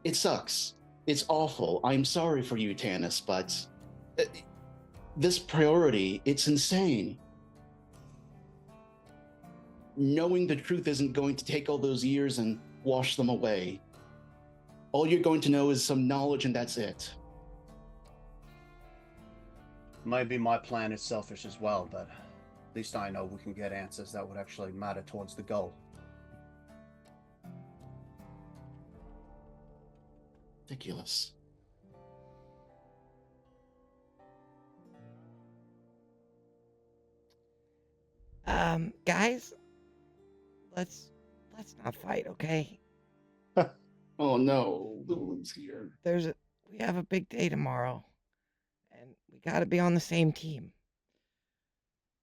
It sucks. It's awful. I'm sorry for you, Tanis, but this priority, it's insane. Knowing the truth isn't going to take all those years and wash them away. All you're going to know is some knowledge, and that's it. Maybe my plan is selfish as well, but at least I know we can get answers that would actually matter towards the goal. Ridiculous. Guys, let's not fight, okay? Oh no, Lulu's here. We have a big day tomorrow, and we gotta be on the same team.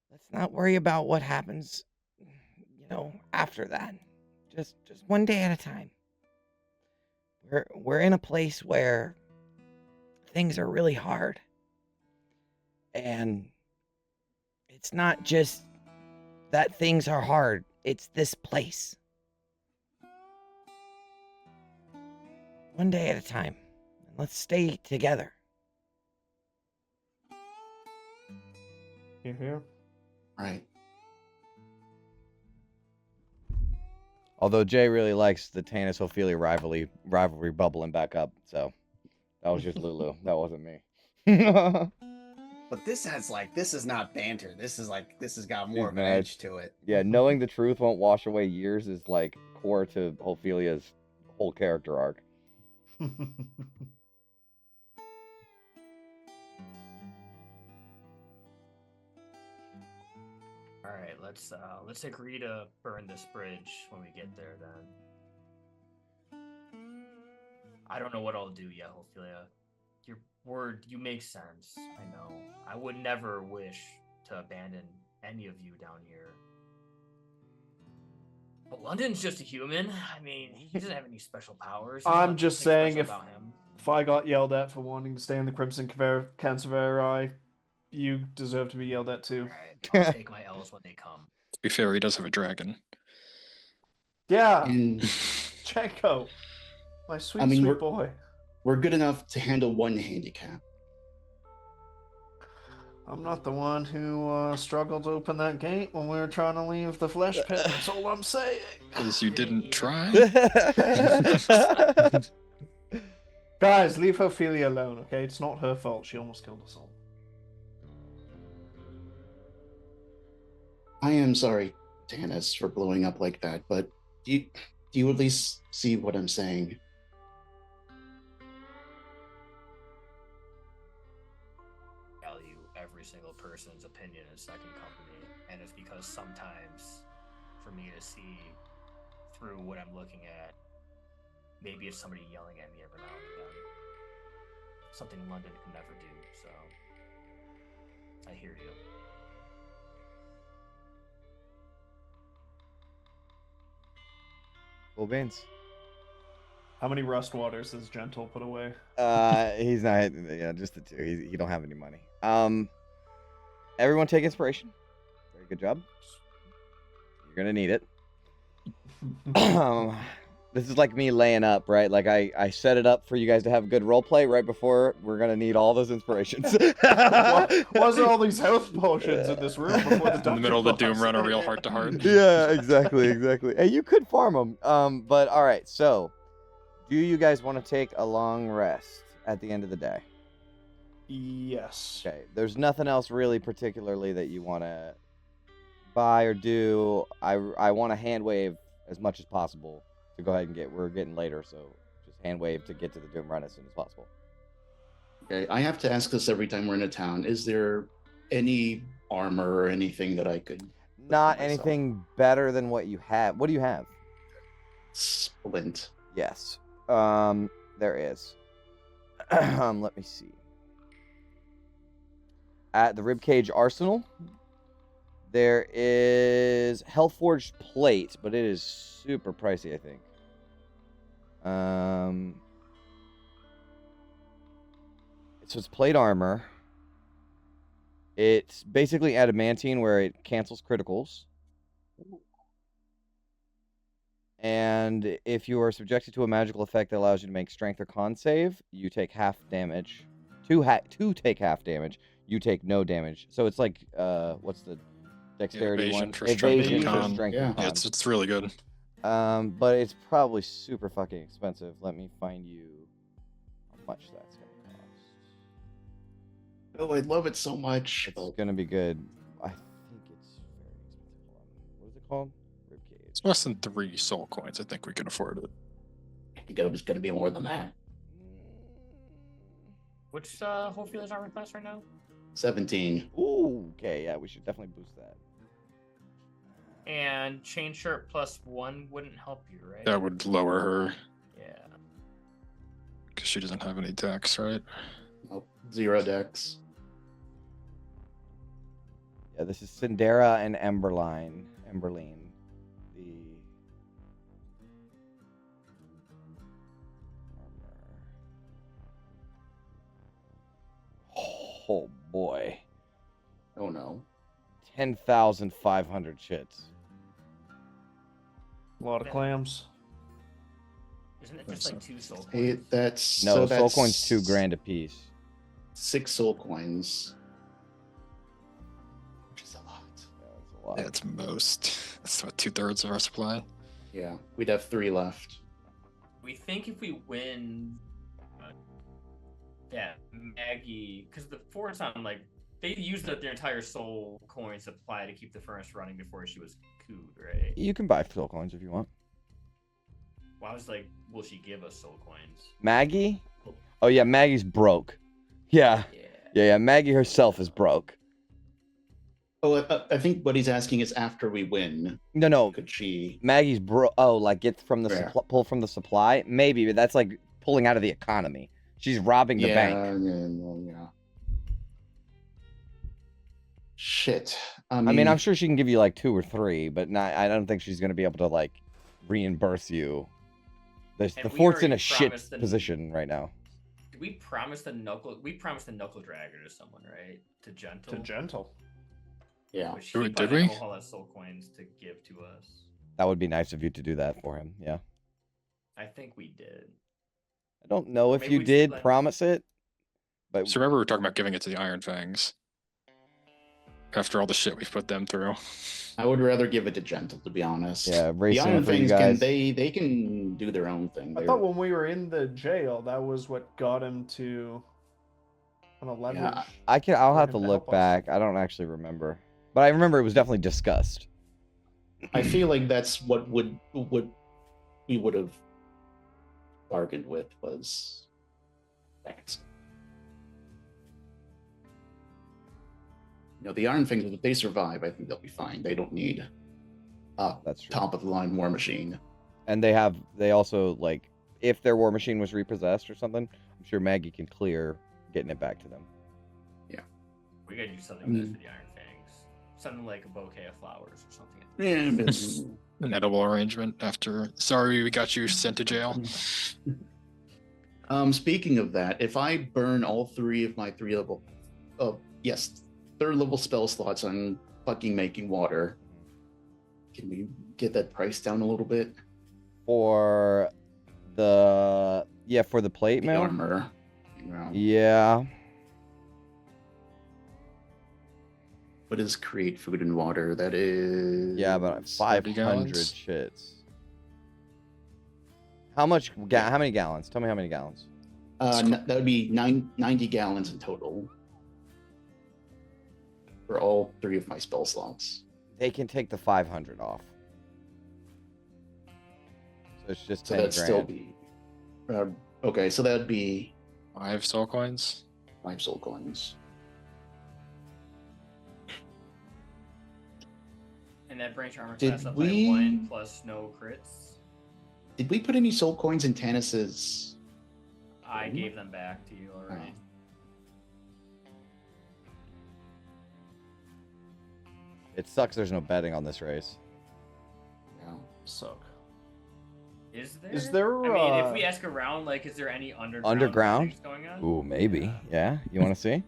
Let's not worry about what happens, after that. Just one day at a time. We're in a place where things are really hard. And it's not just that things are hard, it's this place. One day at a time. And let's stay together. You hear? Right. Although Jay really likes the Tanis Ophelia rivalry bubbling back up, so that was just Lulu. That wasn't me. But this is not banter. This has got more of an man, edge to it. Yeah, knowing the truth won't wash away years is like core to Ophelia's whole character arc. All right, let's agree to burn this bridge when we get there. Then I don't know what I'll do yet, Ophelia. Your word, you make sense. I know. I would never wish to abandon any of you down here. But London's just a human. I mean, he doesn't have any special powers. There's I'm nothing just saying, special if about him. I got yelled at for wanting to stay in the Crimson Cancerveri, you deserve to be yelled at too. All right, I'll take my L's when they come. To be fair, he does have a dragon. Yeah, And Chenko, my sweet, I mean, sweet boy. we're good enough to handle one handicap. I'm not the one who struggled to open that gate when we were trying to leave the flesh pit. That's all I'm saying. Because you didn't try? Guys, leave Ophelia alone, okay? It's not her fault. She almost killed us all. I am sorry, Tanis, for blowing up like that, but do you at least see what I'm saying? Value every single person's opinion in Second Company, and it's because sometimes, for me to see through what I'm looking at, maybe it's somebody yelling at me every now and again. Something London can never do, so I hear you. Cool beans. How many rust waters has Gentle put away? He's not. Yeah, just the two. He don't have any money. Everyone take inspiration. Very good job. You're gonna need it. This is like me laying up, right? Like I set it up for you guys to have good role play right before we're gonna need all those inspirations. Why is there all these health potions in this room before the In the middle of the Doom boss? run, a real heart to heart. Yeah, exactly. Hey, you could farm them. But all right. So, do you guys want to take a long rest at the end of the day? Yes. Okay. There's nothing else really particularly that you want to buy or do. I want to hand wave as much as possible to go ahead and we're getting later, so just hand wave to get to the Doom Run as soon as possible. Okay, I have to ask this every time we're in a town. Is there any armor or anything that I could? Not myself? anything better than what you have. What do you have? Splint. Yes. There is. Let me see. At the Ribcage Arsenal, there is Hellforged plate, but it is super pricey, I think. So it's plate armor. It's basically adamantine where it cancels criticals. And if you are subjected to a magical effect that allows you to make strength or con save, you take half damage. To take half damage, you take no damage. So it's like, what's the dexterity Evasion one? for strength Evasion and for con. strength Yeah. and con. Yeah, it's really good. But it's probably super fucking expensive. Let me find you how much that's gonna cost. Oh, I love it so much. It's gonna be good. I think it's very expensive. Hold on. What is it called? Ribcage. It's less than 3 soul coins. I think we can afford it. I think it was going to be more than that. Which Hopefiel's armor class right now? 17. Ooh, okay, yeah, we should definitely boost that. And chain shirt +1 wouldn't help you, right? That would lower her Yeah. because she doesn't have any dex, right? Nope. 0 dex. Yeah, this is Cindera and Emberline. The oh boy, Oh no. 10,500 shits. A lot of clams. Isn't it just like 2 soul coins? That's No, so soul that's coins $2,000 a piece. 6 soul coins. Which is a lot. Yeah, that's a lot. Yeah, it's most. That's what 2/3 of our supply. Yeah, we'd have 3 left. We think if we win, yeah, Maggie, because the force on like they used up their entire soul coin supply to keep the furnace running before she was cooed, right? You can buy soul coins if you want. Well, I was like, will she give us soul coins? Maggie? Oh yeah, Maggie's broke. Yeah. Yeah, Maggie herself is broke. Oh, I think what he's asking is after we win. No. Could she? Maggie's broke. Oh, like get from the Yeah. pull from the supply? Maybe, but that's like pulling out of the economy. She's robbing the bank. Yeah. Shit. I mean, I'm sure she can give you like 2 or 3, but not. I don't think she's gonna be able to like reimburse you. The And we fort's in already a shit promised the- position right now. Did we promise the knuckle? We promised the knuckle dragger to someone, right? To Gentle. To Gentle. Yeah. Which Did he we- probably did have we? a whole lot of soul coins to give to us. That would be nice of you to do that for him. Yeah. I think we did. I don't know if Maybe you we did split. promise it, but So remember we were talking about giving it to the Iron Fangs. After all the shit we've put them through. I would rather give it to Gentle, to be honest. yeah, The racing Iron for you Things guys. they can do their own thing. I thought when we were in the jail, that was what got him to kind of leverage. Yeah, I'll for have him to to look help us. back. I don't actually remember, but I remember it was definitely discussed. I feel like that's what we would have bargained with was thanks. You know, the Iron Things, if they survive, I think they'll be fine. They don't need a That's true. top of the line war machine. And they also like if their war machine was repossessed or something, I'm sure Maggie can clear getting it back to them. We gotta do something Mm. good for the Iron Fangs. Something like a bouquet of flowers or something. Yeah, but An edible arrangement after. Sorry, we got you sent to jail. Speaking of that, if I burn all 3 of my 3 level, third level spell slots on fucking making water, can we get that price down a little bit? For the plate The mail. armor. You know, Yeah. what is create food and water? That is Yeah, about 500 gallons? shits. How many gallons? Tell me how many gallons. That would be 90 gallons in total for all 3 of my spell slots. They can take the 500 off. So it's just So 10 that'd still grand. be okay. So that'd be 5 soul coins. 5 soul coins. And that branch armor Did class up we- by 1 plus no crits. Did we put any soul coins in Tannis's? I Hmm? gave them back to you already. It sucks there's no betting on this race. Yeah. Suck. Is there? Is there, I mean, if uh, we ask around, like, is there any Underground? things going on? Ooh, maybe. Yeah. You want to see?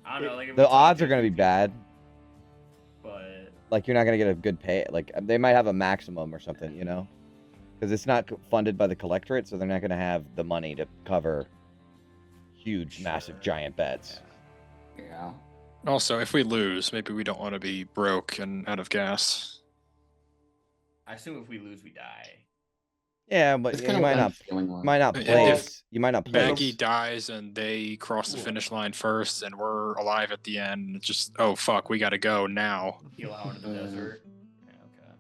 I don't know. Like, if The we talk odds are going to be 50, bad. But Like, you're not going to get a good pay. Like, they might have a maximum or something, you know? Because it's not funded by the collectorate, so they're not going to have the money to cover huge, massive, Sure. giant bets. Yeah. Also, if we lose, maybe we don't want to be broke and out of gas. I assume if we lose, we die. Yeah, but It's you kind of might what I'm not feeling like. might not If place. You might not place. Maggie dies and they cross the finish line first, and we're alive at the end. It's just, oh fuck, we gotta go now. Heal out into the Mm. desert. Yeah,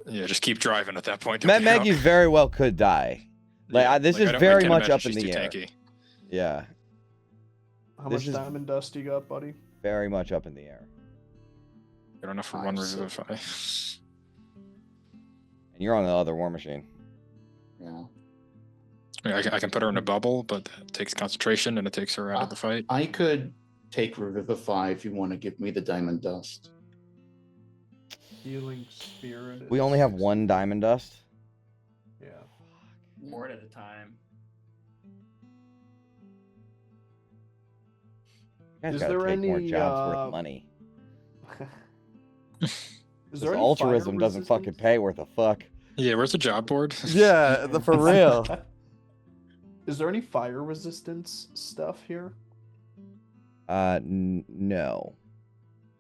okay. Yeah, just keep driving at that point. don't Maggie get out. very well could die. Like, Yeah, this like, is I don't- I very can't much imagine up in she's the too air. tanky. Yeah, How This much is- diamond dust you got, buddy? very much up in the air. Good enough for 5, one 6. revivify. And you're on the other war machine. Yeah. I mean, I can put her in a bubble, but that takes concentration and it takes her out of the fight. I could take Revivify if you want to give me the diamond dust. Healing spirit. We is only have 60. one diamond dust. Yeah. Board at a time. You guys Is gotta there take more any, jobs worth money. Is This there any fire altruism doesn't fucking resistance? pay worth a fuck. Yeah, where's the job board? For real. Is there any fire resistance stuff here? No.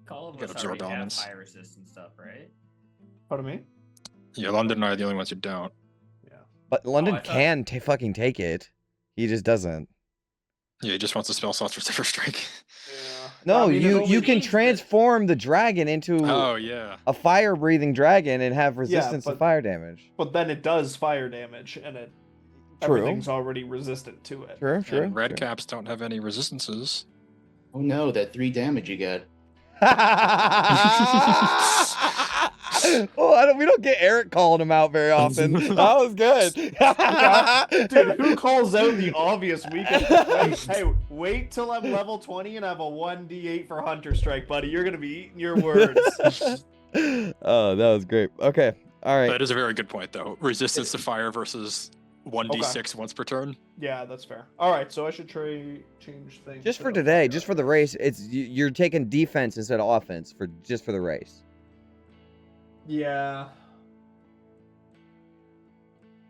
All of You got us absorb already have elements. fire resistant stuff, right? Pardon me? Yeah, London and I are the only ones who don't. Yeah. But London I thought- can fucking take it. He just doesn't. Yeah, he just wants the spell slots for Silver Strike. Yeah. No, I mean, it you only can means that- transform the dragon into Oh yeah. a fire-breathing dragon and have resistance to but- fire damage. But then it does fire damage, and it True. everything's already resistant to it. Sure, sure. And red sure. caps don't have any resistances. Oh no, that 3 damage you get. Oh, we don't get Eric calling him out very often. That was good. Dude, who calls out the obvious weakest? Wait till I'm level 20 and I have a 1d8 for Hunter Strike, buddy. You're gonna be eating your words. Oh, that was great. Okay, all right. That is a very good point, though. Resistance to fire versus 1d6 once per turn. Yeah, that's fair. All right, so I should change things. Just to for the today, fire. just for the race, you're taking defense instead of offense just for the race. Yeah.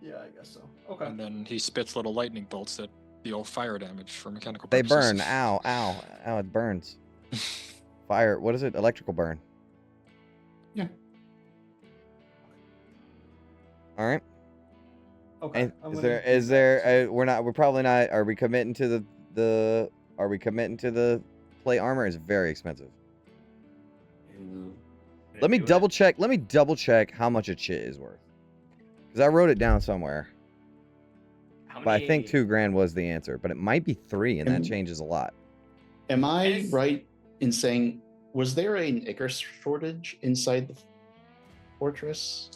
Yeah, I guess so. Okay. And then he spits little lightning bolts that deal fire damage for mechanical They purposes. burn. Ow, ow, ow! It burns. Fire. What is it? Electrical burn. Yeah. All right. Okay. And I'm is gonna there? do Is that. there? We're probably not. Are we committing to the? Are we committing to the plate armor? It's very expensive. Let me double check. Let me double check how much a chit is worth. Because I wrote it down somewhere. How But I many- think $2,000 was the answer. But it might be 3, and that And- changes a lot. Am I Yes. right in saying, was there an Icar shortage inside the fortress?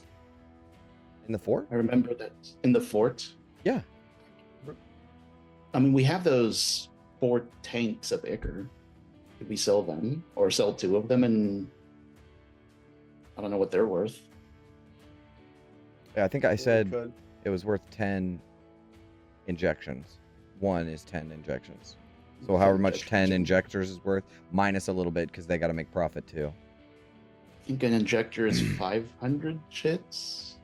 In the fort? I remember that in the fort. Yeah. I mean, we have those 4 tanks of Icar. Could we sell them or sell 2 of them? And I don't know what they're worth. Yeah, I think I said Could. it was worth 10 injections. 1 is 10 injections. So however much 10 injectors is worth, minus a little bit because they got to make profit too. I think an injector is 500 chits.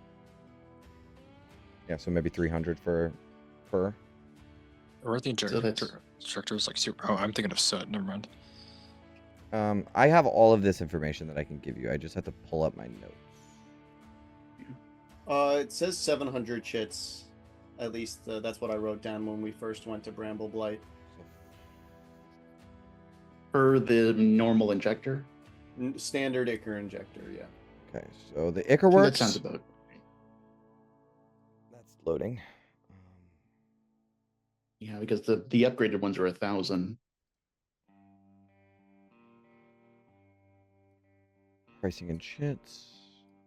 Yeah, so maybe 300 for fur. Or are the So that's- injectors like super? Oh, I'm thinking of soot. Never mind. I have all of this information that I can give you. I just have to pull up my notes. It says 700 chits. At least that's what I wrote down when we first went to Bramble Blight. Per the normal injector. Standard Icar injector, yeah. Okay, so the I think Icar that sounds works. about. That's loading. Yeah, because the upgraded ones are 1,000. Pricing and chits.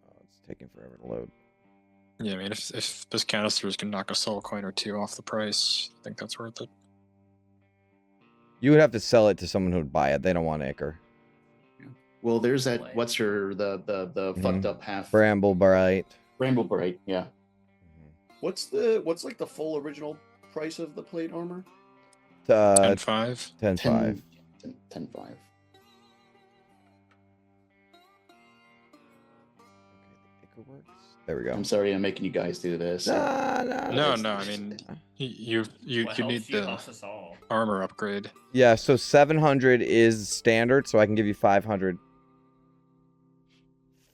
Oh, it's taking forever to load. Yeah, I mean, if this canisters can knock a soul coin or 2 off the price, I think that's worth it. You would have to sell it to someone who would buy it. They don't want Icar. Well, there's that. Like- What's her the fucked up half Bramble Bright. Bramble Bright? Yeah, What's like the full original price of the plate armor? 10-5. 10.5. 10.5. Okay, the Icar works. There we go. I'm sorry, I'm making you guys do this. No, I mean, you What need helps you the helps us all. armor upgrade. Yeah, so 700 is standard, so I can give you 500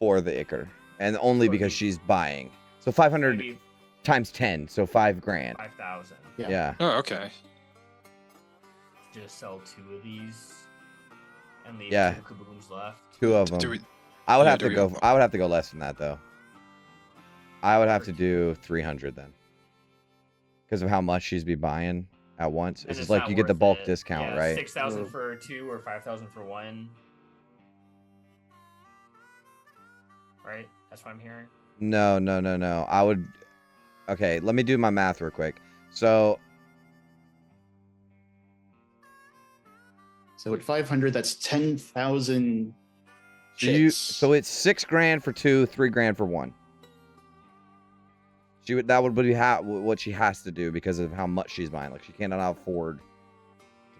for the Icar. And only So because you- she's buying. So 500 Maybe times 10, so $5,000. 5,000. Yeah. Yeah. Oh, okay. Just sell 2 of these, and leave Yeah. 2 kabooms left. 2 of them. Do we? I would yeah, have do to we go have- I would have to go less than that though. I would have to do 300 then. Because of how much she's be buying at once. And It's just it's like not you get the worth bulk it. discount, Yeah, right? 6,000 for 2 or 5,000 for 1. Right? That's what I'm hearing. No. I would. Okay, let me do my math real quick. So So at 500, that's 10,000 it's chits. $6,000 for 2, $3,000 for 1. That would be what she has to do because of how much she's buying. Like she cannot afford to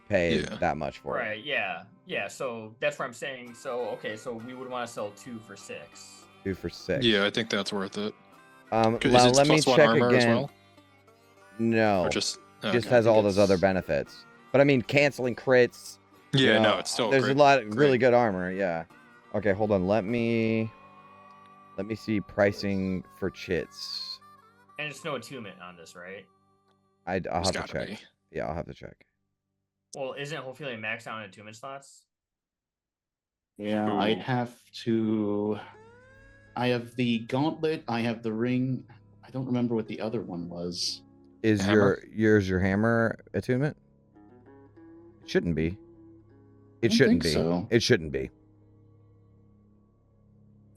pay Yeah. that much for it. Right, yeah. Yeah, so that's what I'm saying. So, okay, so we would want to sell 2 for 6. 2 for 6. Yeah, I think that's worth it. 'Cause Is now it let me plus 1 check armor again. as well? No, Or just just okay. has I think all those other it's- benefits. But I mean, canceling crits. you Yeah, know, no, it's still there's great. a lot of really great. good armor. Yeah. Okay, hold on. Let me see pricing for chits. And it's no attunement on this, right? I'll It's have to gotta check. be. Yeah, I'll have to check. Well, isn't hopefully maxed out on attunement slots? Yeah, Ooh. I'd have to. I have the gauntlet. I have the ring. I don't remember what the other one was. Is Hammer? your hammer attunement? It shouldn't be. It don't shouldn't think be. so. It shouldn't be.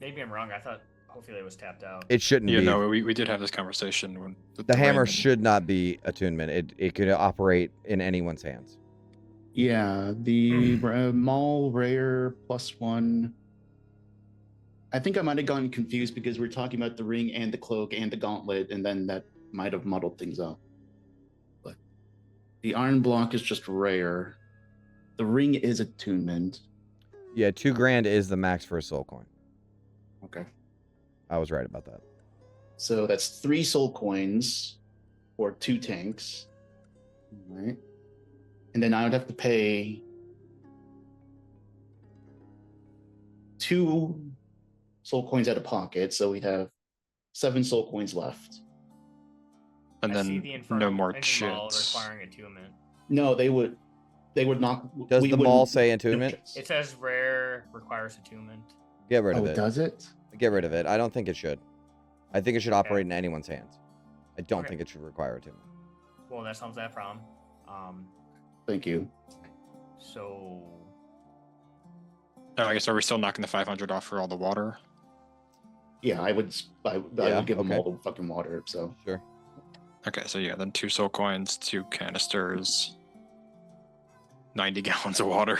Maybe I'm wrong. I thought Ophelia was tapped out. It shouldn't Yeah, be. no, we did have this conversation when with The hammer ring and- should not be attunement. It could operate in anyone's hands. Yeah, the Maul rare +1. I think I might have gotten confused because we're talking about the ring and the cloak and the gauntlet, and then that might have muddled things up. But the iron block is just rare. The ring is attunement. Yeah, $2,000 is the max for a soul coin. Okay. I was right about that. So that's 3 soul coins or 2 tanks. All right. And then I would have to pay 2 soul coins out of pocket. So we'd have 7 soul coins left. and I see then the Infernal no more Engine Ball chits. requiring attunement. No, they would not. Does we the wouldn't- mall say no attunement? chits. It says rare requires attunement. Get rid of Oh, it. does it? Get rid of it. I don't think it should. I think it should operate in anyone's hands. I don't Okay. think it should require attunement. Well, that solves that problem. Thank you. So Oh, I guess are we still knocking the 500 off for all the water? Yeah, I would. I Yeah, would give them okay. all the fucking water. So Sure. Okay, so yeah, then 2 soul coins, 2 canisters, 90 gallons of water.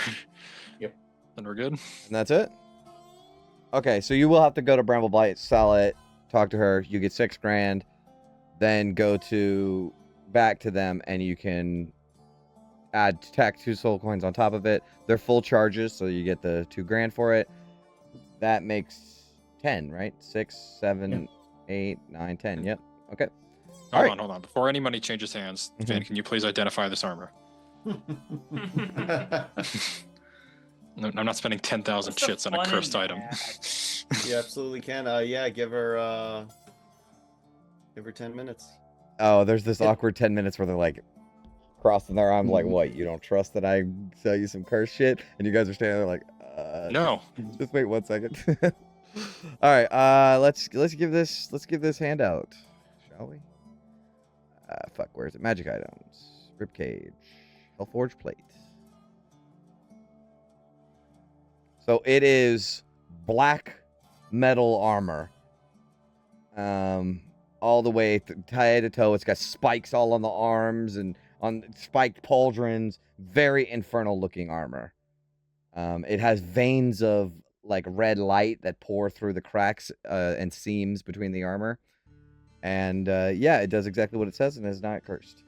Yep. Then we're good. And that's it? Okay, so you will have to go to Bramble Blight, sell it, talk to her. You get $6,000. Then go back to them, and you can tack 2 soul coins on top of it. They're full charges, so you get the $2,000 for it. That makes 10, right? 6, 7, 8, 9, 10. Yep. Okay. Hold on. Before any money changes hands, Mhm. Van, can you please identify this armor? No, I'm not spending 10,000 What's the chits on a fun in cursed item. You absolutely can. Yeah, give her 10 minutes. Oh, there's this awkward 10 minutes where they're like crossing their arms, like, what? You don't trust that I sell you some cursed shit? And you guys are standing there like, No. just wait 1 second. All right, let's give this handout, shall we? Fuck, where's it? Magic items, ribcage, Hellforge plate. So it is black metal armor, all the way head to toe. It's got spikes all on the arms and on spiked pauldrons. Very infernal looking armor. It has veins of like red light that pour through the cracks and seams between the armor. And yeah, it does exactly what it says and is not cursed.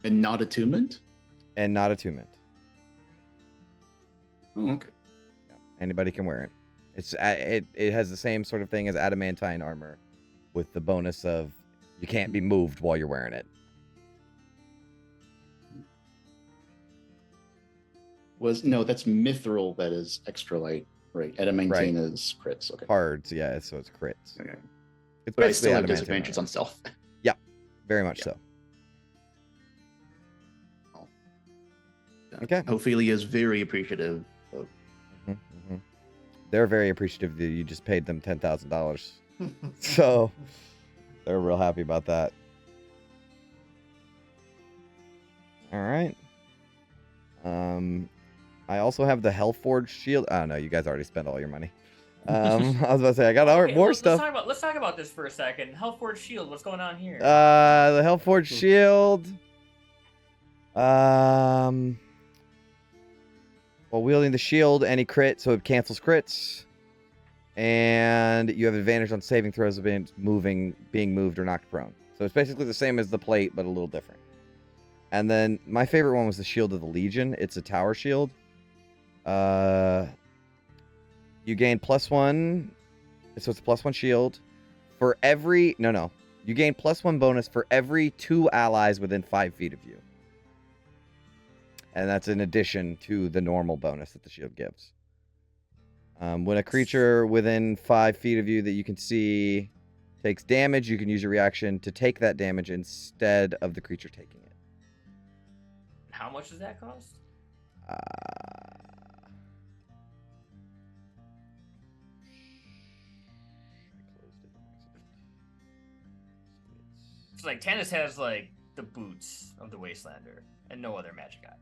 and not attunement. And not attunement. Oh, okay. Anybody can wear it. It has the same sort of thing as adamantine armor, with the bonus of you can't be moved while you're wearing it. That's mithril that is extra light, right? Adamantine is crits. Okay. Cards, yeah, so it's crits. Okay. It's But I basically still have adamantine disadvantages armor. on stealth. Very much so. Okay. Ophelia is very appreciative of. Mhm. They're very appreciative that you just paid them $10,000. So they're real happy about that. All right. I also have the Hellforge shield. Oh no, you guys already spent all your money. I was about to say I got Okay, more let's stuff. Let's talk about this for a second. Hellforge Shield. What's going on here? The Hellforge shield. While wielding the shield, any crit, so it cancels crits. And you have advantage on saving throws of being moved or knocked prone. So it's basically the same as the plate, but a little different. And then my favorite one was the Shield of the Legion. It's a tower shield. You gain +1, so it's a +1 shield for every You gain +1 bonus for every 2 allies within 5 feet of you. And that's in addition to the normal bonus that the shield gives. When a creature within 5 feet of you that you can see takes damage, you can use your reaction to take that damage instead of the creature taking it. How much does that cost? It's like Tannis has like the boots of the Wastelander and no other magic item.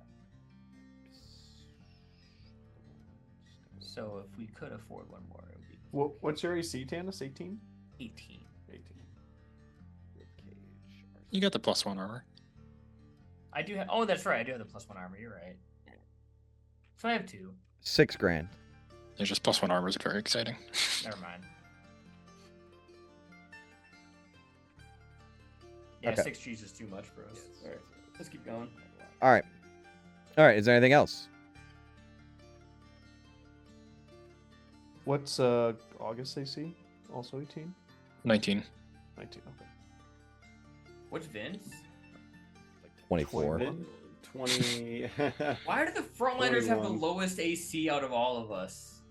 So if we could afford one more, it would be What's your AC, Tannis? 18? 18. 18. You got the +1 armor. I do have. Oh, that's right. I do have the +1 armor. You're right. So I have 2. $6,000. It's just +1 armor is very exciting. Never mind. Yeah, Okay. 6 G's is too much for us. All right, let's keep going. All right. All right. Is there anything else? What's August AC? Also 18? 19. 19, okay. What's Vince? 24. 20. Why do the frontliners have the 21. lowest AC out of all of us?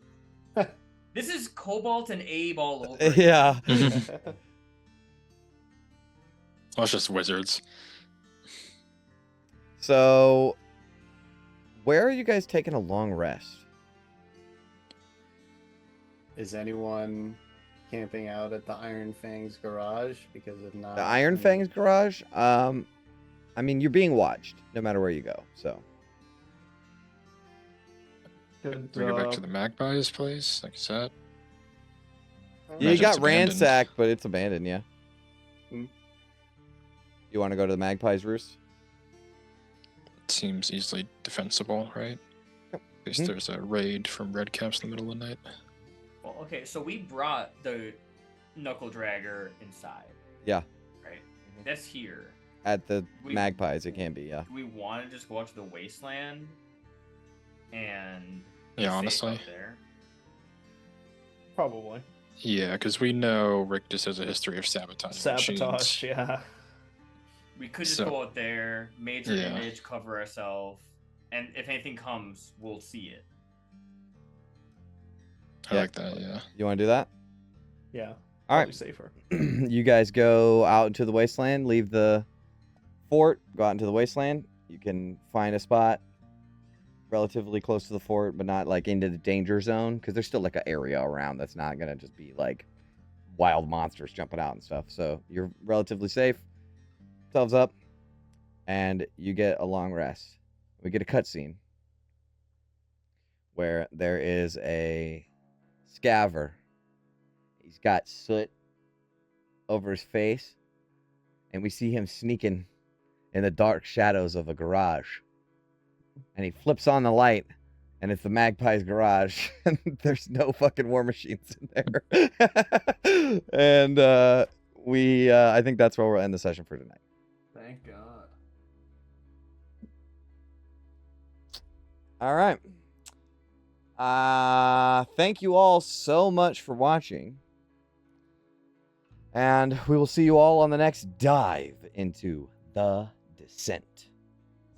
This is Cobalt and Abe all over. Yeah. Well, it's just wizards. So, where are you guys taking a long rest? Is anyone camping out at the Iron Fangs garage? Because if not, The Iron Fangs garage? I mean, you're being watched no matter where you go. So, Good, We go back to the Magpie's place, like you said. yeah, you Imagine got it's abandoned. ransacked, but it's abandoned. Yeah. Hmm. You want to go to the Magpie's roost? It seems easily defensible, right? In case Mhm. there's a raid from Redcaps in the middle of the night. Well, okay, so we brought the Knuckle Dragger inside. Yeah. Right? That's here. At the We- Magpies, it can be. Yeah. Do we want to just go out to the Wasteland and Yeah, stay honestly. up there? Probably. Yeah, because we know Rictus has a history of sabotaging Sabotage, machines. yeah. We could just So- go out there, major Yeah. image, cover ourselves, and if anything comes, we'll see it. I Yeah. like that, yeah. You want to do that? Yeah. All Probably right. safer. You guys go out into the wasteland, leave the fort, go out into the wasteland. You can find a spot relatively close to the fort, but not like into the danger zone, because there's still like an area around that's not gonna just be like wild monsters jumping out and stuff. So you're relatively safe. Thumbs up, and you get a long rest. We get a cutscene where there is a scaver. He's got soot over his face, and we see him sneaking in the dark shadows of a garage. And he flips on the light, and it's the Magpie's garage, and there's no fucking war machines in there. And I think that's where we'll end the session for tonight. Thank God. All right. Thank you all so much for watching. And we will see you all on the next dive into the Descent.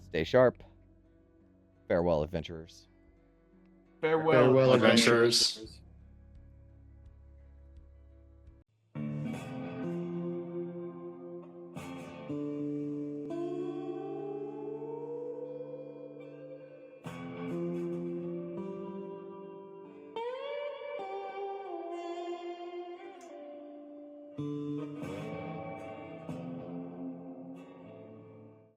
Stay sharp. Farewell, adventurers. Farewell, Adventurers.